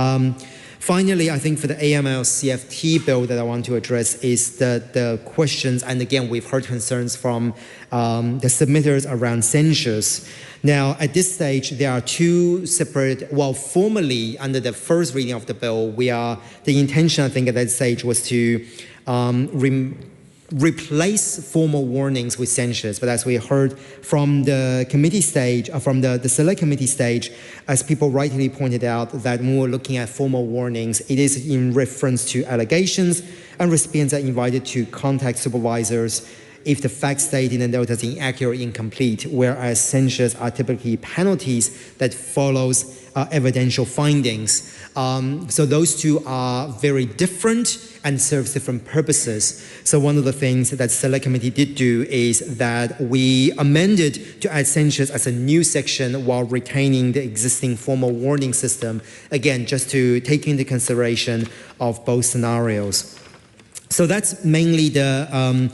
Finally, I think for the AML-CFT bill that I want to address is the questions, and again, we've heard concerns from the submitters around censures. Now, at this stage, there are two separate, formally, under the first reading of the bill, the intention, I think, at that stage was to replace formal warnings with censures. But as we heard from the committee stage, from the select committee stage, as people rightly pointed out, that when we're looking at formal warnings, it is in reference to allegations, and recipients are invited to contact supervisors if the facts stated in the notice are inaccurate or incomplete, whereas censures are typically penalties that follows evidential findings. So those two are very different and serves different purposes. So one of the things that the Select Committee did do is that we amended to add censures as a new section while retaining the existing formal warning system, again, just to take into consideration of both scenarios. So that's mainly the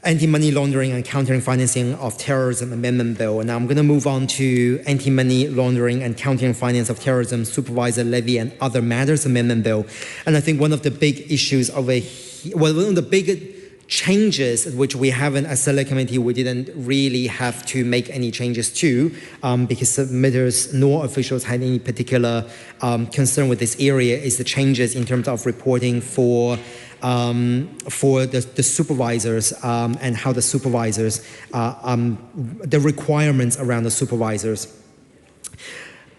Anti-Money Laundering and Countering Financing of Terrorism Amendment Bill. And now I'm going to move on to Anti-Money Laundering and Countering Finance of Terrorism Supervisor Levy and Other Matters Amendment Bill. And I think one of the big issues one of the big changes which we haven't, as Select Committee, we didn't really have to make any changes to because submitters nor officials had any particular concern with this area, is the changes in terms of reporting for the supervisors and how the supervisors, the requirements around the supervisors.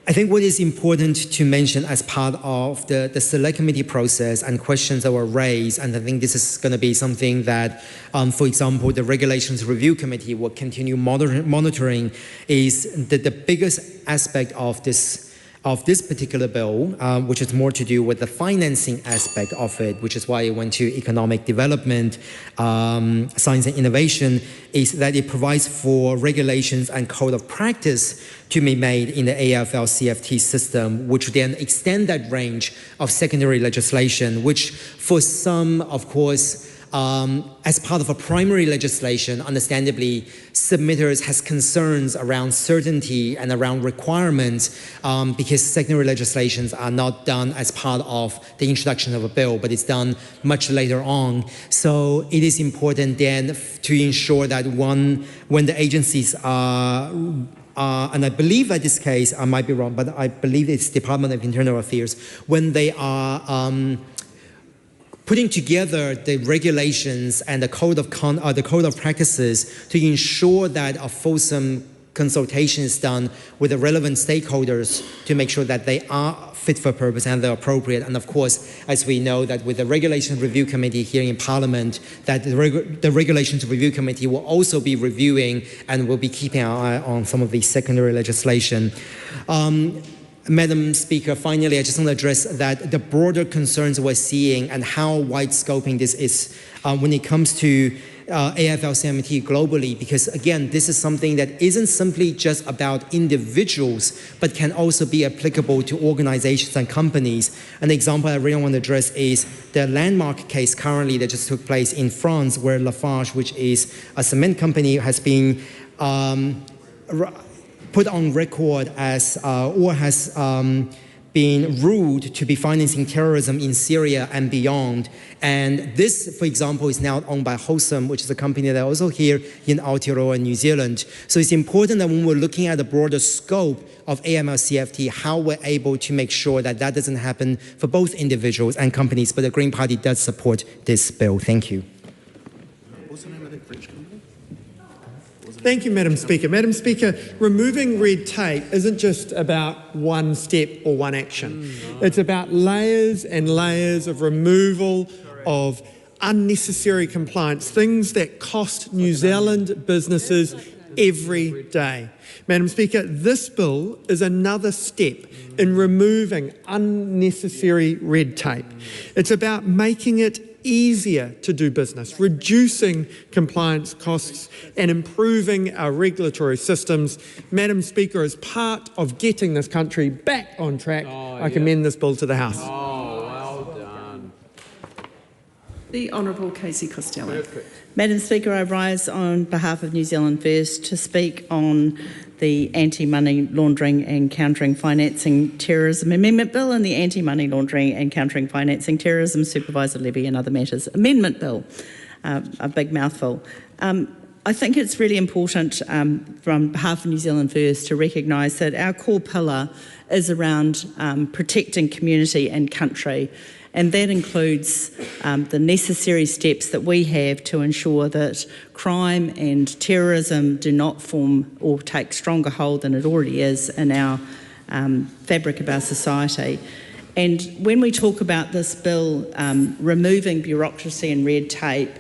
I think what is important to mention as part of the Select Committee process and questions that were raised, and I think this is going to be something that, for example, the Regulations Review Committee will continue monitoring, is that the biggest aspect of this particular bill, which is more to do with the financing aspect of it, which is why it went to economic development, science and innovation, is that it provides for regulations and code of practice to be made in the AFL-CFT system, which then extend that range of secondary legislation, which for some, of course, as part of a primary legislation, understandably, submitters has concerns around certainty and around requirements because secondary legislations are not done as part of the introduction of a bill, but it's done much later on. So it is important then to ensure that when the agencies are and I believe in this case, I might be wrong, but I believe it's Department of Internal Affairs, when they are putting together the regulations and the code of practices to ensure that a fulsome consultation is done with the relevant stakeholders to make sure that they are fit for purpose and they're appropriate. And of course, as we know that with the Regulations Review Committee here in Parliament, that the Regulations Review Committee will also be reviewing and will be keeping an eye on some of the secondary legislation. Madam Speaker, finally, I just want to address that the broader concerns we're seeing and how wide-scoping this is when it comes to AFL-CFT globally, because again, this is something that isn't simply just about individuals, but can also be applicable to organizations and companies. An example I really want to address is the landmark case currently that just took place in France, where Lafarge, which is a cement company, has been put on record as, or has been ruled to be financing terrorism in Syria and beyond. And this, for example, is now owned by Wholesome, which is a company that also here in Aotearoa, New Zealand. So it's important that when we're looking at the broader scope of AML-CFT, how we're able to make sure that that doesn't happen for both individuals and companies. But the Green Party does support this bill. Thank you. Thank you, Madam Speaker. Madam Speaker, removing red tape isn't just about one step or one action. It's about layers and layers of removal of unnecessary compliance, things that cost New Zealand businesses every day. Madam Speaker, this bill is another step in removing unnecessary red tape. It's about making it easier to do business, reducing compliance costs and improving our regulatory systems. Madam Speaker, as part of getting this country back on track, I commend this bill to the House. Well done. The Honourable Casey Costello. Madam Speaker, I rise on behalf of New Zealand First to speak on the Anti-Money Laundering and Countering Financing Terrorism Amendment Bill and the Anti-Money Laundering and Countering Financing Terrorism Supervisor Levy and Other Matters Amendment Bill. A big mouthful. I think it's really important from behalf of New Zealand First to recognise that our core pillar is around protecting community and country. And that includes the necessary steps that we have to ensure that crime and terrorism do not form or take stronger hold than it already is in our fabric of our society. And when we talk about this bill removing bureaucracy and red tape,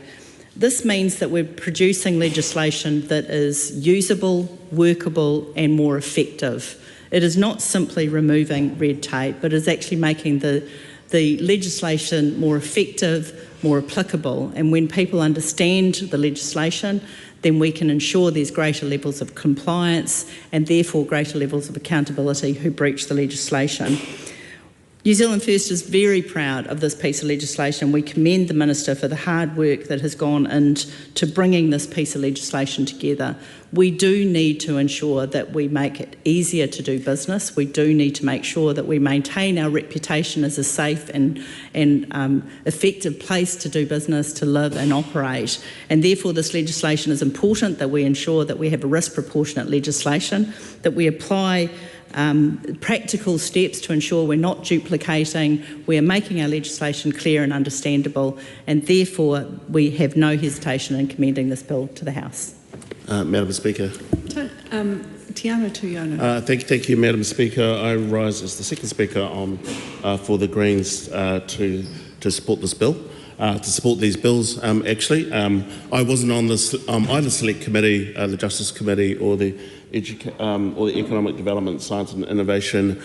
this means that we're producing legislation that is usable, workable and more effective. It is not simply removing red tape, but is actually making the legislation more effective, more applicable. And when people understand the legislation, then we can ensure there's greater levels of compliance and therefore greater levels of accountability who breach the legislation. New Zealand First is very proud of this piece of legislation. We commend the Minister for the hard work that has gone into bringing this piece of legislation together. We do need to ensure that we make it easier to do business. We do need to make sure that we maintain our reputation as a safe and effective place to do business, to live and operate. And therefore this legislation is important, that we ensure that we have a risk proportionate legislation, that we apply practical steps to ensure we're not duplicating, we are making our legislation clear and understandable, and therefore we have no hesitation in commending this bill to the House. Madam Speaker. Tiana Tuiona. Thank you, Madam Speaker. I rise as the second speaker for the Greens to support this bill. To support these bills, actually. I wasn't on this either Select Committee, the Justice Committee, or the Economic Development, Science and Innovation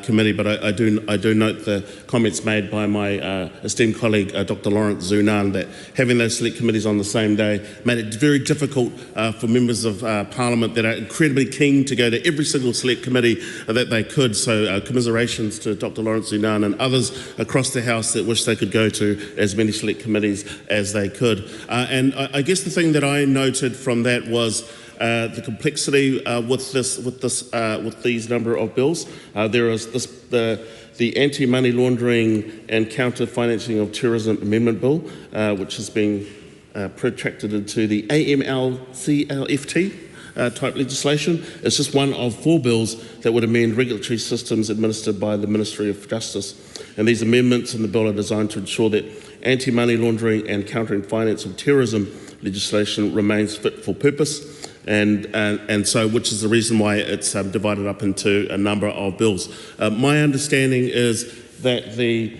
Committee, but I do note the comments made by my esteemed colleague, Dr. Lawrence Zunan, that having those select committees on the same day made it very difficult for members of Parliament that are incredibly keen to go to every single select committee that they could. So commiserations to Dr. Lawrence Zunan and others across the House that wish they could go to as many select committees as they could. And I guess the thing that I noted from that was the complexity with these number of bills. There is the Anti-Money Laundering and Counter-Financing of Terrorism Amendment Bill, which has been protracted into the AML-CFT type legislation. It's just one of 4 bills that would amend regulatory systems administered by the Ministry of Justice. And these amendments in the bill are designed to ensure that anti-money laundering and countering finance of terrorism legislation remains fit for purpose. And so, which is the reason why it's divided up into a number of bills. My understanding is that the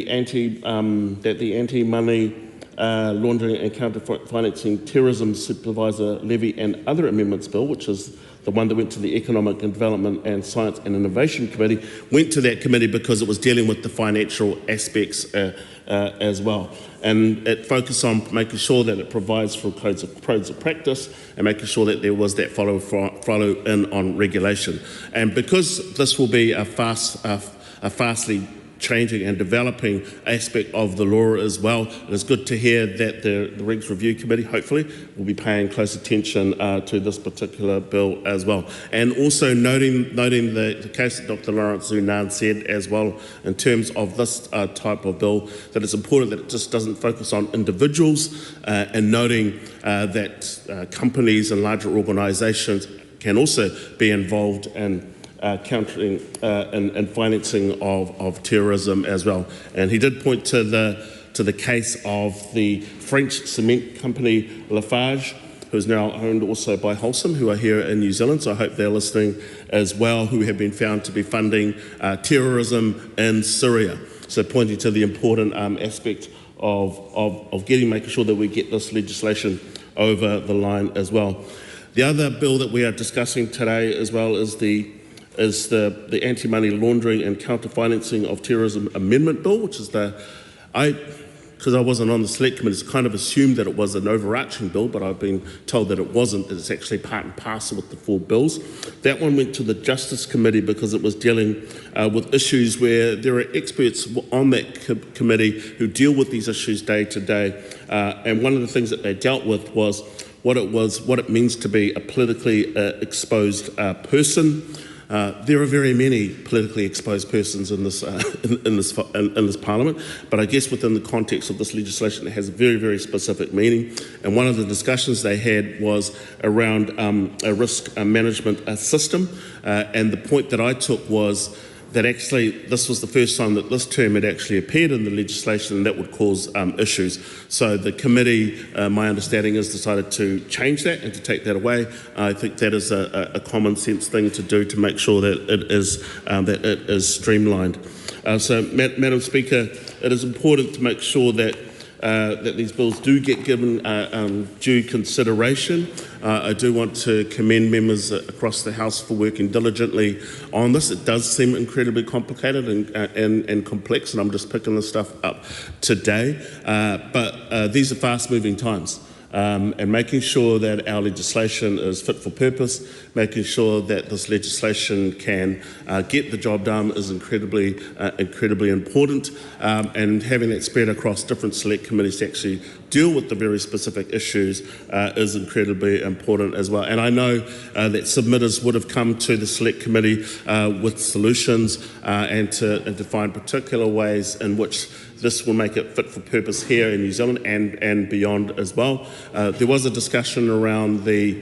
anti-money laundering and counter-financing terrorism supervisor levy and other amendments bill, which is the one that went to the Economic and Development and Science and Innovation Committee, went to that committee because it was dealing with the financial aspects as well. And it focused on making sure that it provides for codes of practice and making sure that there was that follow in on regulation. And because this will be a fastly changing and developing aspect of the law as well. And it's good to hear that the Regs Review Committee, hopefully, will be paying close attention to this particular bill as well. And also noting the case that Dr. Lawrence Zunan said as well, in terms of this type of bill, that it's important that it just doesn't focus on individuals, and noting that companies and larger organisations can also be involved in countering and financing of terrorism as well. And he did point to the case of the French cement company Lafarge, who is now owned also by Wholesome, who are here in New Zealand, so I hope they're listening as well, who have been found to be funding terrorism in Syria. So pointing to the important aspect of making sure that we get this legislation over the line as well. The other bill that we are discussing today as well is the Anti-Money Laundering and Counter-Financing of Terrorism Amendment Bill, which is because I wasn't on the Select Committee, it's kind of assumed that it was an overarching bill, but I've been told that it wasn't, that it's actually part and parcel with the 4 bills. That one went to the Justice Committee because it was dealing with issues where there are experts on that committee who deal with these issues day to day. And one of the things that they dealt with was what it means to be a politically exposed person. There are very many politically exposed persons in this in this Parliament, but I guess within the context of this legislation, it has a very, very specific meaning. And one of the discussions they had was around a risk management system, and the point that I took was that actually this was the first time that this term had actually appeared in the legislation, and that would cause issues. So the committee, my understanding is, decided to change that and to take that away. I think that is a common sense thing to do to make sure that it is streamlined. So, Madam Speaker, it is important to make sure that these bills do get given due consideration. I do want to commend members across the House for working diligently on this. It does seem incredibly complicated and complex, and I'm just picking this stuff up today. But these are fast-moving times. And making sure that our legislation is fit for purpose, making sure that this legislation can get the job done is incredibly important, and having that spread across different select committees to actually deal with the very specific issues is incredibly important as well. And I know that submitters would have come to the select committee with solutions and to find particular ways in which this will make it fit for purpose here in New Zealand and beyond as well. There was a discussion around the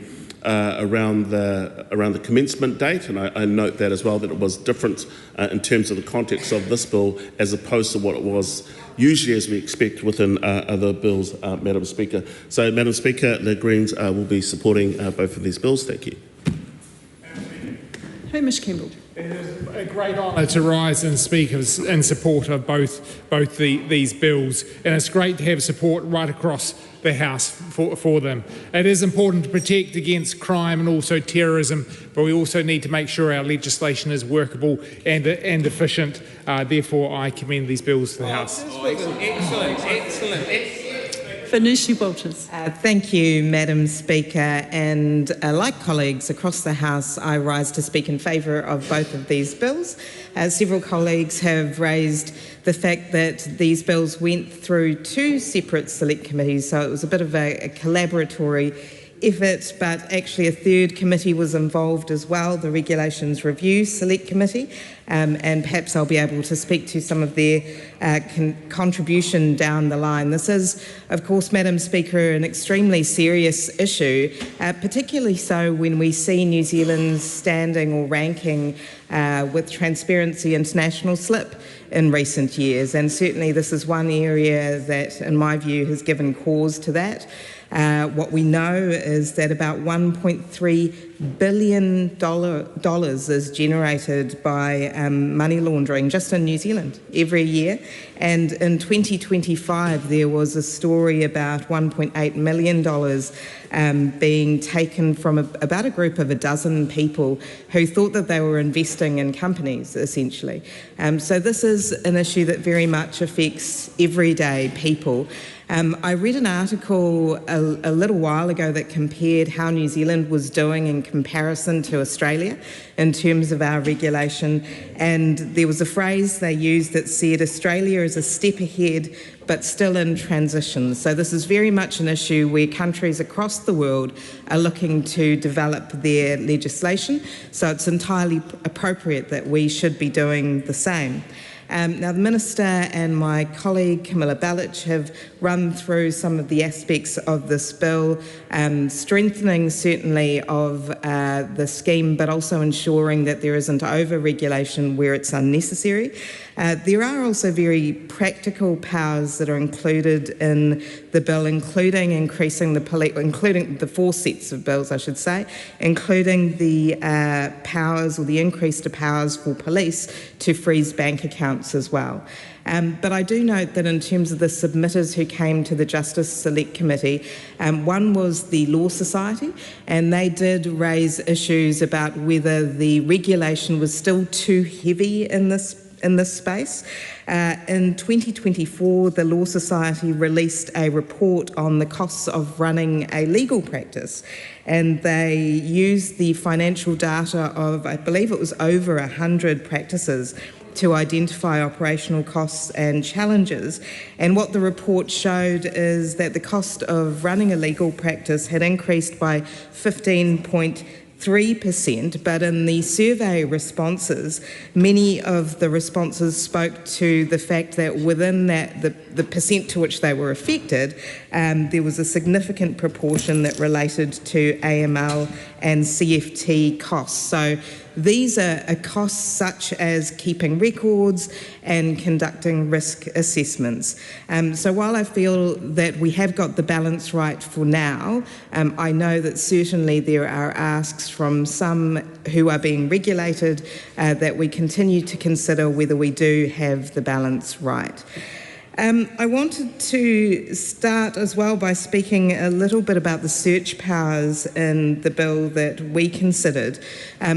commencement date, and I note that as well, that it was different in terms of the context of this bill as opposed to what it was usually as we expect within other bills, Madam Speaker. So, Madam Speaker, the Greens will be supporting both of these bills. Thank you. Hamish Campbell. It is a great honour to rise and speak in support of both these bills, and it's great to have support right across the House for them. It is important to protect against crime and also terrorism, but we also need to make sure our legislation is workable and efficient. Therefore, I commend these bills to the House. Excellent. Vanushi Walters. Thank you, Madam Speaker, and like colleagues across the House, I rise to speak in favour of both of these bills. Several colleagues have raised the fact that these bills went through 2 separate select committees, so it was a bit of a collaboratory effort, but actually a 3rd committee was involved as well, the Regulations Review Select Committee, and perhaps I'll be able to speak to some of their contribution down the line. This is, of course, Madam Speaker, an extremely serious issue, particularly so when we see New Zealand's standing or ranking with Transparency International slip in recent years, and certainly this is one area that, in my view, has given cause to that. What we know is that about $1.3 billion is generated by money laundering just in New Zealand every year. And in 2025, there was a story about $1.8 million being taken from about a group of a dozen people who thought that they were investing in companies, essentially. So this is an issue that very much affects everyday people. I read an article a little while ago that compared how New Zealand was doing in comparison to Australia in terms of our regulation, and there was a phrase they used that said Australia is a step ahead but still in transition. So this is very much an issue where countries across the world are looking to develop their legislation, so it's entirely appropriate that we should be doing the same. Now, the Minister and my colleague Camilla Balich have run through some of the aspects of this bill, strengthening certainly of the scheme, but also ensuring that there isn't over-regulation where it's unnecessary. There are also very practical powers that are included in the bill, including increasing including the 4 sets of bills, I should say, including the powers or the increased powers for police to freeze bank accounts as well. But I do note that in terms of the submitters who came to the Justice Select Committee, one was the Law Society, and they did raise issues about whether the regulation was still too heavy in this space. In 2024, the Law Society released a report on the costs of running a legal practice, and they used the financial data of, I believe it was over 100 practices to identify operational costs and challenges. And what the report showed is that the cost of running a legal practice had increased by 15.3%, but in the survey responses, many of the responses spoke to the fact that within that, the percent to which they were affected, there was a significant proportion that related to AML and CFT costs. So these are costs such as keeping records and conducting risk assessments. So while I feel that we have got the balance right for now, I know that certainly there are asks from some who are being regulated that we continue to consider whether we do have the balance right. I wanted to start as well by speaking a little bit about the search powers in the bill that we considered.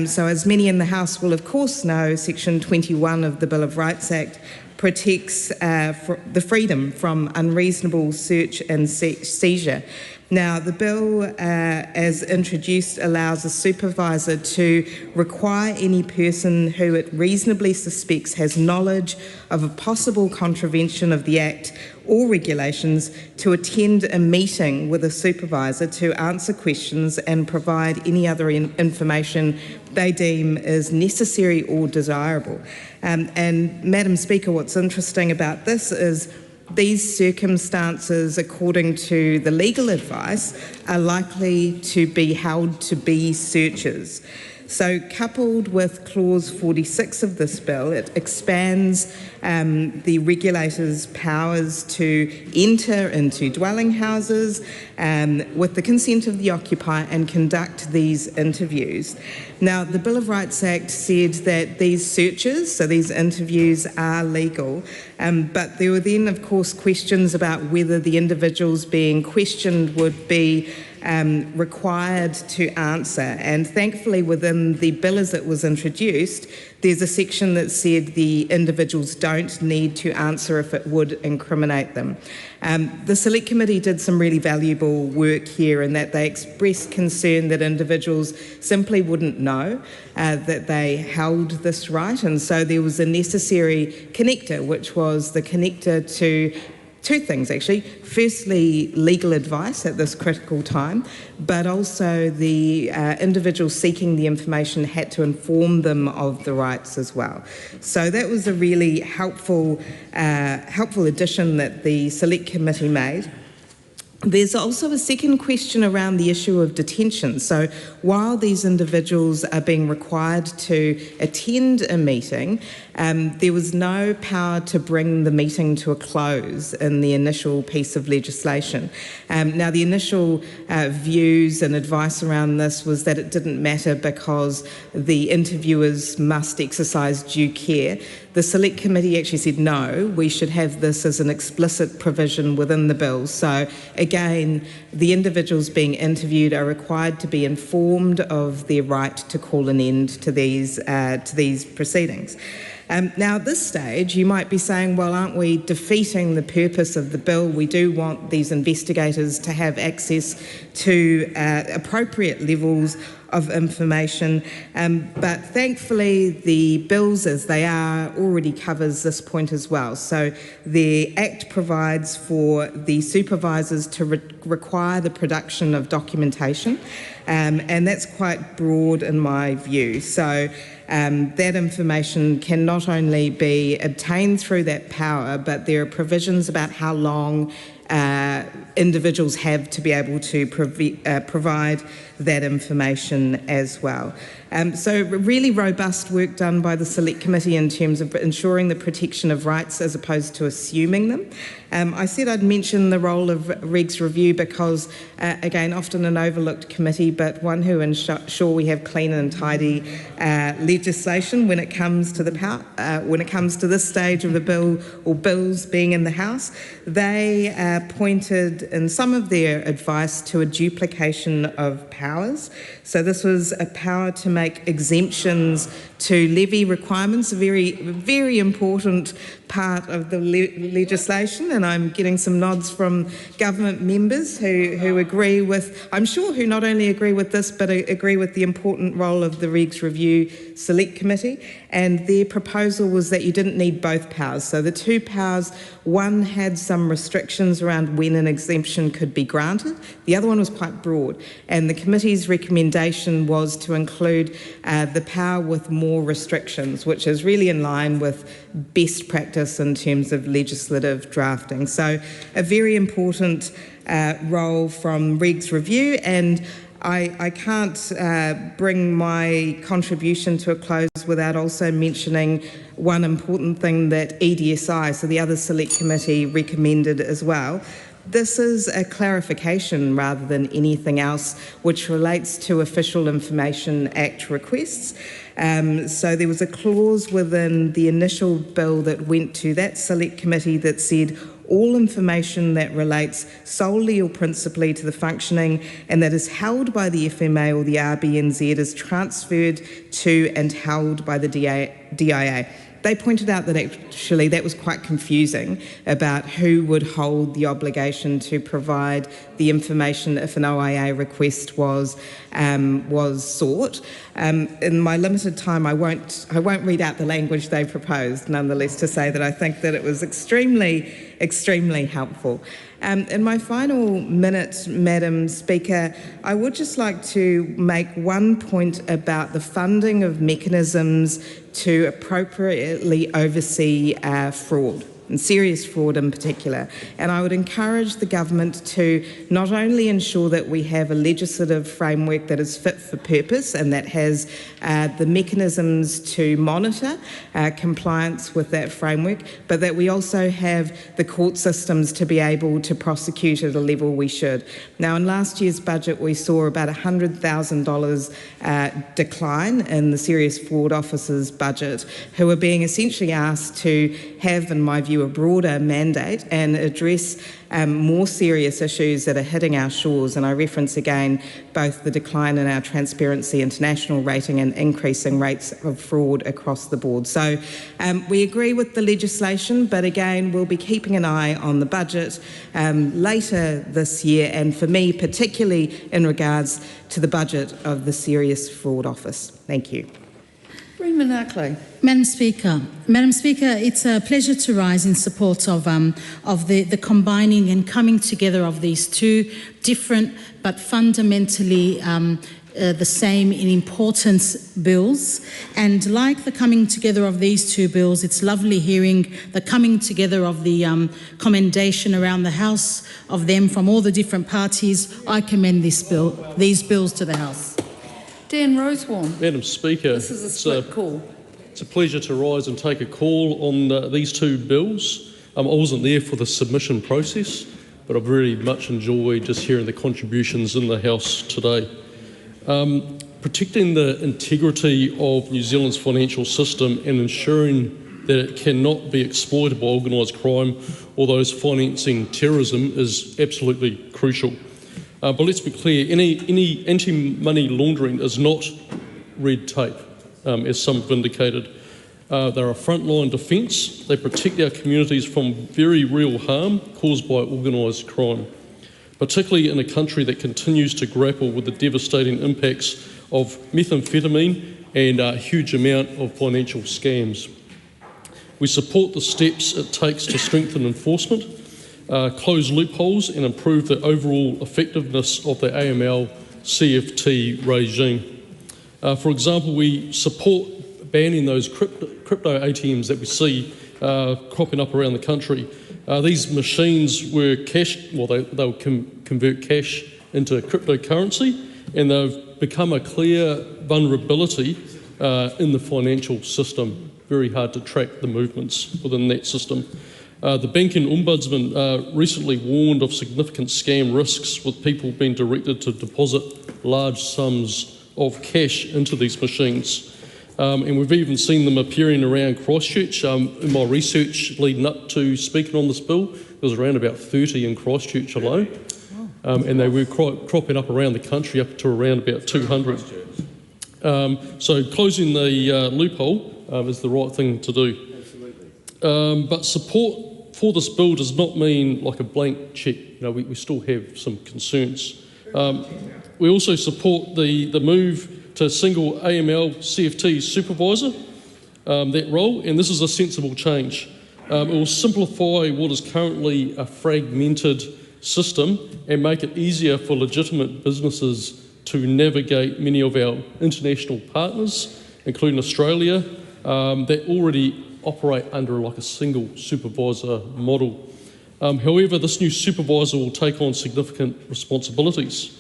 So as many in the House will of course know, Section 21 of the Bill of Rights Act protects the freedom from unreasonable search and seizure. Now, the bill, as introduced, allows a supervisor to require any person who it reasonably suspects has knowledge of a possible contravention of the Act or regulations to attend a meeting with a supervisor to answer questions and provide any other information they deem is necessary or desirable. And Madam Speaker, what's interesting about this is these circumstances, according to the legal advice, are likely to be held to be searches. So coupled with Clause 46 of this bill, it expands the regulator's powers to enter into dwelling houses with the consent of the occupier and conduct these interviews. Now, the Bill of Rights Act said that these searches, so these interviews, are legal, but there were then, of course, questions about whether the individuals being questioned would be required to answer. And thankfully, within the bill as it was introduced, there's a section that said the individuals don't need to answer if it would incriminate them. The Select Committee did some really valuable work here in that they expressed concern that individuals simply wouldn't know that they held this right, and so there was a necessary connector, which was the connector to two things actually. Firstly, legal advice at this critical time, but also the individual seeking the information had to inform them of the rights as well. So that was a really helpful addition that the Select Committee made. There's also a second question around the issue of detention. So while these individuals are being required to attend a meeting, there was no power to bring the meeting to a close in the initial piece of legislation. Now, the initial views and advice around this was that it didn't matter because the interviewers must exercise due care. The Select Committee actually said no, we should have this as an explicit provision within the bill. So again, the individuals being interviewed are required to be informed of their right to call an end to these proceedings. Now, at this stage, you might be saying, well, aren't we defeating the purpose of the bill? We do want these investigators to have access to appropriate levels of information, but thankfully the bills as they are already covers this point as well. So the Act provides for the supervisors to require the production of documentation, and that's quite broad in my view. So that information can not only be obtained through that power, but there are provisions about how long individuals have to be able to provide that information as well. So really robust work done by the Select Committee in terms of ensuring the protection of rights as opposed to assuming them. I said I'd mention the role of Regs Review because, again, often an overlooked committee, but one who ensure we have clean and tidy legislation when it comes to when it comes to this stage of the bill or bills being in the House. They pointed in some of their advice to a duplication of powers. So this was a power to make exemptions to levy requirements, a very, very important part of the legislation, and I'm getting some nods from government members who agree with, I'm sure who not only agree with this, but agree with the important role of the Regs Review Select Committee, and their proposal was that you didn't need both powers. So the two powers, one had some restrictions around when an exemption could be granted, the other one was quite broad, and the committee's recommendation was to include the power with more restrictions, which is really in line with best practice in terms of legislative drafting. So a very important role from Regs Review, and I can't bring my contribution to a close without also mentioning one important thing that EDSI, so the other Select Committee, recommended as well. This is a clarification rather than anything else which relates to Official Information Act requests. So there was a clause within the initial bill that went to that Select Committee that said all information that relates solely or principally to the functioning and that is held by the FMA or the RBNZ is transferred to and held by the DIA. They pointed out that actually that was quite confusing about who would hold the obligation to provide the information if an OIA request was sought. In my limited time, I won't read out the language they proposed, nonetheless, to say that I think that it was extremely helpful. In my final minute, Madam Speaker, I would just like to make one point about the funding of mechanisms to appropriately oversee fraud, and serious fraud in particular. And I would encourage the government to not only ensure that we have a legislative framework that is fit for purpose and that has the mechanisms to monitor compliance with that framework, but that we also have the court systems to be able to prosecute at a level we should. Now, in last year's budget, we saw about $100,000 decline in the serious fraud officers' budget, who are being essentially asked to have, in my view, a broader mandate and address more serious issues that are hitting our shores. And I reference again both the decline in our Transparency International rating and increasing rates of fraud across the board. So we agree with the legislation, but again, we'll be keeping an eye on the budget later this year, and for me, particularly in regards to the budget of the Serious Fraud Office. Thank you. Madam Speaker, it's a pleasure to rise in support of the combining and coming together of these two different but fundamentally the same in importance bills. And like the coming together of these two bills, it's lovely hearing the coming together of the commendation around the House of them from all the different parties. I commend these bills to the House. Dan Rosewarne. Madam Speaker, This is a split call. It's a pleasure to rise and take a call on these two bills. I wasn't there for the submission process, but I've really much enjoyed just hearing the contributions in the House today. Protecting the integrity of New Zealand's financial system and ensuring that it cannot be exploited by organised crime or those financing terrorism is absolutely crucial. But let's be clear, any anti-money laundering is not red tape, as some have indicated. They're a frontline defence. They protect our communities from very real harm caused by organised crime, particularly in a country that continues to grapple with the devastating impacts of methamphetamine and a huge amount of financial scams. We support the steps it takes to strengthen enforcement, close loopholes and improve the overall effectiveness of the AML CFT regime. For example, we support banning those crypto ATMs that we see cropping up around the country. These machines were cash, well, they'll convert cash into cryptocurrency, and they've become a clear vulnerability in the financial system. Very hard to track the movements within that system. The Banking Ombudsman recently warned of significant scam risks, with people being directed to deposit large sums of cash into these machines. And we've even seen them appearing around Christchurch. In my research leading up to speaking on this bill, there was around about 30 in Christchurch alone. And they were cropping up around the country, up to around about 200. So closing the loophole is the right thing to do. But support for this bill does not mean like a blank check. You know, we still have some concerns. We also support the move to a single AML CFT supervisor, that role, and this is a sensible change. It will simplify what is currently a fragmented system and make it easier for legitimate businesses to navigate many of our international partners, including Australia, that already operate under like a single supervisor model. However, this new supervisor will take on significant responsibilities,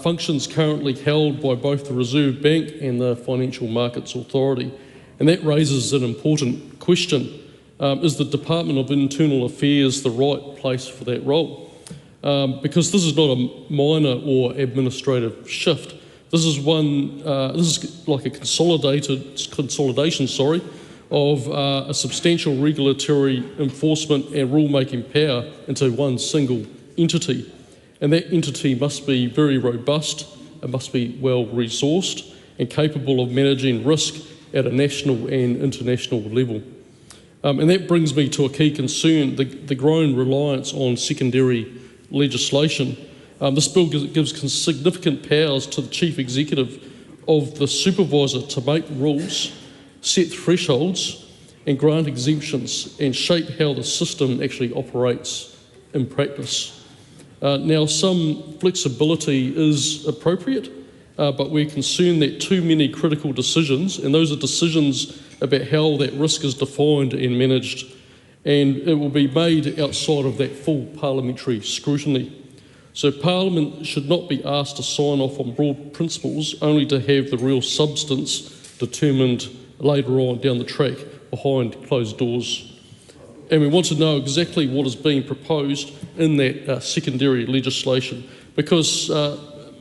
functions currently held by both the Reserve Bank and the Financial Markets Authority. And that raises an important question. Is the Department of Internal Affairs the right place for that role? Because this is not a minor or administrative shift. This is like a consolidation, of a substantial regulatory enforcement and rulemaking power into one single entity. And that entity must be very robust, it must be well resourced and capable of managing risk at a national and international level. And that brings me to a key concern, the growing reliance on secondary legislation. This bill gives significant powers to the Chief Executive of the Supervisor to make rules, set thresholds and grant exemptions and shape how the system actually operates in practice. Now, some flexibility is appropriate, but we're concerned that too many critical decisions, and those are decisions about how that risk is defined and managed, and it will be made outside of that full parliamentary scrutiny. So Parliament should not be asked to sign off on broad principles only to have the real substance determined later on down the track behind closed doors. And we want to know exactly what is being proposed in that secondary legislation because,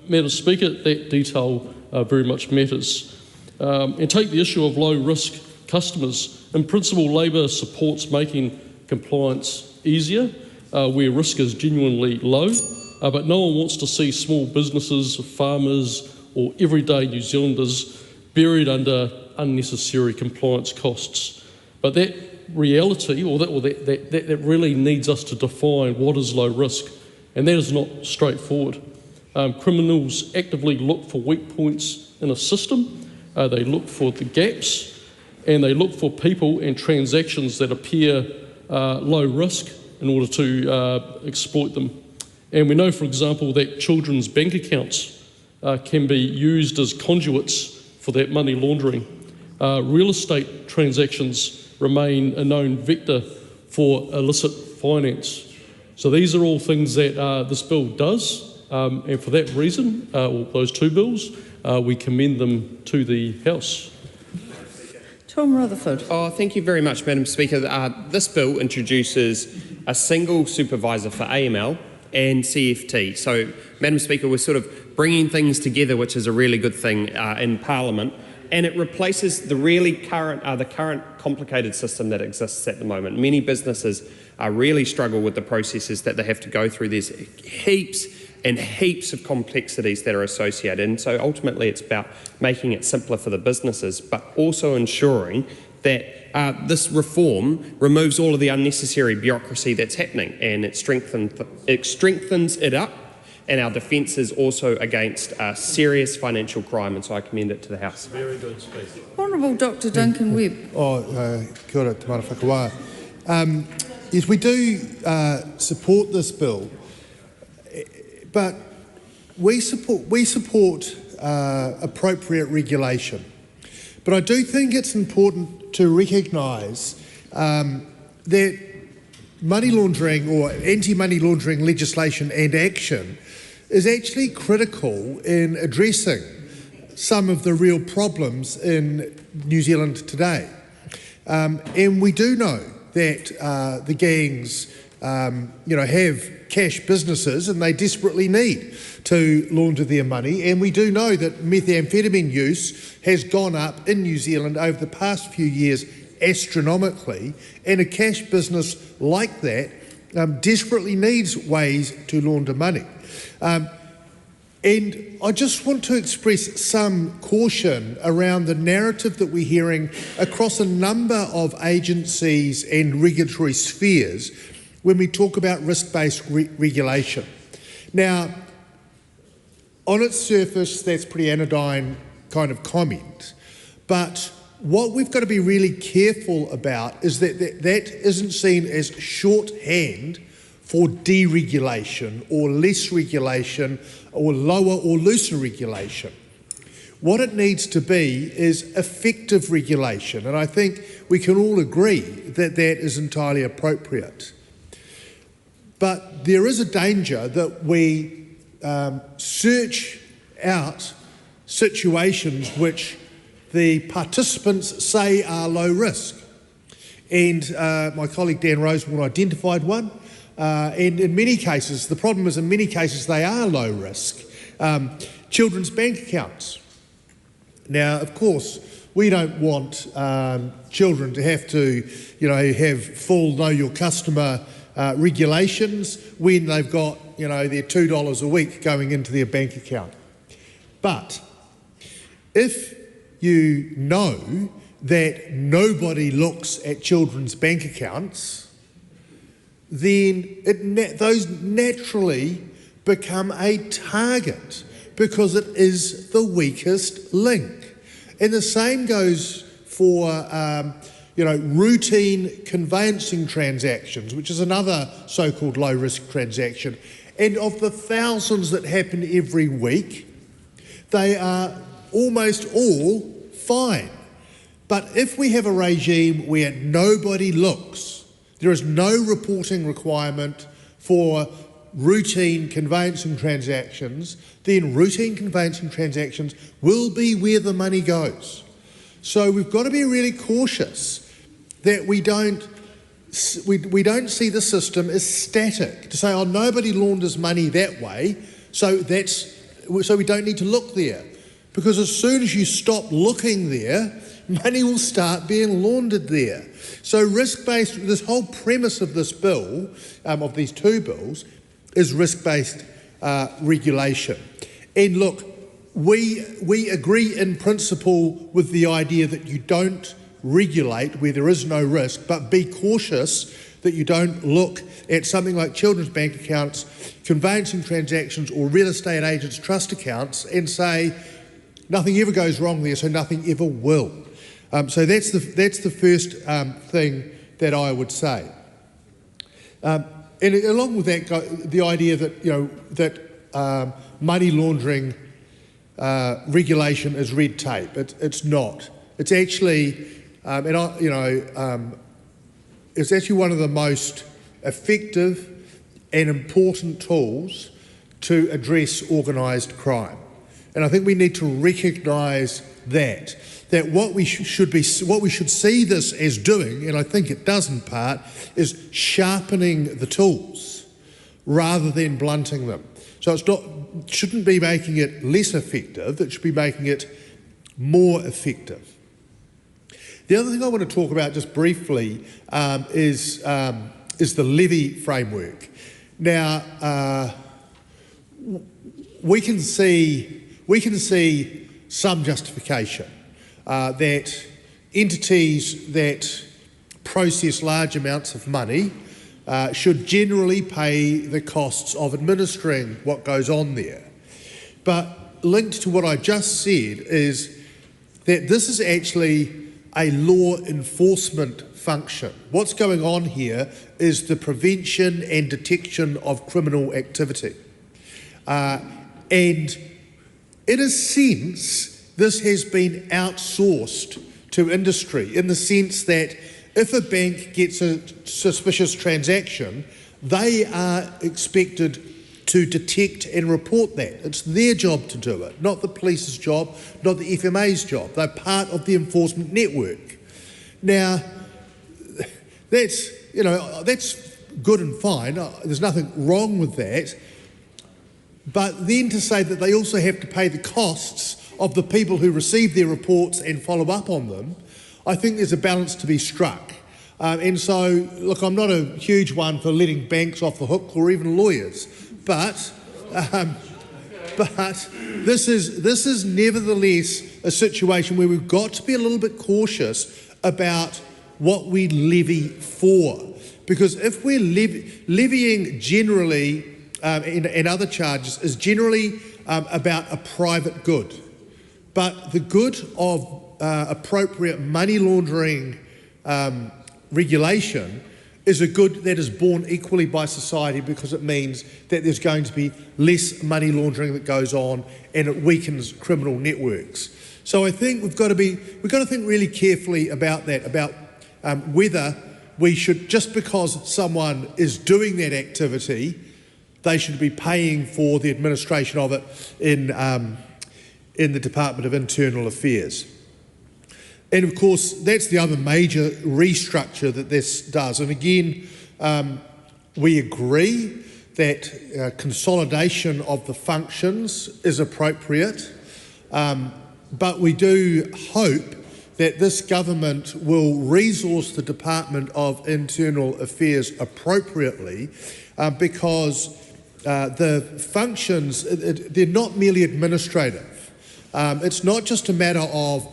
Madam Speaker, that detail very much matters. And take the issue of low-risk customers. In principle, Labor supports making compliance easier where risk is genuinely low, but no one wants to see small businesses, farmers or everyday New Zealanders buried under unnecessary compliance costs. But that reality, that really needs us to define what is low risk, and that is not straightforward. Criminals actively look for weak points in a system, they look for the gaps, and they look for people and transactions that appear low risk in order to exploit them. And we know, for example, that children's bank accounts can be used as conduits for that money laundering. Real estate transactions remain a known vector for illicit finance. So these are all things that this bill does, and for that reason, or those two bills, we commend them to the House. Tom Rutherford. Thank you very much, Madam Speaker. This bill introduces a single supervisor for AML and CFT. So, Madam Speaker, we're sort of bringing things together, which is a really good thing in Parliament. And it replaces the current complicated system that exists at the moment. Many businesses really struggle with the processes that they have to go through. There's heaps and heaps of complexities that are associated. And so ultimately it's about making it simpler for the businesses, but also ensuring that this reform removes all of the unnecessary bureaucracy that's happening, and it strengthens it up, and our defence is also against serious financial crime, and so I commend it to the House. Very good speech. Honourable Dr Duncan Webb. Kia ora, te mana whakawā. Yes, we do support this bill, but we support appropriate regulation. But I do think it's important to recognise that money laundering or anti-money laundering legislation and action is actually critical in addressing some of the real problems in New Zealand today. And we do know that the gangs, have cash businesses and they desperately need to launder their money. And we do know that methamphetamine use has gone up in New Zealand over the past few years astronomically, and a cash business like that desperately needs ways to launder money. And I just want to express some caution around the narrative that we're hearing across a number of agencies and regulatory spheres when we talk about risk-based regulation. Now, on its surface, that's pretty anodyne kind of comment, but what we've got to be really careful about is that isn't seen as shorthand for deregulation or less regulation or lower or looser regulation. What it needs to be is effective regulation, and I think we can all agree that that is entirely appropriate. But there is a danger that we search out situations which the participants say are low risk. And my colleague Dan Rosewater identified one. And in many cases, the problem is in many cases they are low risk. Children's bank accounts. Now, of course, we don't want children to have to, have full know your customer regulations when they've got, their $2 a week going into their bank account. But if you know that nobody looks at children's bank accounts, then those naturally become a target because it is the weakest link. And the same goes for routine conveyancing transactions, which is another so-called low-risk transaction. And of the thousands that happen every week, they are almost all fine. But if we have a regime where nobody looks, there is no reporting requirement for routine conveyancing transactions, then routine conveyancing transactions will be where the money goes. So we've got to be really cautious that we don't see the system as static, to say, oh, nobody launders money that way, so we don't need to look there. Because as soon as you stop looking there, money will start being laundered there. So risk-based, this whole premise of this bill, of these two bills, is risk-based regulation. And look, we agree in principle with the idea that you don't regulate where there is no risk, but be cautious that you don't look at something like children's bank accounts, conveyancing transactions, or real estate agents' trust accounts and say, nothing ever goes wrong there, so nothing ever will. So that's the first thing that I would say. And along with that, the idea that money laundering regulation is red tape. It's not. It's actually, it's actually one of the most effective and important tools to address organised crime. And I think we need to recognise that what we should see this as doing, and I think it does in part, is sharpening the tools rather than blunting them. So shouldn't be making it less effective, it should be making it more effective. The other thing I want to talk about just briefly is the levy framework. Now, we can see some justification that entities that process large amounts of money should generally pay the costs of administering what goes on there. But linked to what I just said is that this is actually a law enforcement function. What's going on here is the prevention and detection of criminal activity. And in a sense, this has been outsourced to industry in the sense that if a bank gets a suspicious transaction, they are expected to detect and report that. It's their job to do it, not the police's job, not the FMA's job. They're part of the enforcement network. Now, that's good and fine. There's nothing wrong with that. But then to say that they also have to pay the costs of the people who receive their reports and follow up on them, I think there's a balance to be struck. And so, look, I'm not a huge one for letting banks off the hook or even lawyers, but this is nevertheless a situation where we've got to be a little bit cautious about what we levy for. Because if we're levying generally and other charges is generally about a private good, but the good of appropriate money laundering regulation is a good that is borne equally by society, because it means that there's going to be less money laundering that goes on and it weakens criminal networks. So I think we've got to think really carefully about that, about whether we should, just because someone is doing that activity, they should be paying for the administration of it in the Department of Internal Affairs. And of course, that's the other major restructure that this does. And again, we agree that consolidation of the functions is appropriate, but we do hope that this government will resource the Department of Internal Affairs appropriately, because the functions, they're not merely administrative. It's not just a matter of,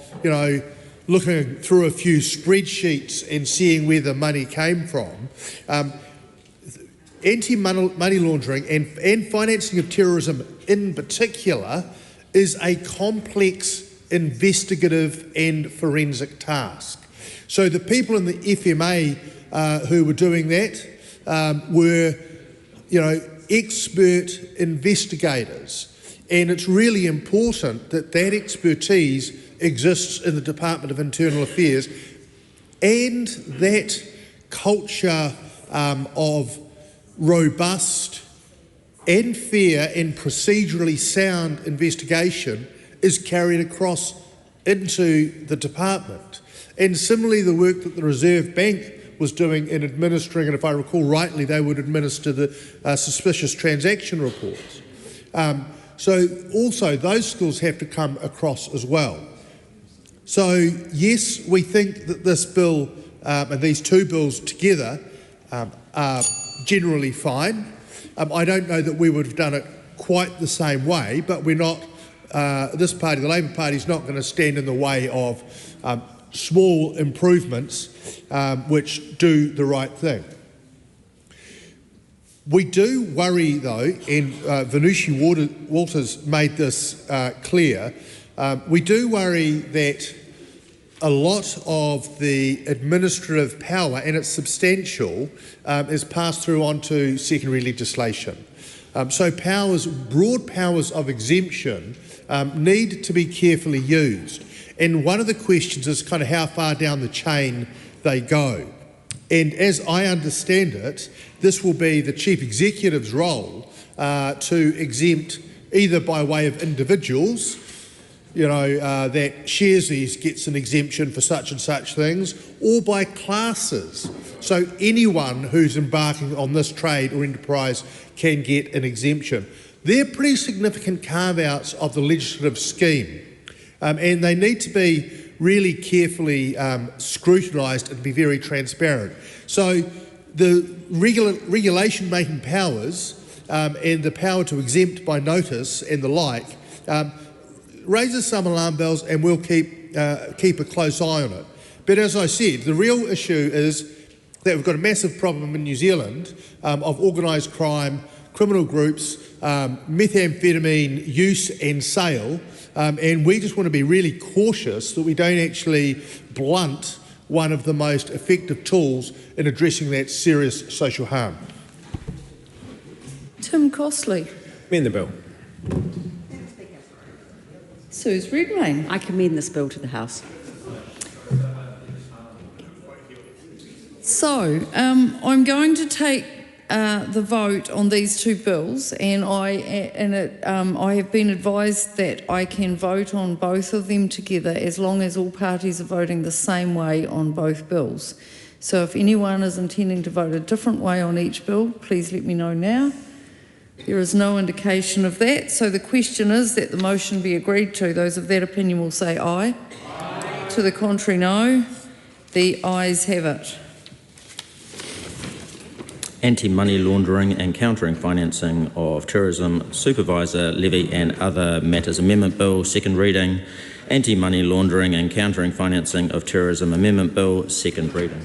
looking through a few spreadsheets and seeing where the money came from. Anti-money laundering and financing of terrorism in particular is a complex investigative and forensic task. So the people in the FMA who were doing that were, expert investigators. And it's really important that that expertise exists in the Department of Internal Affairs, and that culture of robust and fair and procedurally sound investigation is carried across into the department. And similarly, the work that the Reserve Bank was doing in administering, and if I recall rightly, they would administer the suspicious transaction reports. So also those skills have to come across as well. So yes, we think that this bill and these two bills together are generally fine. I don't know that we would have done it quite the same way, but we're not, this party, the Labour Party, is not going to stand in the way of small improvements which do the right thing. We do worry though, and Venushi Walters made this clear, we do worry that a lot of the administrative power, and it's substantial, is passed through onto secondary legislation. So broad powers of exemption need to be carefully used. And one of the questions is kind of how far down the chain they go. And as I understand it, this will be the Chief Executive's role to exempt either by way of individuals, that Sharesies gets an exemption for such and such things, or by classes. So anyone who's embarking on this trade or enterprise can get an exemption. They're pretty significant carve-outs of the legislative scheme, and they need to be really carefully scrutinised and be very transparent. So the regulation-making powers and the power to exempt by notice and the like raises some alarm bells, and we'll keep a close eye on it. But as I said, the real issue is that we've got a massive problem in New Zealand of organised crime, criminal groups, methamphetamine use and sale, and we just want to be really cautious that we don't actually blunt one of the most effective tools in addressing that serious social harm. Tim Costley. Amend the bill. Suze Redmayne. I commend this bill to the House. So, I'm going to take the vote on these two bills, and I have been advised that I can vote on both of them together as long as all parties are voting the same way on both bills. So if anyone is intending to vote a different way on each bill, please let me know now. There is no indication of that, so the question is that the motion be agreed to. Those of that opinion will say aye. Aye. To the contrary, no. The ayes have it. Anti-money laundering and countering financing of terrorism supervisor levy and other matters amendment bill, second reading. Anti-money laundering and countering financing of terrorism amendment bill, second reading.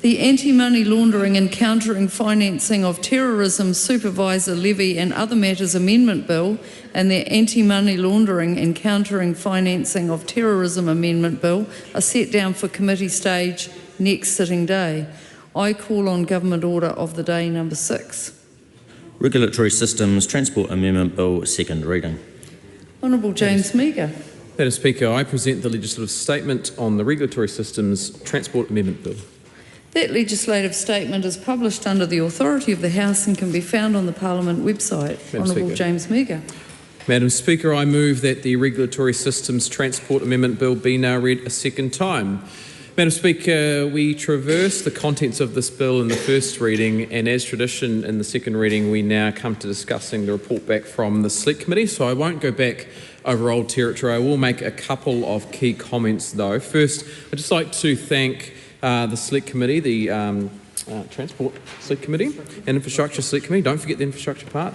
The Anti-Money Laundering and Countering Financing of Terrorism Supervisor Levy and Other Matters Amendment Bill and the Anti-Money Laundering and Countering Financing of Terrorism Amendment Bill are set down for committee stage next sitting day. I call on Government Order of the Day number 6. Regulatory Systems Transport Amendment Bill, second reading. Honourable James Meagher. Madam Speaker, I present the legislative statement on the Regulatory Systems Transport Amendment Bill. That legislative statement is published under the authority of the House and can be found on the Parliament website. Honourable James Meagher. Madam Speaker, I move that the Regulatory Systems Transport Amendment Bill be now read a second time. Madam Speaker, we traversed the contents of this bill in the first reading, and as tradition in the second reading, we now come to discussing the report back from the Select Committee, so I won't go back over old territory. I will make a couple of key comments though. First, I'd just like to thank the Select Committee, the Transport Select Committee and Infrastructure Select Committee, don't forget the infrastructure part,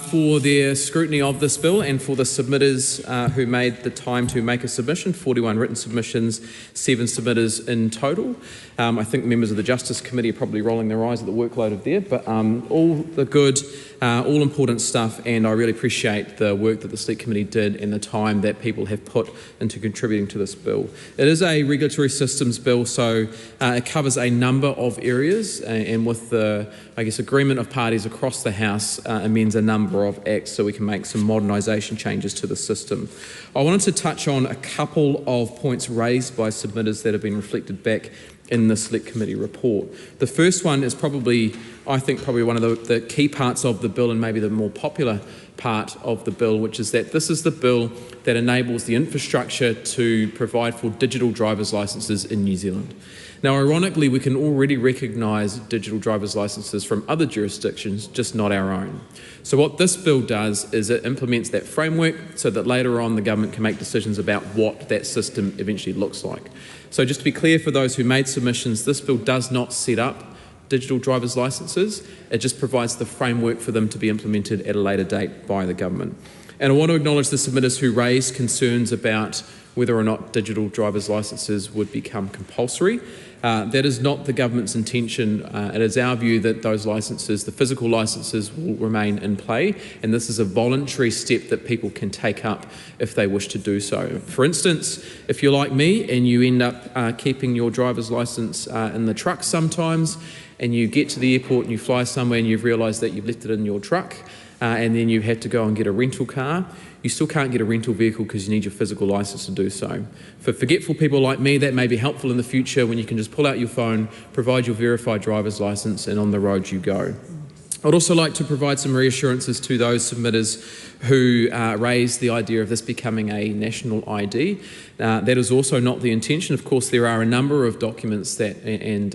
for their scrutiny of this bill and for the submitters who made the time to make a submission, 41 written submissions, 7 submitters in total. I think members of the Justice Committee are probably rolling their eyes at the workload of there, but all the good, all important stuff, and I really appreciate the work that the Select Committee did and the time that people have put into contributing to this bill. It is a regulatory systems bill, so it covers a number of areas, and with the, I guess, agreement of parties across the House, amends a number of acts so we can make some modernisation changes to the system. I wanted to touch on a couple of points raised by submitters that have been reflected back in the Select Committee report. The first one is probably, I think, one of the key parts of the bill and maybe the more popular part of the bill, which is that this is the bill that enables the infrastructure to provide for digital driver's licences in New Zealand. Now, ironically, we can already recognise digital driver's licences from other jurisdictions, just not our own. So what this bill does is it implements that framework so that later on the government can make decisions about what that system eventually looks like. So just to be clear for those who made submissions, this bill does not set up digital driver's licences. It just provides the framework for them to be implemented at a later date by the government. And I want to acknowledge the submitters who raised concerns about whether or not digital driver's licences would become compulsory. That is not the government's intention. It is our view that those licences, the physical licences, will remain in play, and this is a voluntary step that people can take up if they wish to do so. For instance, if you're like me and you end up keeping your driver's licence in the truck sometimes, and you get to the airport and you fly somewhere and you've realised that you've left it in your truck, and then you have to go and get a rental car, you still can't get a rental vehicle because you need your physical licence to do so. For forgetful people like me, that may be helpful in the future when you can just pull out your phone, provide your verified driver's licence, and on the road you go. I'd also like to provide some reassurances to those submitters who raised the idea of this becoming a national ID. That is also not the intention. Of course, there are a number of documents that and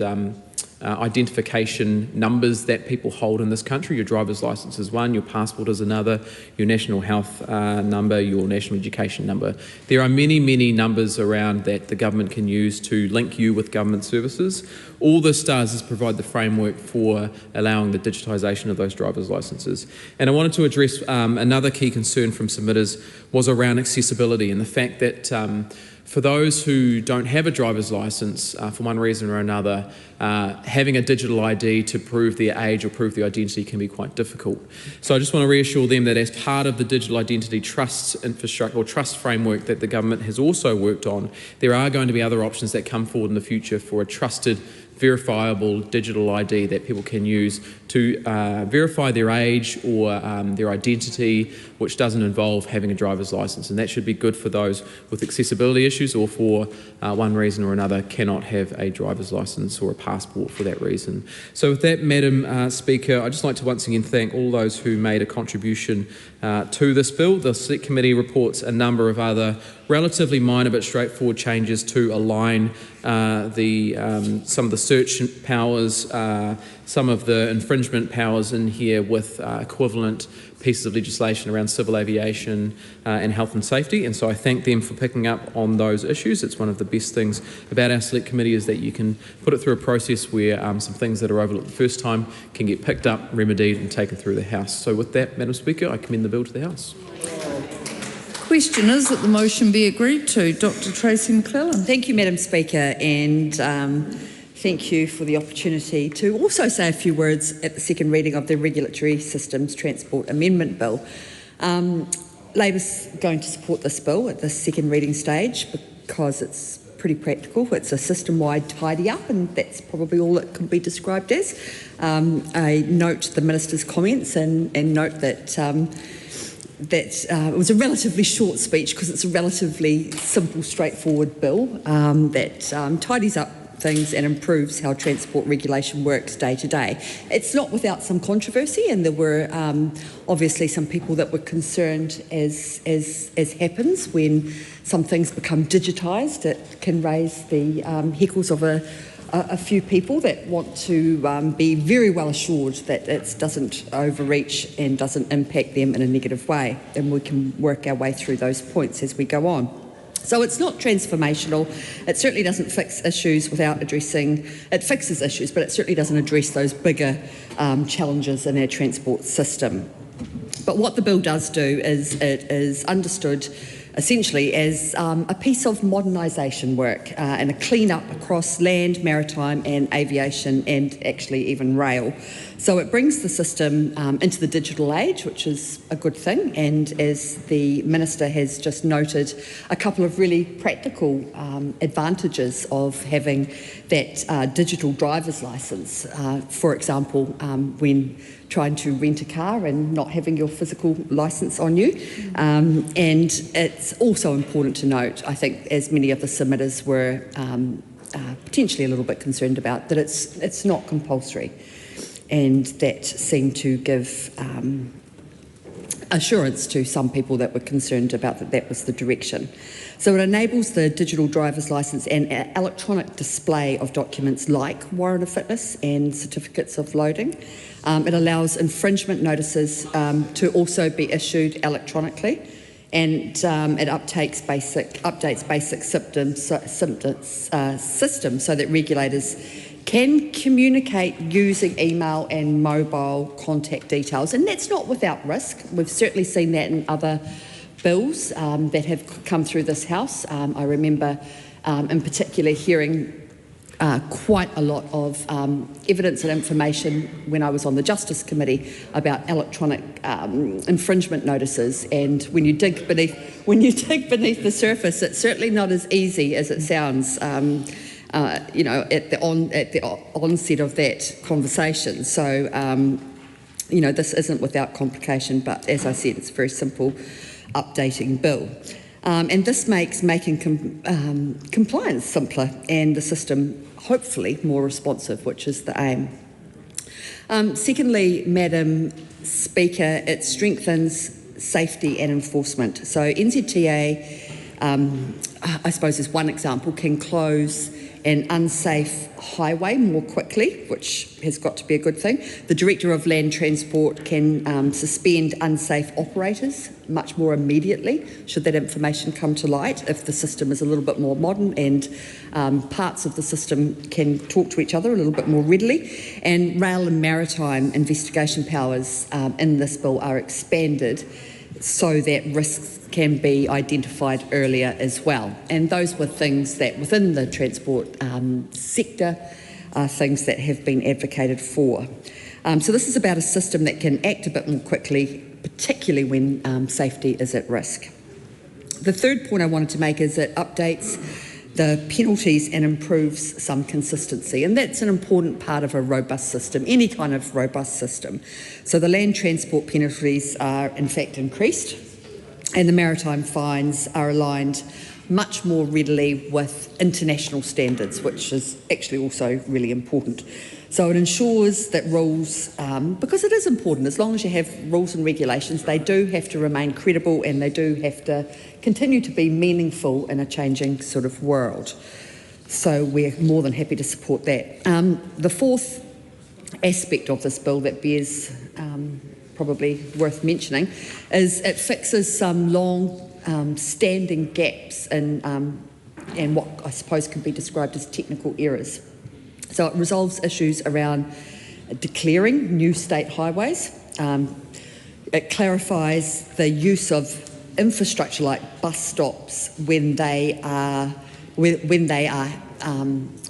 identification numbers that people hold in this country. Your driver's licence is one, your passport is another, your national health number, your national education number. There are many, many numbers around that the government can use to link you with government services. All this does is provide the framework for allowing the digitisation of those driver's licences. And I wanted to address another key concern from submitters was around accessibility and the fact that for those who don't have a driver's licence for one reason or another, having a digital ID to prove their age or prove their identity can be quite difficult. So I just want to reassure them that as part of the digital identity trust infrastructure or trust framework that the government has also worked on, there are going to be other options that come forward in the future for a trusted, verifiable digital ID that people can use to verify their age or their identity, which doesn't involve having a driver's licence. And that should be good for those with accessibility issues or for one reason or another cannot have a driver's licence or a passport for that reason. So with that, Madam Speaker, I'd just like to once again thank all those who made a contribution to this bill. The Select Committee reports a number of other relatively minor but straightforward changes to align some of the search powers, some of the infringement powers in here with equivalent pieces of legislation around civil aviation and health and safety. And so I thank them for picking up on those issues. It's one of the best things about our Select Committee is that you can put it through a process where some things that are overlooked the first time can get picked up, remedied and taken through the House. So with that, Madam Speaker, I commend the bill to the House. Question is that the motion be agreed to. Dr Tracy McClellan. Thank you, Madam Speaker, and thank you for the opportunity to also say a few words at the second reading of the Regulatory Systems Transport Amendment Bill. Labor's going to support this bill at the second reading stage because it's pretty practical. It's a system-wide tidy-up, and that's probably all it can be described as. I note the Minister's comments and note that it was a relatively short speech because it's a relatively simple, straightforward bill that tidies up things and improves how transport regulation works day to day. It's not without some controversy, and there were obviously some people that were concerned, as happens when some things become digitised. It can raise the heckles of a few people that want to be very well assured that it doesn't overreach and doesn't impact them in a negative way, and we can work our way through those points as we go on. So it's not transformational. It certainly doesn't fix issues without addressing, it fixes issues, but it certainly doesn't address those bigger challenges in our transport system. But what the bill does do is it is understood essentially as a piece of modernisation work and a clean-up across land, maritime and aviation and actually even rail. So it brings the system into the digital age, which is a good thing, and as the Minister has just noted, a couple of really practical advantages of having that digital driver's licence. For example, when trying to rent a car and not having your physical licence on you. And it's also important to note, I think, as many of the submitters were potentially a little bit concerned about, that it's not compulsory. And that seemed to give assurance to some people that were concerned about that was the direction. So it enables the digital driver's licence and electronic display of documents like warrant of fitness and certificates of loading. It allows infringement notices to also be issued electronically, and it updates basic systems so that regulators can communicate using email and mobile contact details, and that's not without risk. We've certainly seen that in other bills that have come through this House. I remember in particular hearing quite a lot of evidence and information when I was on the Justice Committee about electronic infringement notices, and when you dig beneath the surface, it's certainly not as easy as it sounds. At the onset of that conversation. So, this isn't without complication, but as I said, it's a very simple updating bill. And this makes making compliance simpler and the system hopefully more responsive, which is the aim. Secondly, Madam Speaker, it strengthens safety and enforcement. So NZTA, I suppose as one example, can close an unsafe highway more quickly, which has got to be a good thing. The Director of Land Transport can suspend unsafe operators much more immediately should that information come to light if the system is a little bit more modern and parts of the system can talk to each other a little bit more readily. And rail and maritime investigation powers in this bill are expanded so that risks can be identified earlier as well. And those were things that within the transport sector are things that have been advocated for. So this is about a system that can act a bit more quickly, particularly when safety is at risk. The third point I wanted to make is it updates the penalties and improves some consistency, and that's an important part of a robust system, any kind of robust system. So the land transport penalties are in fact increased, and the maritime fines are aligned much more readily with international standards, which is actually also really important. So it ensures that rules, because it is important, as long as you have rules and regulations, they do have to remain credible and they do have to continue to be meaningful in a changing sort of world. So we're more than happy to support that. The fourth aspect of this bill that bears probably worth mentioning is it fixes some long standing gaps in and what I suppose can be described as technical errors. So it resolves issues around declaring new state highways. It clarifies the use of infrastructure like bus stops when they are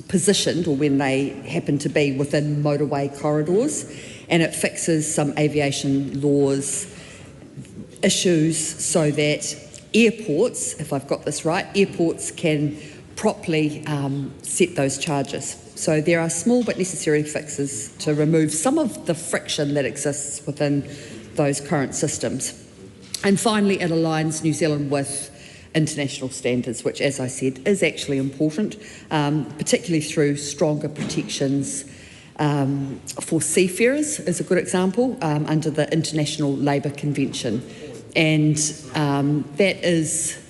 positioned or when they happen to be within motorway corridors, and it fixes some aviation laws issues so that airports, if I've got this right, airports can properly set those charges. So there are small but necessary fixes to remove some of the friction that exists within those current systems. And finally, it aligns New Zealand with international standards, which, as I said, is actually important, particularly through stronger protections for seafarers, is a good example, under the International Labour Convention. And that is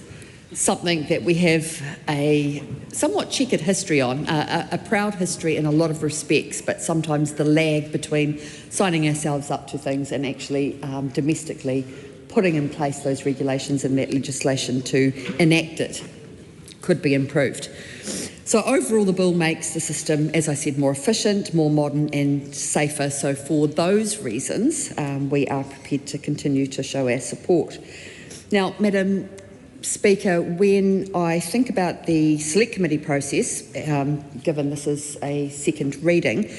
something that we have a somewhat checkered history on, a proud history in a lot of respects, but sometimes the lag between signing ourselves up to things and actually domestically putting in place those regulations and that legislation to enact it could be improved. So overall, the bill makes the system, as I said, more efficient, more modern and safer. So for those reasons, we are prepared to continue to show our support. Now, Madam Speaker, when I think about the Select Committee process, given this is a second reading,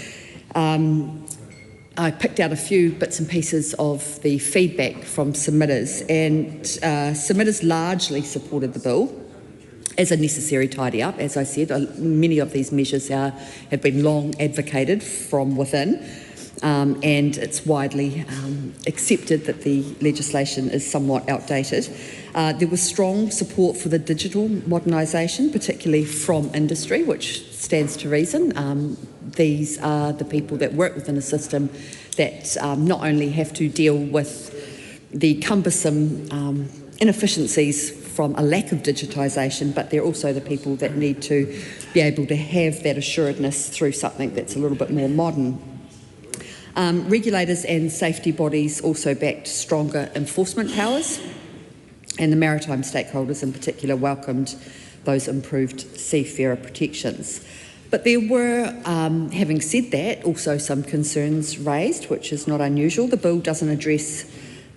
I picked out a few bits and pieces of the feedback from submitters, and submitters largely supported the bill as a necessary tidy up. As I said, many of these measures have been long advocated from within, and it's widely accepted that the legislation is somewhat outdated. There was strong support for the digital modernisation, particularly from industry, which stands to reason. These are the people that work within a system that not only have to deal with the cumbersome inefficiencies from a lack of digitisation, but they're also the people that need to be able to have that assuredness through something that's a little bit more modern. Regulators and safety bodies also backed stronger enforcement powers, and the maritime stakeholders in particular welcomed those improved seafarer protections. But there were, having said that, also some concerns raised, which is not unusual. The bill doesn't address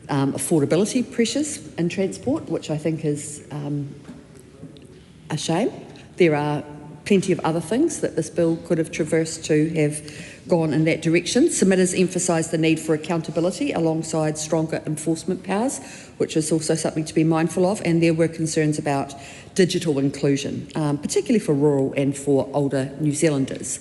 affordability pressures in transport, which I think is a shame. There are plenty of other things that this bill could have traversed to have gone in that direction. Submitters emphasised the need for accountability alongside stronger enforcement powers, which is also something to be mindful of, and there were concerns about digital inclusion, particularly for rural and for older New Zealanders,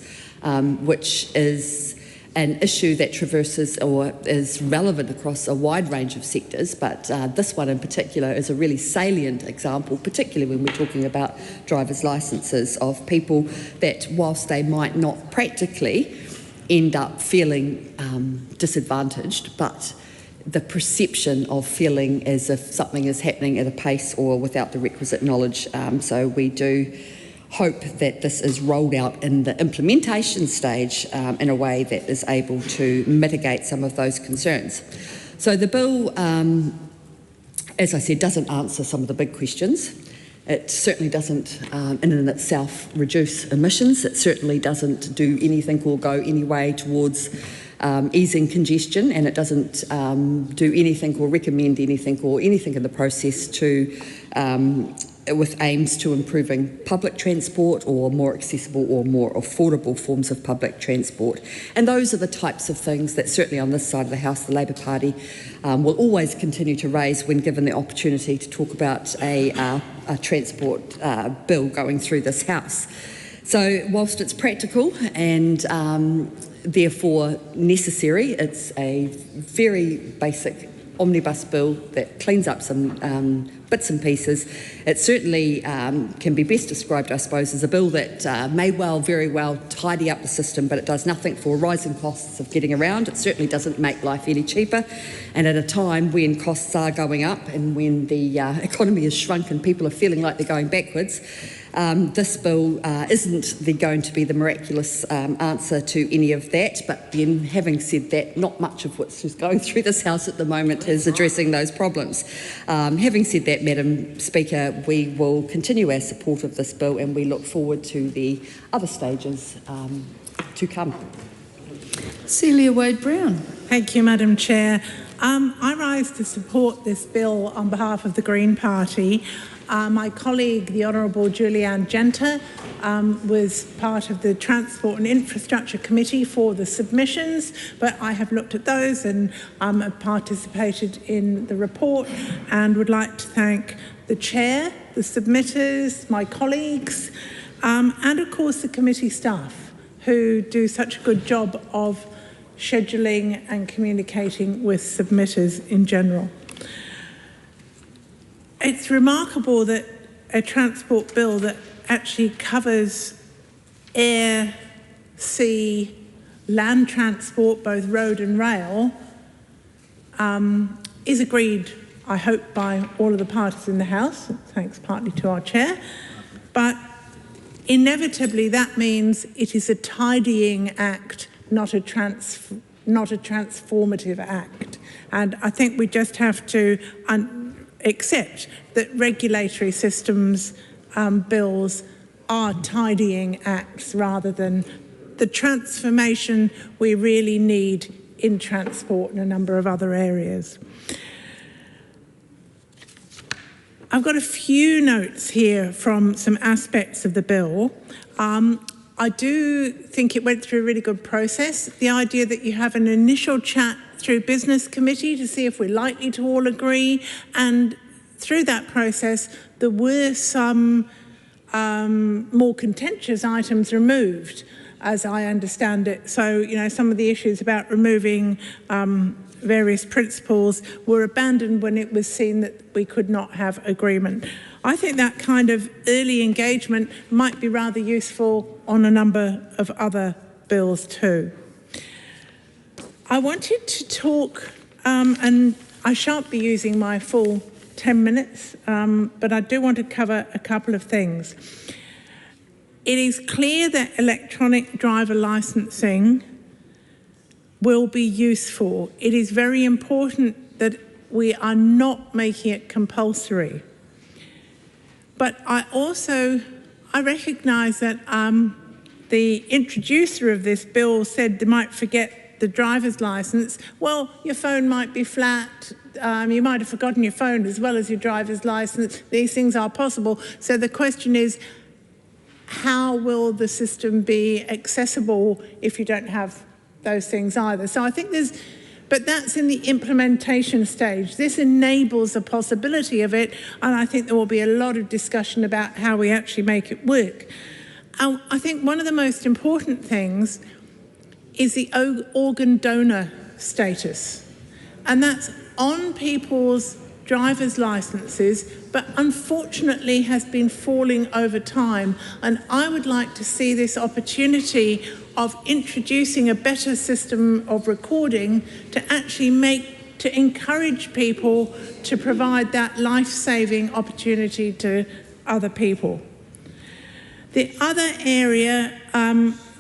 which is an issue that traverses or is relevant across a wide range of sectors, but this one in particular is a really salient example, particularly when we're talking about driver's licences, of people that, whilst they might not practically end up feeling disadvantaged, but the perception of feeling as if something is happening at a pace or without the requisite knowledge. So we do hope that this is rolled out in the implementation stage in a way that is able to mitigate some of those concerns. So the bill, as I said, doesn't answer some of the big questions. It certainly doesn't, in and itself, reduce emissions. It certainly doesn't do anything or go any way towards easing congestion, and it doesn't do anything or recommend anything or anything in the process to with aims to improving public transport or more accessible or more affordable forms of public transport. And those are the types of things that certainly on this side of the House, the Labour Party will always continue to raise when given the opportunity to talk about a transport bill going through this House. So whilst it's practical and therefore necessary, it's a very basic omnibus bill that cleans up some bits and pieces. It certainly can be best described, I suppose, as a bill that may very well tidy up the system, but it does nothing for rising costs of getting around. It certainly doesn't make life any cheaper. And at a time when costs are going up and when the economy has shrunk and people are feeling like they're going backwards, this bill isn't going to be the miraculous answer to any of that, but then having said that, not much of what's just going through this House at the moment is addressing those problems. Having said that, Madam Speaker, we will continue our support of this bill and we look forward to the other stages to come. Celia Wade-Brown. Thank you, Madam Chair. I rise to support this bill on behalf of the Green Party. My colleague, the Honourable Julianne Genter, was part of the Transport and Infrastructure Committee for the submissions, but I have looked at those and have participated in the report and would like to thank the Chair, the submitters, my colleagues, and of course the committee staff who do such a good job of scheduling and communicating with submitters in general. It's remarkable that a transport bill that actually covers air, sea, land transport, both road and rail, is agreed, I hope, by all of the parties in the House, thanks partly to our chair, but inevitably that means it is a tidying act, not a transformative act. And I think we just have to accept that regulatory systems bills are tidying acts rather than the transformation we really need in transport and a number of other areas. I've got a few notes here from some aspects of the bill. I do think it went through a really good process. The idea that you have an initial chat through Business Committee to see if we're likely to all agree, and through that process there were some more contentious items removed, as I understand it. So, you know, some of the issues about removing various principles were abandoned when it was seen that we could not have agreement. I think that kind of early engagement might be rather useful on a number of other bills too. I wanted to talk, and I shan't be using my full 10 minutes, but I do want to cover a couple of things. It is clear that electronic driver licensing will be useful. It is very important that we are not making it compulsory. But I recognise that the introducer of this bill said they might forget the driver's licence. Well, your phone might be flat. You might have forgotten your phone as well as your driver's licence. These things are possible. So the question is, how will the system be accessible if you don't have those things either? So I think but that's in the implementation stage. This enables a possibility of it, and I think there will be a lot of discussion about how we actually make it work. I think one of the most important things is the organ donor status, and that's on people's driver's licences, but unfortunately has been falling over time. And I would like to see this opportunity of introducing a better system of recording to actually encourage people to provide that life-saving opportunity to other people. The other area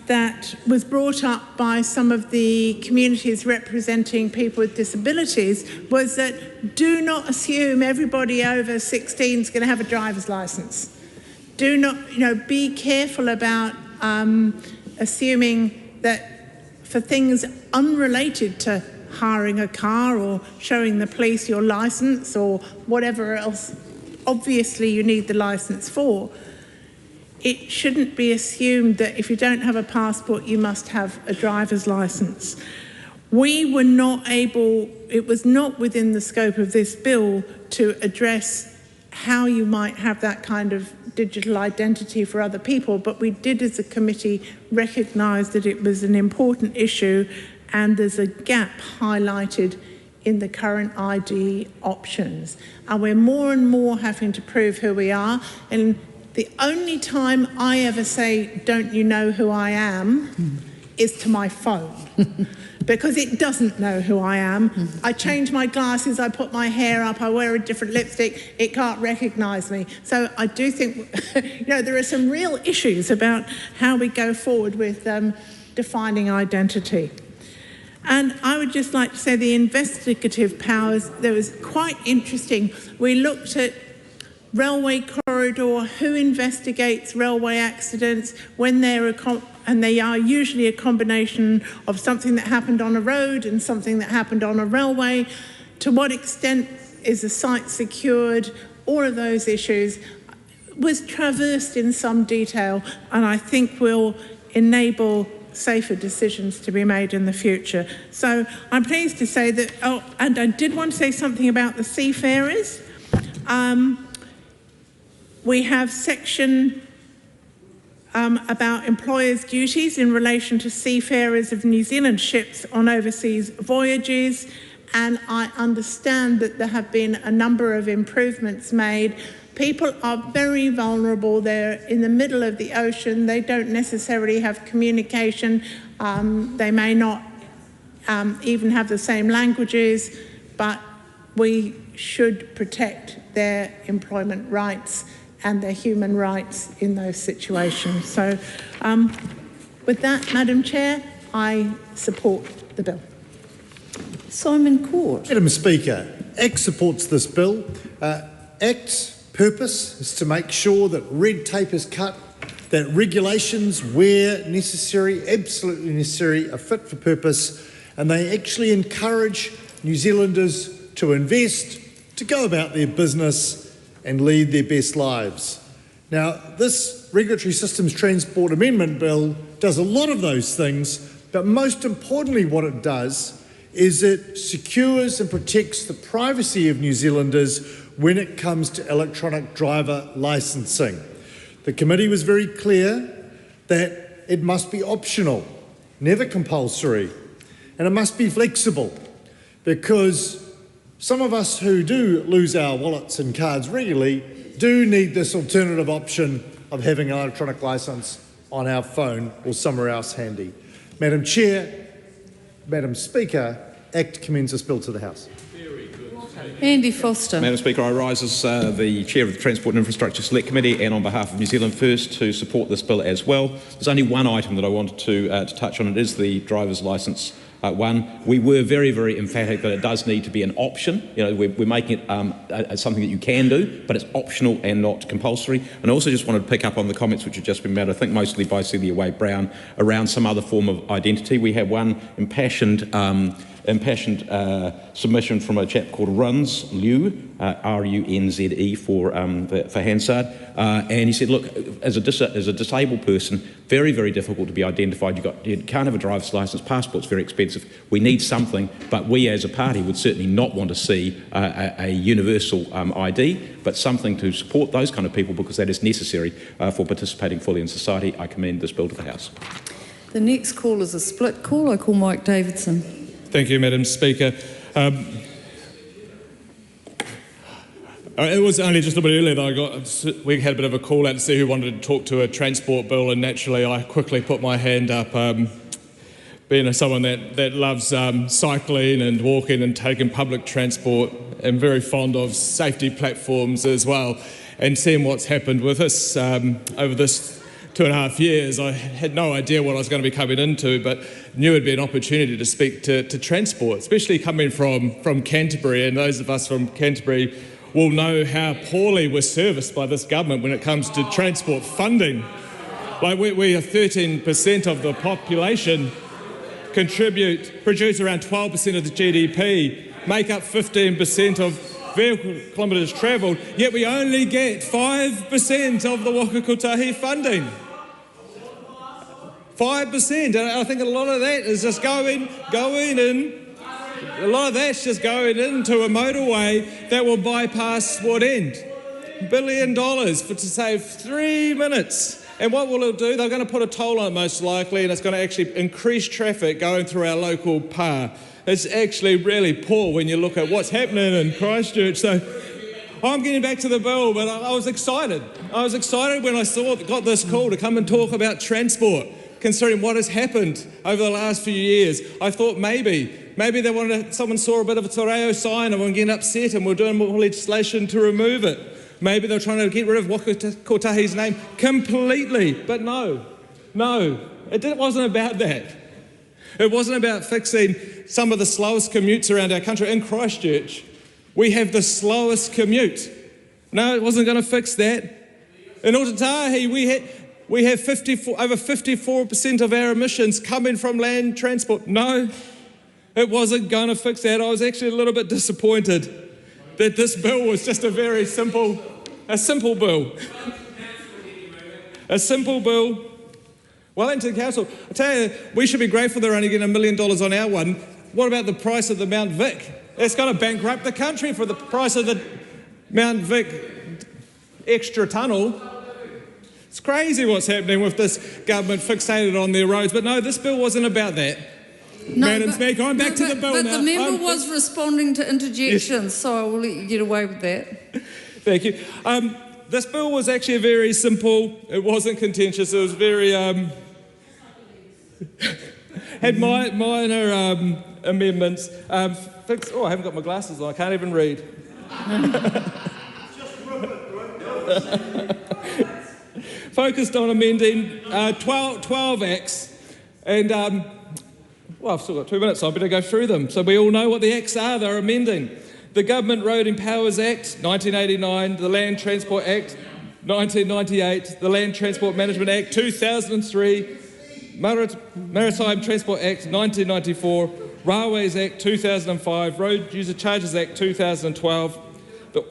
that was brought up by some of the communities representing people with disabilities was that do not assume everybody over 16 is going to have a driver's licence. Do not, be careful about assuming that for things unrelated to hiring a car or showing the police your licence or whatever else, obviously you need the licence for. It shouldn't be assumed that if you don't have a passport, you must have a driver's licence. We were not able, it was not within the scope of this bill to address how you might have that kind of digital identity for other people, but we did as a committee recognise that it was an important issue and there's a gap highlighted in the current ID options. And we're more and more having to prove who we are. And the only time I ever say, don't you know who I am, is to my phone. Because it doesn't know who I am. I change my glasses, I put my hair up, I wear a different lipstick, it can't recognise me. So I do think, there are some real issues about how we go forward with defining identity. And I would just like to say the investigative powers, that was quite interesting. We looked at railway corridor, who investigates railway accidents when they're and they are usually a combination of something that happened on a road and something that happened on a railway. To what extent is the site secured? All of those issues was traversed in some detail, and I think will enable safer decisions to be made in the future. So I'm pleased to say that, and I did want to say something about the seafarers. We have section about employers' duties in relation to seafarers of New Zealand ships on overseas voyages, and I understand that there have been a number of improvements made. People are very vulnerable. They're in the middle of the ocean. They don't necessarily have communication. They may not even have the same languages, but we should protect their employment rights and their human rights in those situations. So with that, Madam Chair, I support the bill. Simon Court. Madam Speaker, ACT supports this bill. ACT's purpose is to make sure that red tape is cut, that regulations, where necessary, absolutely necessary, are fit for purpose, and they actually encourage New Zealanders to invest, to go about their business and lead their best lives. Now, this Regulatory Systems Transport Amendment Bill does a lot of those things, but most importantly what it does is it secures and protects the privacy of New Zealanders when it comes to electronic driver licensing. The committee was very clear that it must be optional, never compulsory, and it must be flexible, because some of us who do lose our wallets and cards regularly do need this alternative option of having an electronic licence on our phone or somewhere else handy. Madam Chair, Madam Speaker, ACT commends this bill to the House. Andy Foster. Madam Speaker, I rise as the Chair of the Transport and Infrastructure Select Committee and on behalf of New Zealand First to support this bill as well. There's only one item that I wanted to touch on. It is the driver's licence one. We were very, very emphatic that it does need to be an option. We're making it something that you can do, but it's optional and not compulsory. And I also just wanted to pick up on the comments which have just been made, I think mostly by Celia Wade-Brown, around some other form of identity. We have one impassioned submission from a chap called Runs Liu, R-U-N-Z-E for Hansard, and he said, look, as a disabled person, very, very difficult to be identified. You can't have a driver's licence, passport's very expensive. We need something, but we as a party would certainly not want to see a universal ID, but something to support those kind of people because that is necessary for participating fully in society. I commend this bill to the House. The next call is a split call. I call Mike Davidson. Thank you, Madam Speaker. It was only just a bit earlier that we had a bit of a call out to see who wanted to talk to a transport bill, and naturally I quickly put my hand up. Being someone that loves cycling and walking and taking public transport, and very fond of safety platforms as well, and seeing what's happened with us over this 2.5 years, I had no idea what I was going to be coming into, but knew it'd be an opportunity to speak to transport, especially coming from Canterbury, and those of us from Canterbury will know how poorly we're serviced by this government when it comes to transport funding. Like we are 13% of the population, produce around 12% of the GDP, make up 15% of vehicle kilometres travelled, yet we only get 5% of the Waka Kotahi funding. 5%, and I think a lot of that is just going in. A lot of that's just going into a motorway that will bypass what end? $1 billion to save 3 minutes. And what will it do? They're going to put a toll on it most likely, and it's going to actually increase traffic going through our local pa. It's actually really poor when you look at what's happening in Christchurch. So I'm getting back to the bill, but I was excited. I was excited when I got this call to come and talk about transport, considering what has happened over the last few years. I thought maybe someone saw a bit of a te reo sign and we're getting upset and we're doing more legislation to remove it. Maybe they're trying to get rid of Waka Kotahi's name completely. But no, it wasn't about that. It wasn't about fixing some of the slowest commutes around our country. In Christchurch, we have the slowest commute. No, it wasn't going to fix that. In Aotearoa, we have over 54% of our emissions coming from land transport. No, it wasn't going to fix that. I was actually a little bit disappointed that this bill was just a simple bill. A simple bill. Wellington Council, I tell you, we should be grateful they're only getting $1 million on our one. What about the price of the Mount Vic? It's going to bankrupt the country for the price of the Mount Vic extra tunnel. It's crazy what's happening with this government fixated on their roads. But no, this bill wasn't about that. No, Madam Speaker, I'm back to the bill now. now. But the member was responding to interjections, so I will let you get away with that. Thank you. This bill was actually very simple. It wasn't contentious. It was very had minor amendments. I haven't got my glasses on. I can't even read. Focused on amending 12 acts, and I've still got 2 minutes, so I better go through them so we all know what the acts are they're amending. The Government Road Empowers Act, 1989, the Land Transport Act, 1998, the Land Transport Management Act, 2003, Maritime Transport Act, 1994, Railways Act, 2005, Road User Charges Act, 2012, the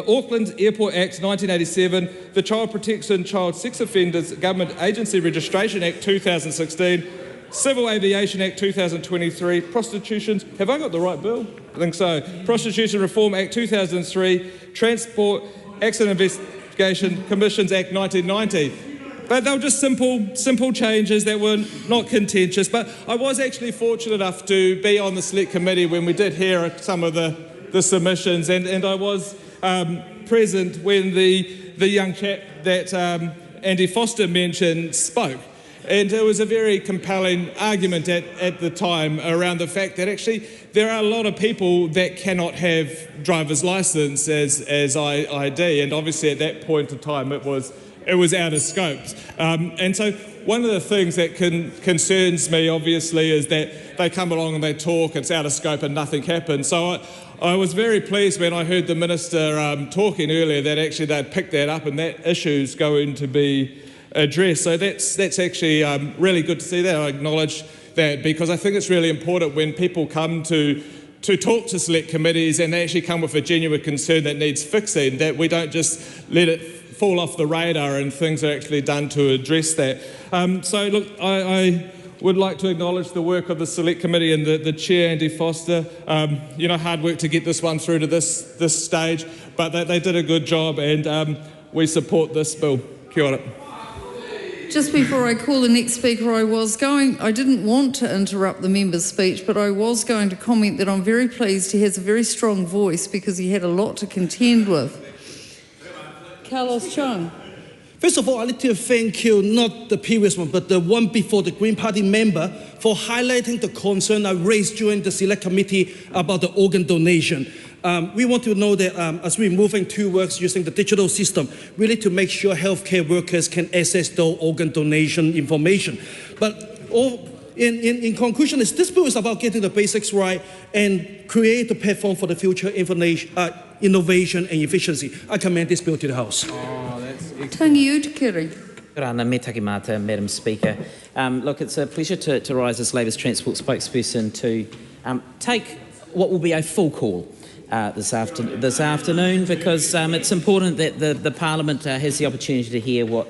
Auckland Airport Act, 1987, the Child Protection Child Sex Offenders Government Agency Registration Act, 2016, Civil Aviation Act 2023, Prostitutions, have I got the right bill? I think so. Prostitution Reform Act 2003, Transport Accident Investigation Commissions Act 1990. But they were just simple changes that were not contentious. But I was actually fortunate enough to be on the Select Committee when we did hear some of the submissions, and I was present when the young chap that Andy Foster mentioned spoke. And it was a very compelling argument at the time around the fact that actually there are a lot of people that cannot have driver's licence as ID, and obviously at that point in time it was out of scope. And so one of the things that concerns me obviously is that they come along and they talk, it's out of scope and nothing happens. So I was very pleased when I heard the Minister talking earlier that actually they'd picked that up and that issue's going to be addressed. So that's actually really good to see that. I acknowledge that because I think it's really important when people come to talk to select committees and they actually come with a genuine concern that needs fixing, that we don't just let it fall off the radar and things are actually done to address that. So look, I would like to acknowledge the work of the Select Committee and the Chair, Andy Foster. Hard work to get this one through to this stage, but they did a good job and we support this bill. Kia ora. Just before I call the next speaker, I didn't want to interrupt the member's speech, but I was going to comment that I'm very pleased he has a very strong voice because he had a lot to contend with. Carlos Chung. First of all, I'd like to thank you, not the previous one, but the one before, the Green Party member, for highlighting the concern I raised during the Select Committee about the organ donation. We want to know that as we're moving towards using the digital system, we need to make sure healthcare workers can access those organ donation information. But in conclusion, this bill is about getting the basics right and create a platform for the future innovation and efficiency. I commend this bill to the House. Tangi Utikiri. Rana me take mata, Madam Speaker. Look, it's a pleasure to rise as Labour's Transport spokesperson to take what will be a full call this afternoon, because it's important that the Parliament has the opportunity to hear what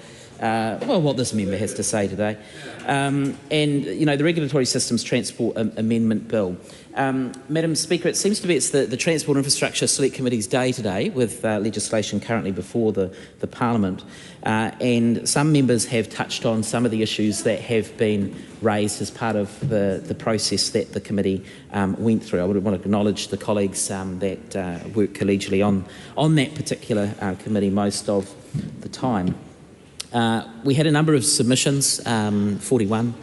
this member has to say today. And, you know, the Regulatory Systems Transport Amendment Bill. Madam Speaker, it seems to be it's the Transport Infrastructure Select Committee's day today, with legislation currently before the Parliament. And some members have touched on some of the issues that have been raised as part of the process that the committee went through. I would want to acknowledge the colleagues that work collegially on that particular committee most of the time. We had a number of submissions, 41,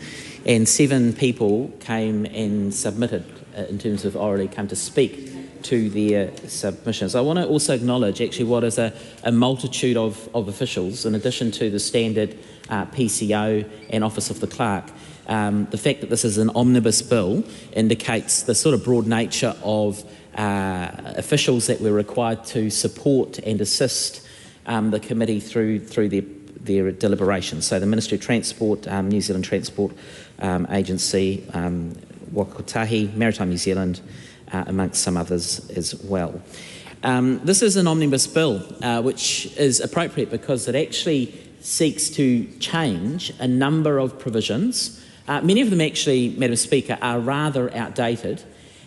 and 7 people came and submitted in terms of orally come to speak to their submissions. I want to also acknowledge actually what is a multitude of officials, in addition to the standard PCO and Office of the Clerk. The fact that this is an omnibus bill indicates the sort of broad nature of officials that we're required to support and assist the committee through their deliberations. So the Ministry of Transport, New Zealand Transport Agency, Wakotahi, Maritime New Zealand, amongst some others as well. This is an omnibus bill, which is appropriate because it actually seeks to change a number of provisions. Many of them actually, Madam Speaker, are rather outdated.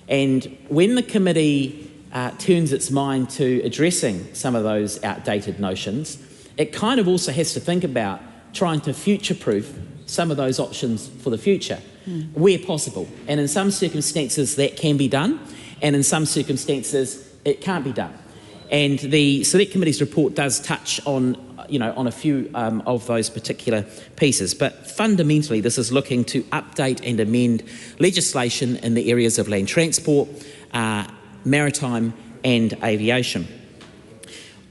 And when the committee turns its mind to addressing some of those outdated notions, it kind of also has to think about trying to future-proof some of those options for the future, where possible. And in some circumstances that can be done, and in some circumstances it can't be done. And the Select Committee's report does touch on, on a few of those particular pieces. But fundamentally, this is looking to update and amend legislation in the areas of land transport, maritime and aviation.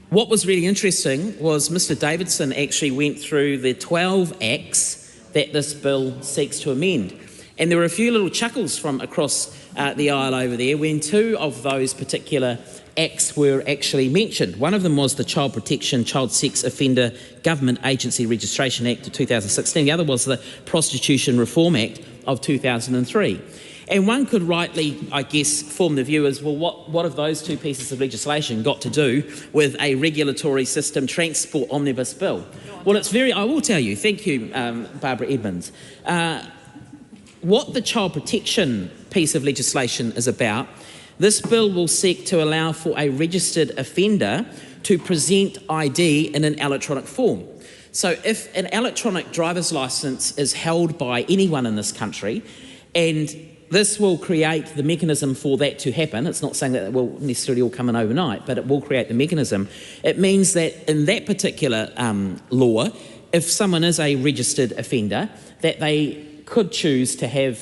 What was really interesting was Mr Davidson actually went through the 12 acts that this bill seeks to amend. And there were a few little chuckles from across the aisle over there when 2 of those particular acts were actually mentioned. One of them was the Child Protection, Child Sex Offender Government Agency Registration Act of 2016. The other was the Prostitution Reform Act of 2003. And one could rightly, I guess, form the view as, well, what have those 2 pieces of legislation got to do with a regulatory system transport omnibus bill? Well, I will tell you, thank you, Barbara Edmonds. What the child protection piece of legislation is about, this bill will seek to allow for a registered offender to present ID in an electronic form. So if an electronic driver's licence is held by anyone in this country, and this will create the mechanism for that to happen. It's not saying that it will necessarily all come in overnight, but it will create the mechanism. It means that in that particular law, if someone is a registered offender, that they could choose to have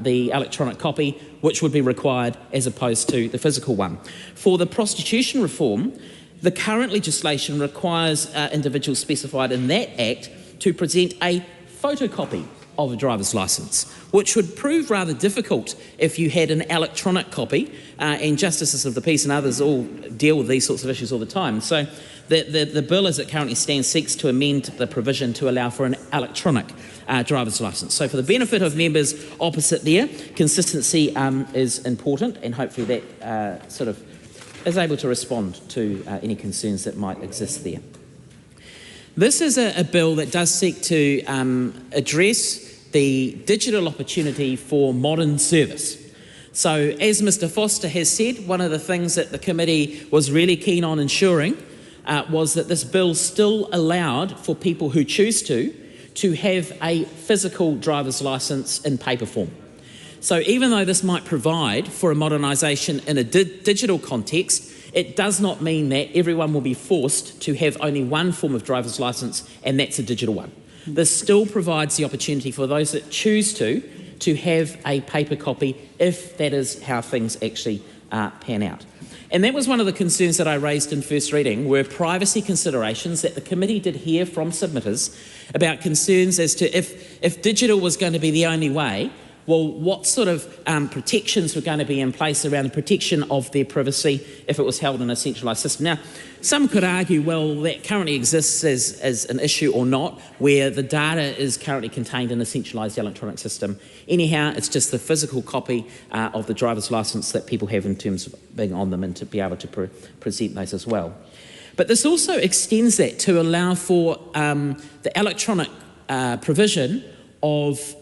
the electronic copy, which would be required as opposed to the physical one. For the prostitution reform, the current legislation requires individuals specified in that Act to present a photocopy of a driver's licence, which would prove rather difficult if you had an electronic copy, and justices of the peace and others all deal with these sorts of issues all the time. So the bill as it currently stands seeks to amend the provision to allow for an electronic driver's licence. So for the benefit of members opposite there, consistency is important, and hopefully that sort of is able to respond to any concerns that might exist there. This is a bill that does seek to address the digital opportunity for modern service. So as Mr Foster has said, one of the things that the committee was really keen on ensuring was that this bill still allowed for people who choose to have a physical driver's licence in paper form. So even though this might provide for a modernisation in a digital context, it does not mean that everyone will be forced to have only one form of driver's licence, and that's a digital one. This still provides the opportunity for those that choose to have a paper copy if that is how things actually pan out. And that was one of the concerns that I raised in first reading, were privacy considerations that the committee did hear from submitters about concerns as to if digital was going to be the only way, well, what sort of protections were going to be in place around the protection of their privacy if it was held in a centralised system. Now, some could argue, well, that currently exists as an issue or not, where the data is currently contained in a centralised electronic system. Anyhow, it's just the physical copy of the driver's licence that people have in terms of being on them, and to be able to present those as well. But this also extends that to allow for the electronic provision of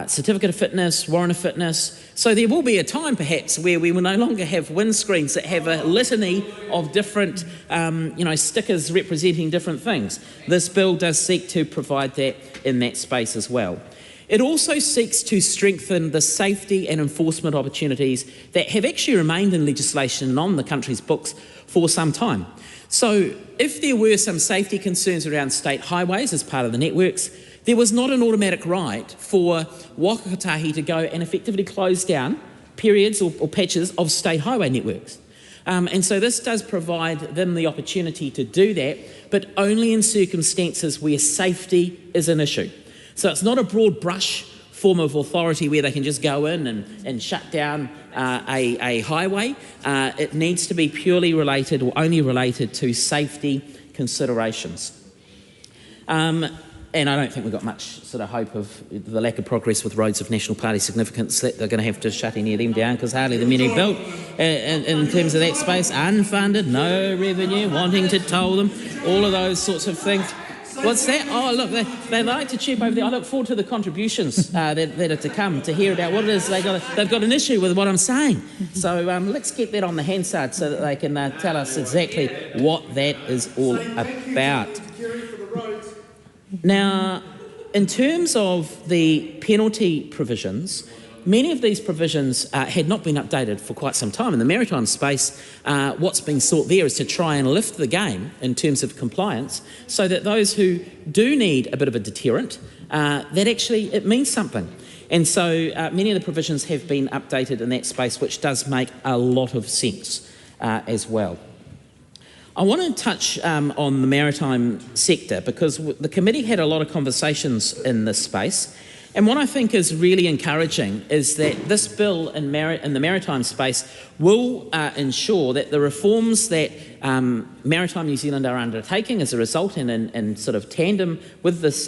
certificate of fitness, warrant of fitness. So there will be a time perhaps where we will no longer have windscreens that have a litany of different stickers representing different things. This bill does seek to provide that in that space as well. It also seeks to strengthen the safety and enforcement opportunities that have actually remained in legislation and on the country's books for some time. So if there were some safety concerns around state highways as part of the networks, there was not an automatic right for Waka Kotahi to go and effectively close down periods or patches of state highway networks. And so this does provide them the opportunity to do that, but only in circumstances where safety is an issue. So it's not a broad brush form of authority where they can just go in and shut down a highway. It needs to be purely related or only related to safety considerations. And I don't think we've got much sort of hope of the lack of progress with roads of national party significance, that they're going to have to shut any of them down, because hardly the many built in terms of that space. Unfunded, no revenue, wanting to toll them, all of those sorts of things. What's that? Oh, look, they like to chip over there. I look forward to the contributions that are to come to hear about what it is they've got an issue with what I'm saying. So let's get that on the Hansard so that they can tell us exactly what that is all about. Now, in terms of the penalty provisions, many of these provisions had not been updated for quite some time. In the maritime space, what's being sought there is to try and lift the game in terms of compliance, so that those who do need a bit of a deterrent, that actually it means something. And so many of the provisions have been updated in that space, which does make a lot of sense as well. I want to touch on the maritime sector, because the committee had a lot of conversations in this space, and what I think is really encouraging is that this bill in the maritime space will ensure that the reforms that Maritime New Zealand are undertaking as a result, and in sort of tandem with this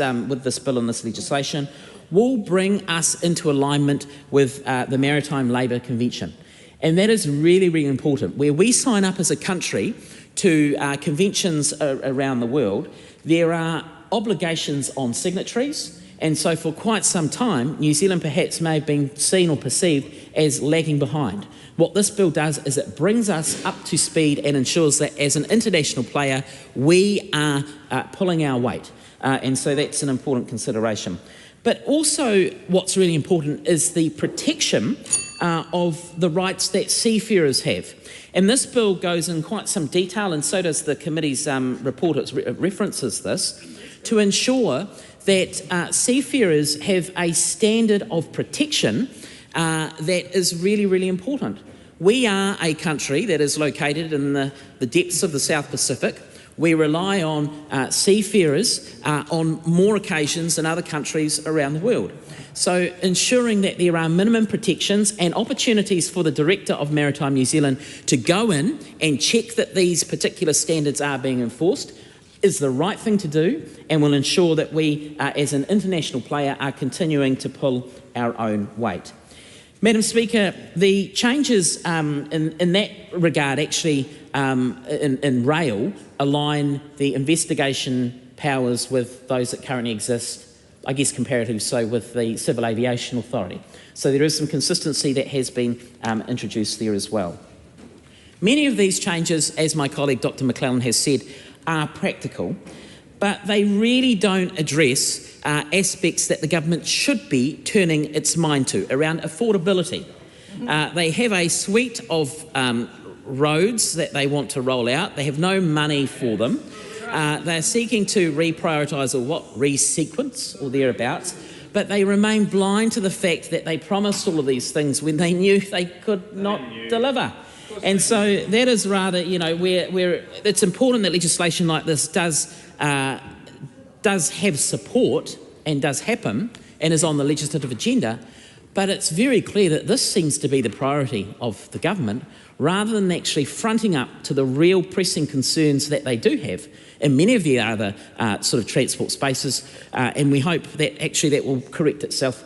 bill and this legislation, will bring us into alignment with the Maritime Labour Convention. And that is really, really important. Where we sign up as a country to conventions around the world, there are obligations on signatories, and so for quite some time New Zealand perhaps may have been seen or perceived as lagging behind. What this bill does is it brings us up to speed and ensures that as an international player we are pulling our weight, and so that's an important consideration. But also what's really important is the protection of the rights that seafarers have. And this bill goes in quite some detail, and so does the committee's report. It references this to ensure that seafarers have a standard of protection that is really, really important. We are a country that is located in the depths of the South Pacific. We rely on seafarers on more occasions than other countries around the world. So ensuring that there are minimum protections and opportunities for the Director of Maritime New Zealand to go in and check that these particular standards are being enforced is the right thing to do, and will ensure that we, as an international player, are continuing to pull our own weight. Madam Speaker, the changes in that regard actually in rail align the investigation powers with those that currently exist, I guess comparatively so, with the Civil Aviation Authority. So there is some consistency that has been introduced there as well. Many of these changes, as my colleague Dr McClellan has said, are practical, but they really don't address aspects that the government should be turning its mind to around affordability. They have a suite of roads that they want to roll out. They have no money for them. They're seeking to reprioritise or resequence or thereabouts but they remain blind to the fact that they promised all of these things when they knew they could not deliver. And so that is rather, where it's important that legislation like this does have support and does happen and is on the legislative agenda, but it's very clear that this seems to be the priority of the government rather than actually fronting up to the real pressing concerns that they do have in many of the other sort of transport spaces, and we hope that actually that will correct itself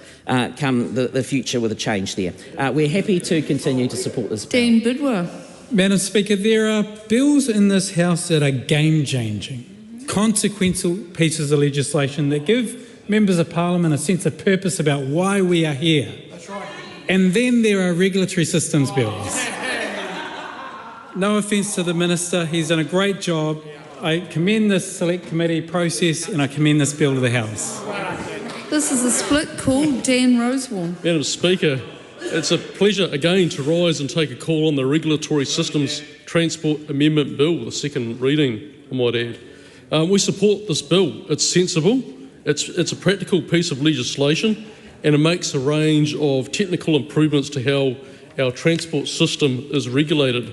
come the future with a change there. We're happy to continue to support this bill. Dan Bidwell. Madam Speaker, there are bills in this House that are game-changing, consequential pieces of legislation that give members of Parliament a sense of purpose about why we are here. That's right. And then there are regulatory systems bills. No offence to the Minister, he's done a great job. I commend this select committee process and I commend this bill to the House. This is a split call. Dan Rosewall. Madam Speaker, it's a pleasure again to rise and take a call on the Regulatory Systems Transport Amendment Bill, the second reading, I might add. We support this bill. It's sensible, it's a practical piece of legislation, and it makes a range of technical improvements to how our transport system is regulated.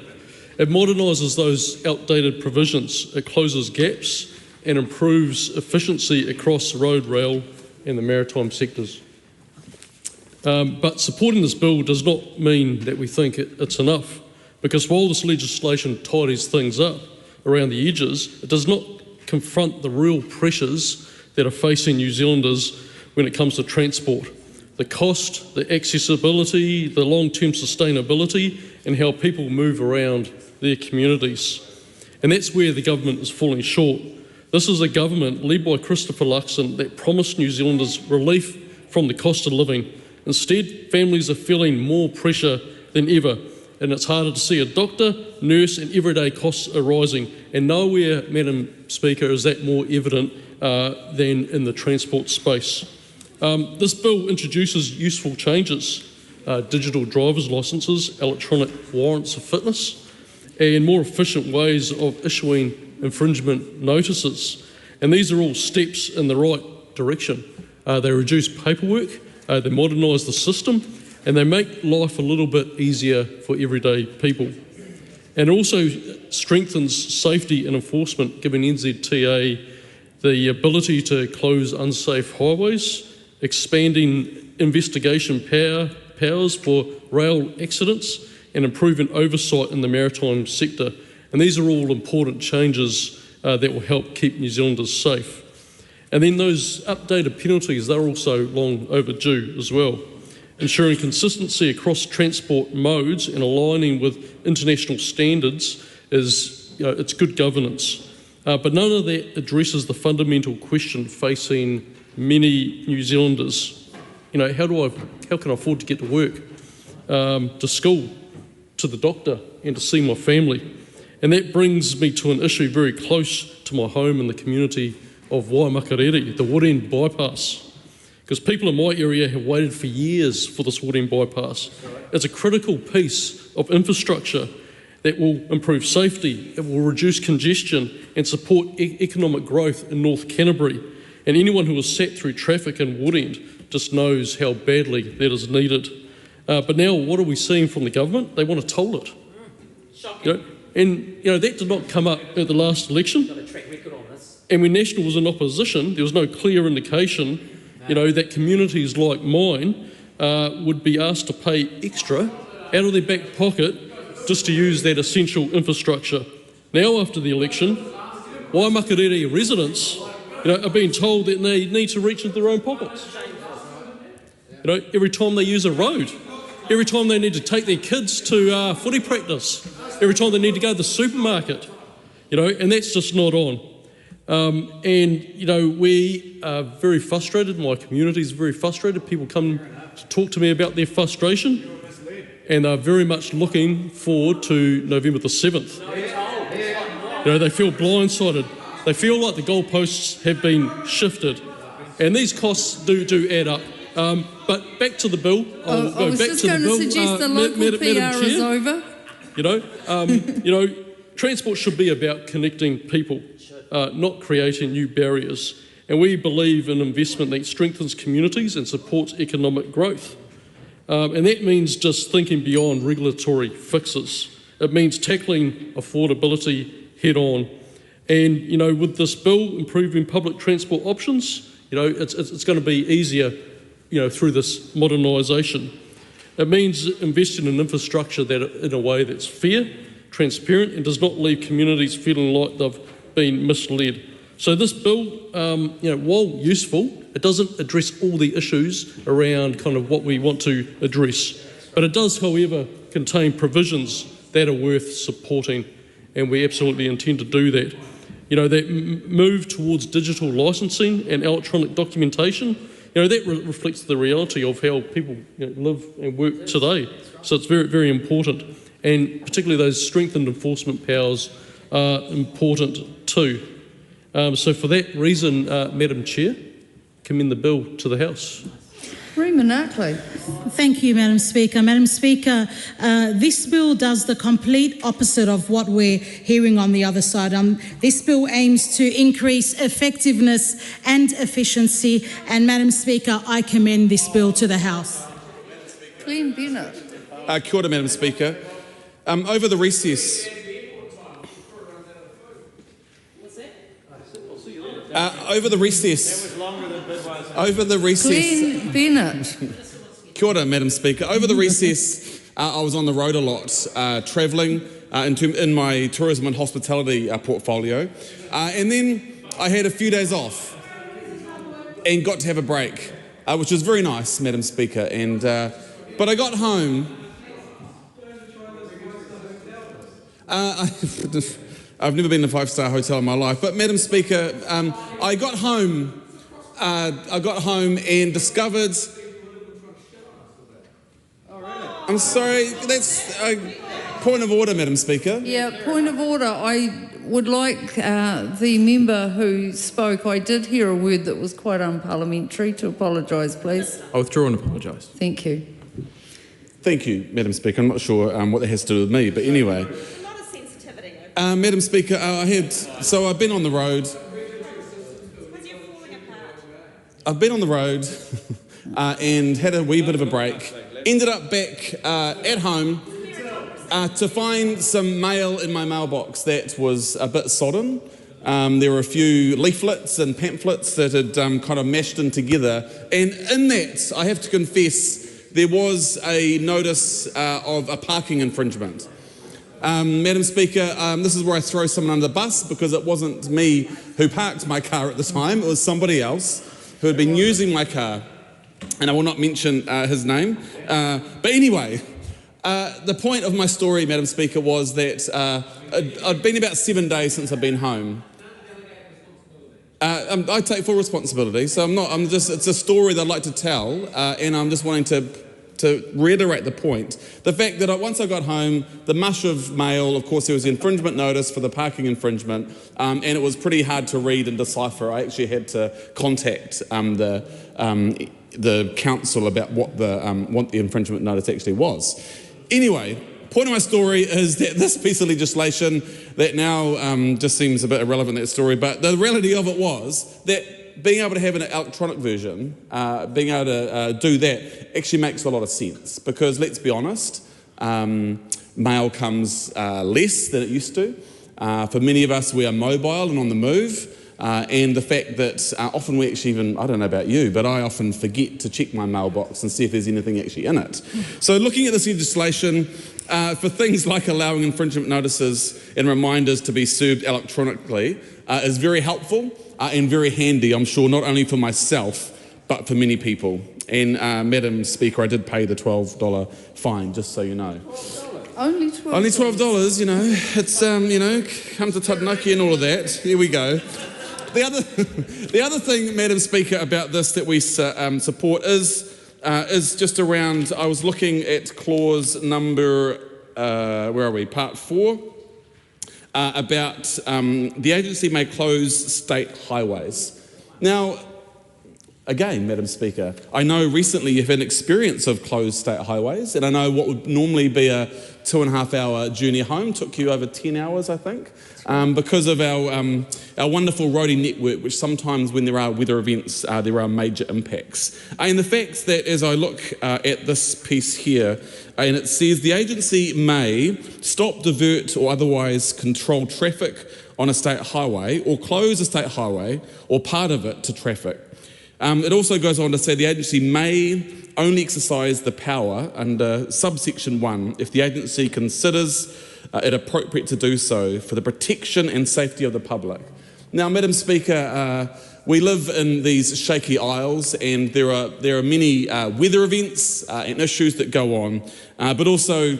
It modernises those outdated provisions, it closes gaps and improves efficiency across road, rail and the maritime sectors. But supporting this bill does not mean that we think it's enough, because while this legislation tidies things up around the edges, it does not confront the real pressures that are facing New Zealanders when it comes to transport. The cost, the accessibility, the long-term sustainability and how people move around their communities. And that's where the government is falling short. This is a government led by Christopher Luxon that promised New Zealanders relief from the cost of living. Instead, families are feeling more pressure than ever, and it's harder to see a doctor, nurse and everyday costs are rising. And nowhere, Madam Speaker, is that more evident than in the transport space. This bill introduces useful changes, digital driver's licences, electronic warrants of fitness, and more efficient ways of issuing infringement notices. And these are all steps in the right direction. They reduce paperwork, they modernise the system, and they make life a little bit easier for everyday people. And it also strengthens safety and enforcement, giving NZTA the ability to close unsafe highways, expanding investigation powers for rail accidents, and improving oversight in the maritime sector. And these are all important changes that will help keep New Zealanders safe. And then those updated penalties, they're also long overdue as well. Ensuring consistency across transport modes and aligning with international standards is, it's good governance. But none of that addresses the fundamental question facing many New Zealanders. How can I afford to get to work, to school, to the doctor and to see my family? And that brings me to an issue very close to my home in the community of Waimakariri, the Wood End bypass. Because people in my area have waited for years for this Wood End bypass. It's a critical piece of infrastructure that will improve safety, it will reduce congestion and support economic growth in North Canterbury. And anyone who has sat through traffic in Wood End just knows how badly that is needed. But now what are we seeing from the government? They want to toll it. That did not come up at the last election. And when National was in opposition, there was no clear indication, that communities like mine would be asked to pay extra out of their back pocket just to use that essential infrastructure. Now, after the election, Waimakariri residents, are being told that they need to reach into their own pockets. Every time they use a road, every time they need to take their kids to footy practice, every time they need to go to the supermarket, and that's just not on. We are very frustrated, my community is very frustrated. People come to talk to me about their frustration, and they're very much looking forward to November the 7th. They feel blindsided. They feel like the goalposts have been shifted, and these costs do add up. But back to the bill. I was just going to suggest the local PR is over. Transport should be about connecting people, not creating new barriers. And we believe in investment that strengthens communities and supports economic growth. And that means just thinking beyond regulatory fixes. It means tackling affordability head on. And, you know, with this bill improving public transport options, you know, it's going to be easier, you know, through this modernisation. It means investing in infrastructure that in a way that's fair, transparent, and does not leave communities feeling like they've been misled. So this bill, you know, while useful, it doesn't address all the issues around kind of what we want to address. But it does, however, contain provisions that are worth supporting, and we absolutely intend to do that. You know, that move towards digital licensing and electronic documentation, you know, that reflects the reality of how people, you know, live and work today. So it's very, very important. And particularly those strengthened enforcement powers are important too. So for that reason, Madam Chair, commend the bill to the House. Rima Narkley. Thank you, Madam Speaker. Madam Speaker, this bill does the complete opposite of what we're hearing on the other side. This bill aims to increase effectiveness and efficiency, and Madam Speaker, I commend this bill to the House. Glenn Bennett. Kia ora, Madam Speaker. Over the recess... over the recess... Glenn Bennett. Kia ora, Madam Speaker. Over the recess, I was on the road a lot, travelling in my tourism and hospitality portfolio. And then I had a few days off and got to have a break, which was very nice, Madam Speaker. And but I got home... I've never been in a five-star hotel in my life, but Madam Speaker, I got home and discovered... I'm sorry, that's a point of order, Madam Speaker. Yeah, point of order. I would like the member who spoke, I did hear a word that was quite unparliamentary, to apologise, please. I withdraw and apologise. Thank you. Thank you, Madam Speaker. I'm not sure what that has to do with me, but anyway. Madam Speaker, I've been on the road. I've been on the road and had a wee bit of a break. Ended up back at home to find some mail in my mailbox that was a bit sodden. There were a few leaflets and pamphlets that had kind of mashed in together. And in that, I have to confess, there was a notice of a parking infringement. Madam Speaker, this is where I throw someone under the bus, because it wasn't me who parked my car at the time. It was somebody else who had been using my car, and I will not mention his name. But anyway, the point of my story, Madam Speaker, was that I'd been about 7 days since I'd been home. I take full responsibility, so it's a story that I'd like to tell, and I'm just wanting to reiterate the point. The fact that once I got home, the mush of mail, of course there was the infringement notice for the parking infringement, and it was pretty hard to read and decipher. I actually had to contact the council about what the infringement notice actually was. Anyway, point of my story is that this piece of legislation that now just seems a bit irrelevant, that story, but the reality of it was that being able to have an electronic version, being able to do that actually makes a lot of sense, because let's be honest, mail comes less than it used to. For many of us, we are mobile and on the move, and the fact that often we actually even, I don't know about you, but I often forget to check my mailbox and see if there's anything actually in it. So looking at this legislation, for things like allowing infringement notices and reminders to be served electronically is very helpful and very handy, I'm sure, not only for myself, but for many people. And Madam Speaker, I did pay the $12 fine, just so you know. Only $12? Only $12, you know. It's, you know, come to Taranaki and all of that. Here we go. The other thing, Madam Speaker, about this that we support is just around, I was looking at clause number, where are we, part 4, about the agency may close state highways. Now, Again, Madam Speaker, I know recently you've had experience of closed state highways, and I know what would normally be a 2.5 hour journey home took you over 10 hours, I think, because of our wonderful roadie network, which sometimes when there are weather events, there are major impacts. And the fact that as I look at this piece here, and it says the agency may stop, divert or otherwise control traffic on a state highway or close a state highway or part of it to traffic. It also goes on to say the agency may only exercise the power under subsection 1 if the agency considers it appropriate to do so for the protection and safety of the public. Now, Madam Speaker, we live in these shaky isles, and there are many weather events and issues that go on, but also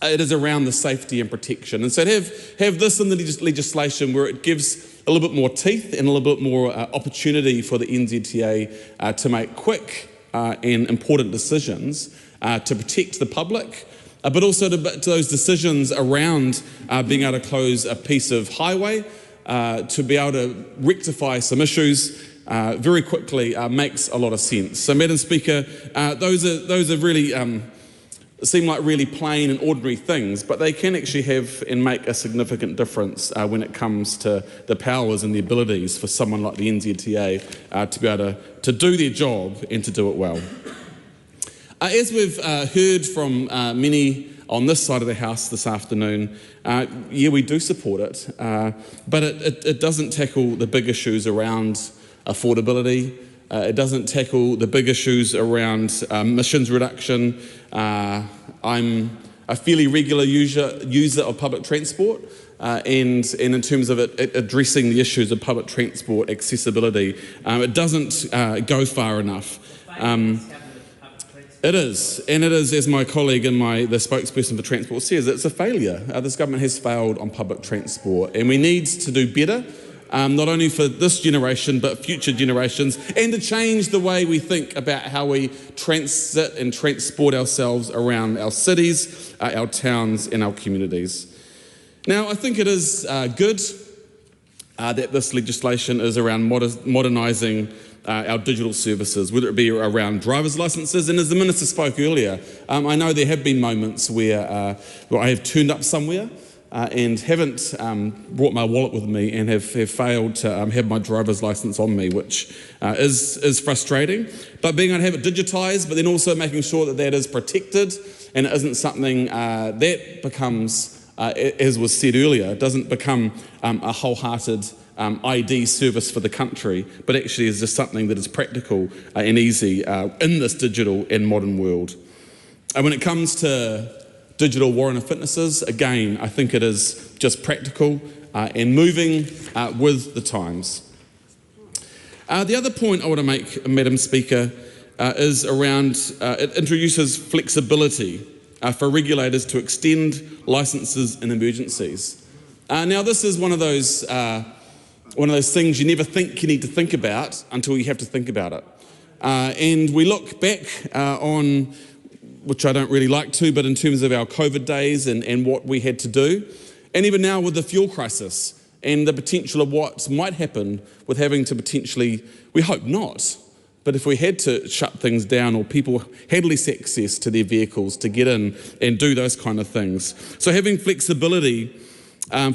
it is around the safety and protection. And so to have this in the legislation where it gives a little bit more teeth and a little bit more opportunity for the NZTA to make quick and important decisions to protect the public, but also to those decisions around being able to close a piece of highway, to be able to rectify some issues very quickly makes a lot of sense. So, Madam Speaker, those are really seem like really plain and ordinary things, but they can actually have and make a significant difference when it comes to the powers and the abilities for someone like the NZTA to be able to do their job and to do it well. As we've heard from many on this side of the House this afternoon, yeah, we do support it, but it doesn't tackle the big issues around affordability. It doesn't tackle the big issues around emissions reduction. I'm a fairly regular user of public transport, and in terms of it addressing the issues of public transport accessibility, it doesn't go far enough. It is, and it is, as my colleague and the spokesperson for transport says, it's a failure. This government has failed on public transport, and we need to do better. Not only for this generation, but future generations, and to change the way we think about how we transit and transport ourselves around our cities, our towns, and our communities. Now, I think it is good that this legislation is around modernising our digital services, whether it be around driver's licences. And as the Minister spoke earlier, I know there have been moments where I have turned up somewhere and haven't brought my wallet with me and have failed to have my driver's licence on me, which is frustrating. But being able to have it digitised, but then also making sure that that is protected and it isn't something that becomes, as was said earlier, it doesn't become a wholehearted ID service for the country, but actually is just something that is practical and easy in this digital and modern world. And when it comes to digital warrant of fitnesses, again, I think it is just practical and moving with the times. The other point I want to make, Madam Speaker, is around it introduces flexibility for regulators to extend licences in emergencies. Now, this is one of those things you never think you need to think about until you have to think about it. And we look back on, which I don't really like to, but in terms of our COVID days and what we had to do, and even now with the fuel crisis and the potential of what might happen with having to potentially, we hope not, but if we had to shut things down or people had less access to their vehicles to get in and do those kind of things. So having flexibility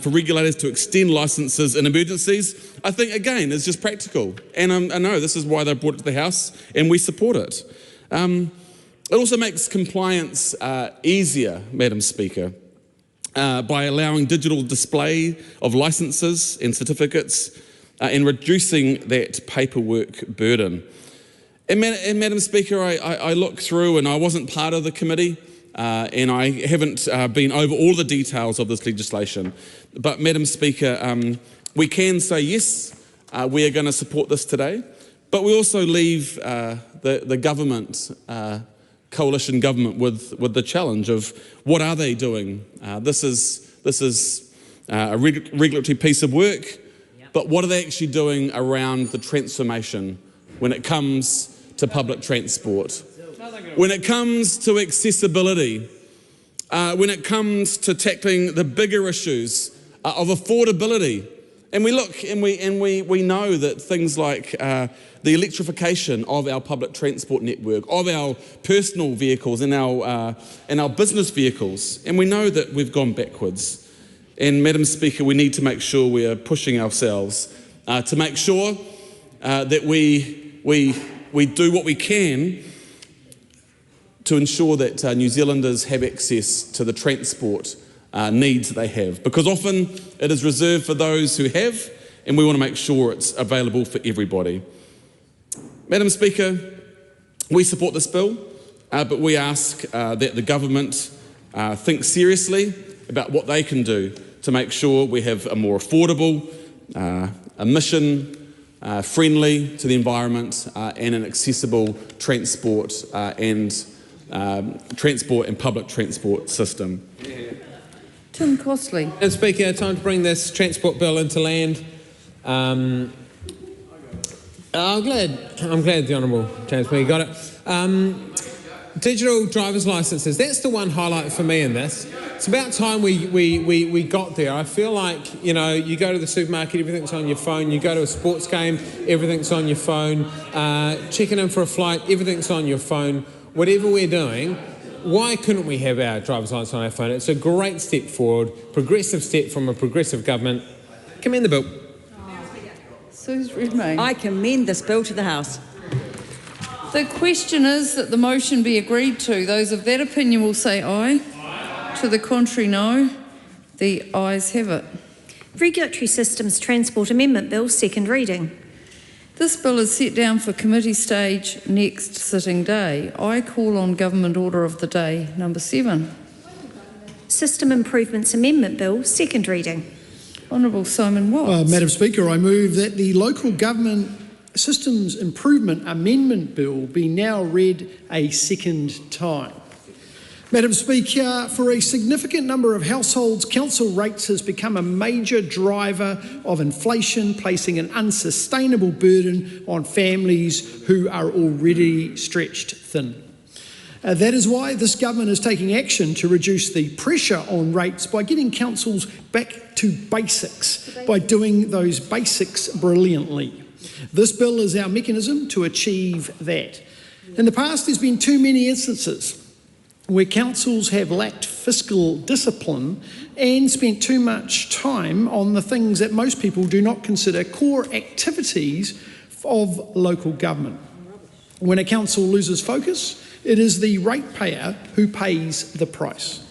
for regulators to extend licences in emergencies, I think, again, is just practical. And I know this is why they brought it to the House, and we support it. It also makes compliance easier, Madam Speaker, by allowing digital display of licences and certificates and reducing that paperwork burden. And Madam Speaker, I look through, and I wasn't part of the committee, and I haven't been over all the details of this legislation. But Madam Speaker, we can say yes, we are going to support this today, but we also leave the government, coalition government, with the challenge of what are they doing? This is a regulatory piece of work, but what are they actually doing around the transformation when it comes to public transport? When it comes to accessibility, when it comes to tackling the bigger issues of affordability And we look and we know that things like the electrification of our public transport network, of our personal vehicles and our business vehicles, and we know that we've gone backwards. And Madam Speaker, we need to make sure we are pushing ourselves to make sure that we do what we can to ensure that New Zealanders have access to the transport needs they have. Because often it is reserved for those who have, and we want to make sure it's available for everybody. Madam Speaker, we support this bill, but we ask that the government think seriously about what they can do to make sure we have a more affordable, emission friendly to the environment and an accessible transport and public transport system. Tim Costley. Madam Speaker, time to bring this transport bill into land. I'm glad the Honourable James Speaker got it. Digital driver's licences, that's the one highlight for me in this. It's about time we got there. I feel like, you know, you go to the supermarket, everything's on your phone. You go to a sports game, everything's on your phone. Checking in for a flight, everything's on your phone. Whatever we're doing, why couldn't we have our driver's licence on our phone? It's a great step forward, progressive step from a progressive government. Commend the bill. Suze Redmayne. I commend this bill to the House. The question is that the motion be agreed to. Those of that opinion will say aye. Aye. To the contrary, no. The ayes have it. Regulatory Systems Transport Amendment Bill, second reading. This bill is set down for committee stage next sitting day. I call on Government Order of the Day, number 7. System Improvements Amendment Bill, second reading. Honourable Simon Watts. Madam Speaker, I move that the Local Government Systems Improvement Amendment Bill be now read a second time. Madam Speaker, for a significant number of households, council rates has become a major driver of inflation, placing an unsustainable burden on families who are already stretched thin. That is why this government is taking action to reduce the pressure on rates by getting councils back to basics, by doing those basics brilliantly. This bill is our mechanism to achieve that. In the past, there's been too many instances where councils have lacked fiscal discipline and spent too much time on the things that most people do not consider core activities of local government. When a council loses focus, it is the ratepayer who pays the price.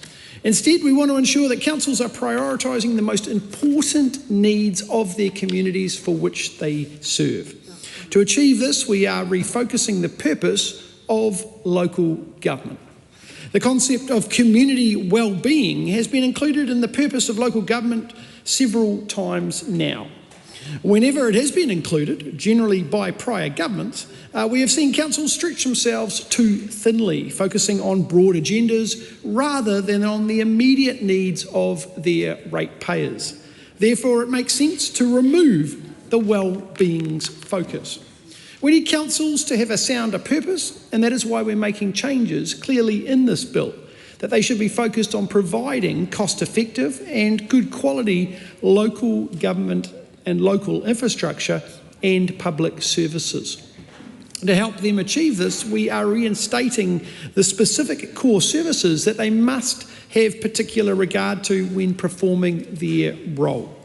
Instead, we want to ensure that councils are prioritising the most important needs of their communities for which they serve. To achieve this, we are refocusing the purpose of local government. The concept of community well-being has been included in the purpose of local government several times now. Whenever it has been included, generally by prior governments, we have seen councils stretch themselves too thinly, focusing on broad agendas rather than on the immediate needs of their ratepayers. Therefore, it makes sense to remove the well-being's focus. We need councils to have a sounder purpose, and that is why we're making changes clearly in this bill, that they should be focused on providing cost-effective and good quality local government and local infrastructure and public services. To help them achieve this, we are reinstating the specific core services that they must have particular regard to when performing their role.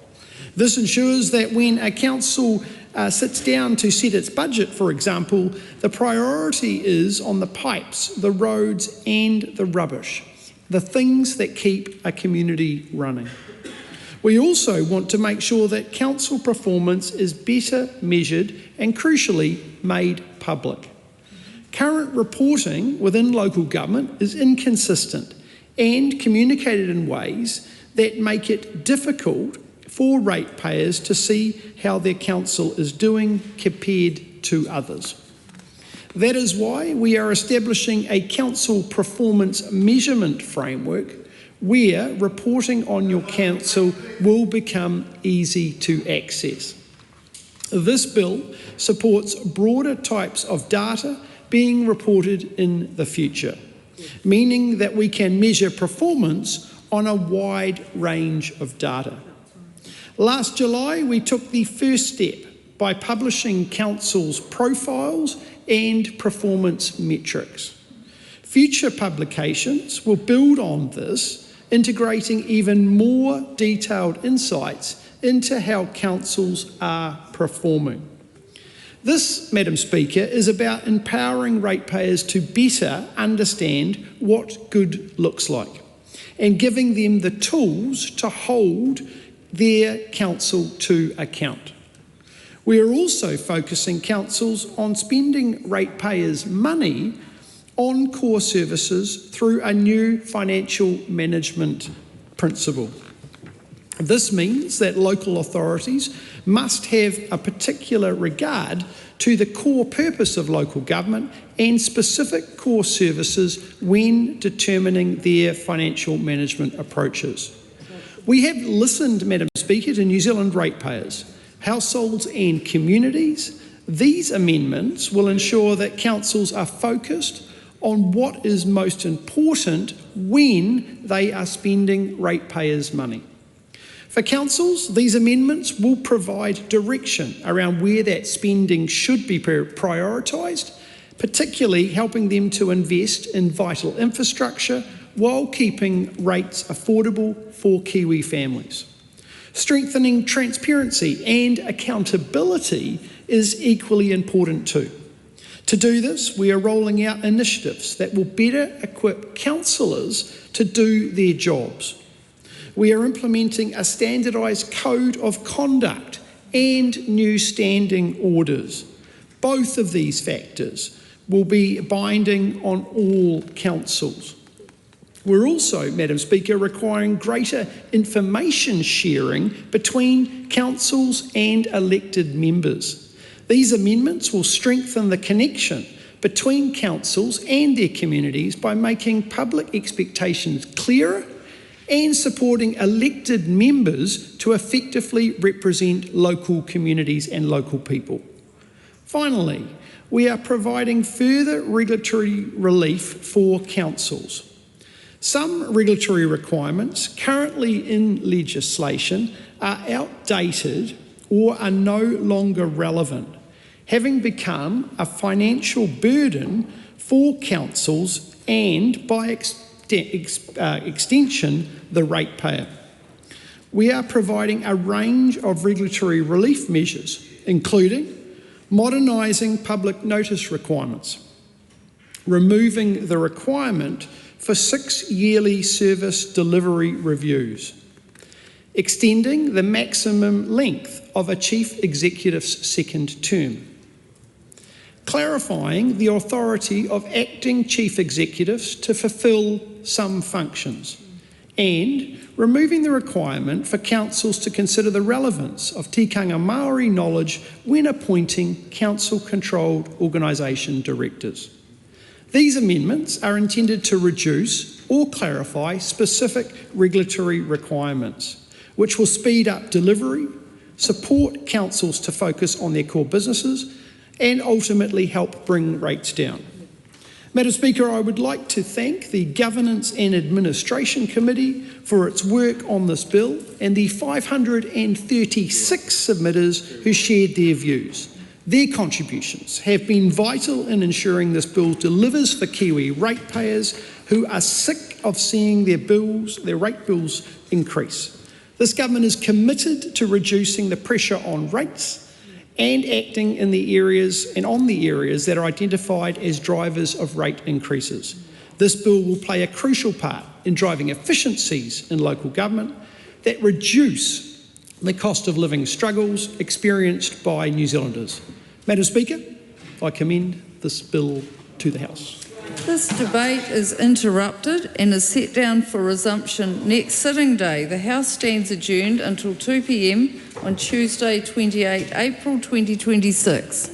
This ensures that when a council sits down to set its budget, for example, the priority is on the pipes, the roads and the rubbish, the things that keep a community running. We also want to make sure that council performance is better measured and, crucially, made public. Current reporting within local government is inconsistent and communicated in ways that make it difficult for ratepayers to see how their council is doing compared to others. That is why we are establishing a council performance measurement framework where reporting on your council will become easy to access. This bill supports broader types of data being reported in the future, meaning that we can measure performance on a wide range of data. Last July, we took the first step by publishing councils' profiles and performance metrics. Future publications will build on this, integrating even more detailed insights into how councils are performing. This, Madam Speaker, is about empowering ratepayers to better understand what good looks like and giving them the tools to hold their council to account. We are also focusing councils on spending ratepayers' money on core services through a new financial management principle. This means that local authorities must have a particular regard to the core purpose of local government and specific core services when determining their financial management approaches. We have listened, Madam Speaker, to New Zealand ratepayers, households and communities. These amendments will ensure that councils are focused on what is most important when they are spending ratepayers' money. For councils, these amendments will provide direction around where that spending should be prioritised, particularly helping them to invest in vital infrastructure while keeping rates affordable for Kiwi families. Strengthening transparency and accountability is equally important too. To do this, we are rolling out initiatives that will better equip councillors to do their jobs. We are implementing a standardised code of conduct and new standing orders. Both of these factors will be binding on all councils. We're also, Madam Speaker, requiring greater information sharing between councils and elected members. These amendments will strengthen the connection between councils and their communities by making public expectations clearer and supporting elected members to effectively represent local communities and local people. Finally, we are providing further regulatory relief for councils. Some regulatory requirements currently in legislation are outdated or are no longer relevant, having become a financial burden for councils and, by extension, the ratepayer. We are providing a range of regulatory relief measures, including modernising public notice requirements, removing the requirement for 6 yearly service delivery reviews, extending the maximum length of a chief executive's second term, clarifying the authority of acting chief executives to fulfil some functions, and removing the requirement for councils to consider the relevance of tikanga Māori knowledge when appointing council-controlled organisation directors. These amendments are intended to reduce or clarify specific regulatory requirements, which will speed up delivery, support councils to focus on their core businesses, and ultimately help bring rates down. Madam Speaker, I would like to thank the Governance and Administration Committee for its work on this bill and the 536 submitters who shared their views. Their contributions have been vital in ensuring this bill delivers for Kiwi ratepayers who are sick of seeing their rate bills increase. This government is committed to reducing the pressure on rates and acting in the areas that are identified as drivers of rate increases. This bill will play a crucial part in driving efficiencies in local government that reduce the cost of living struggles experienced by New Zealanders. Madam Speaker, I commend this bill to the House. This debate is interrupted and is set down for resumption next sitting day. The House stands adjourned until 2 p.m. on Tuesday, 28 April 2026.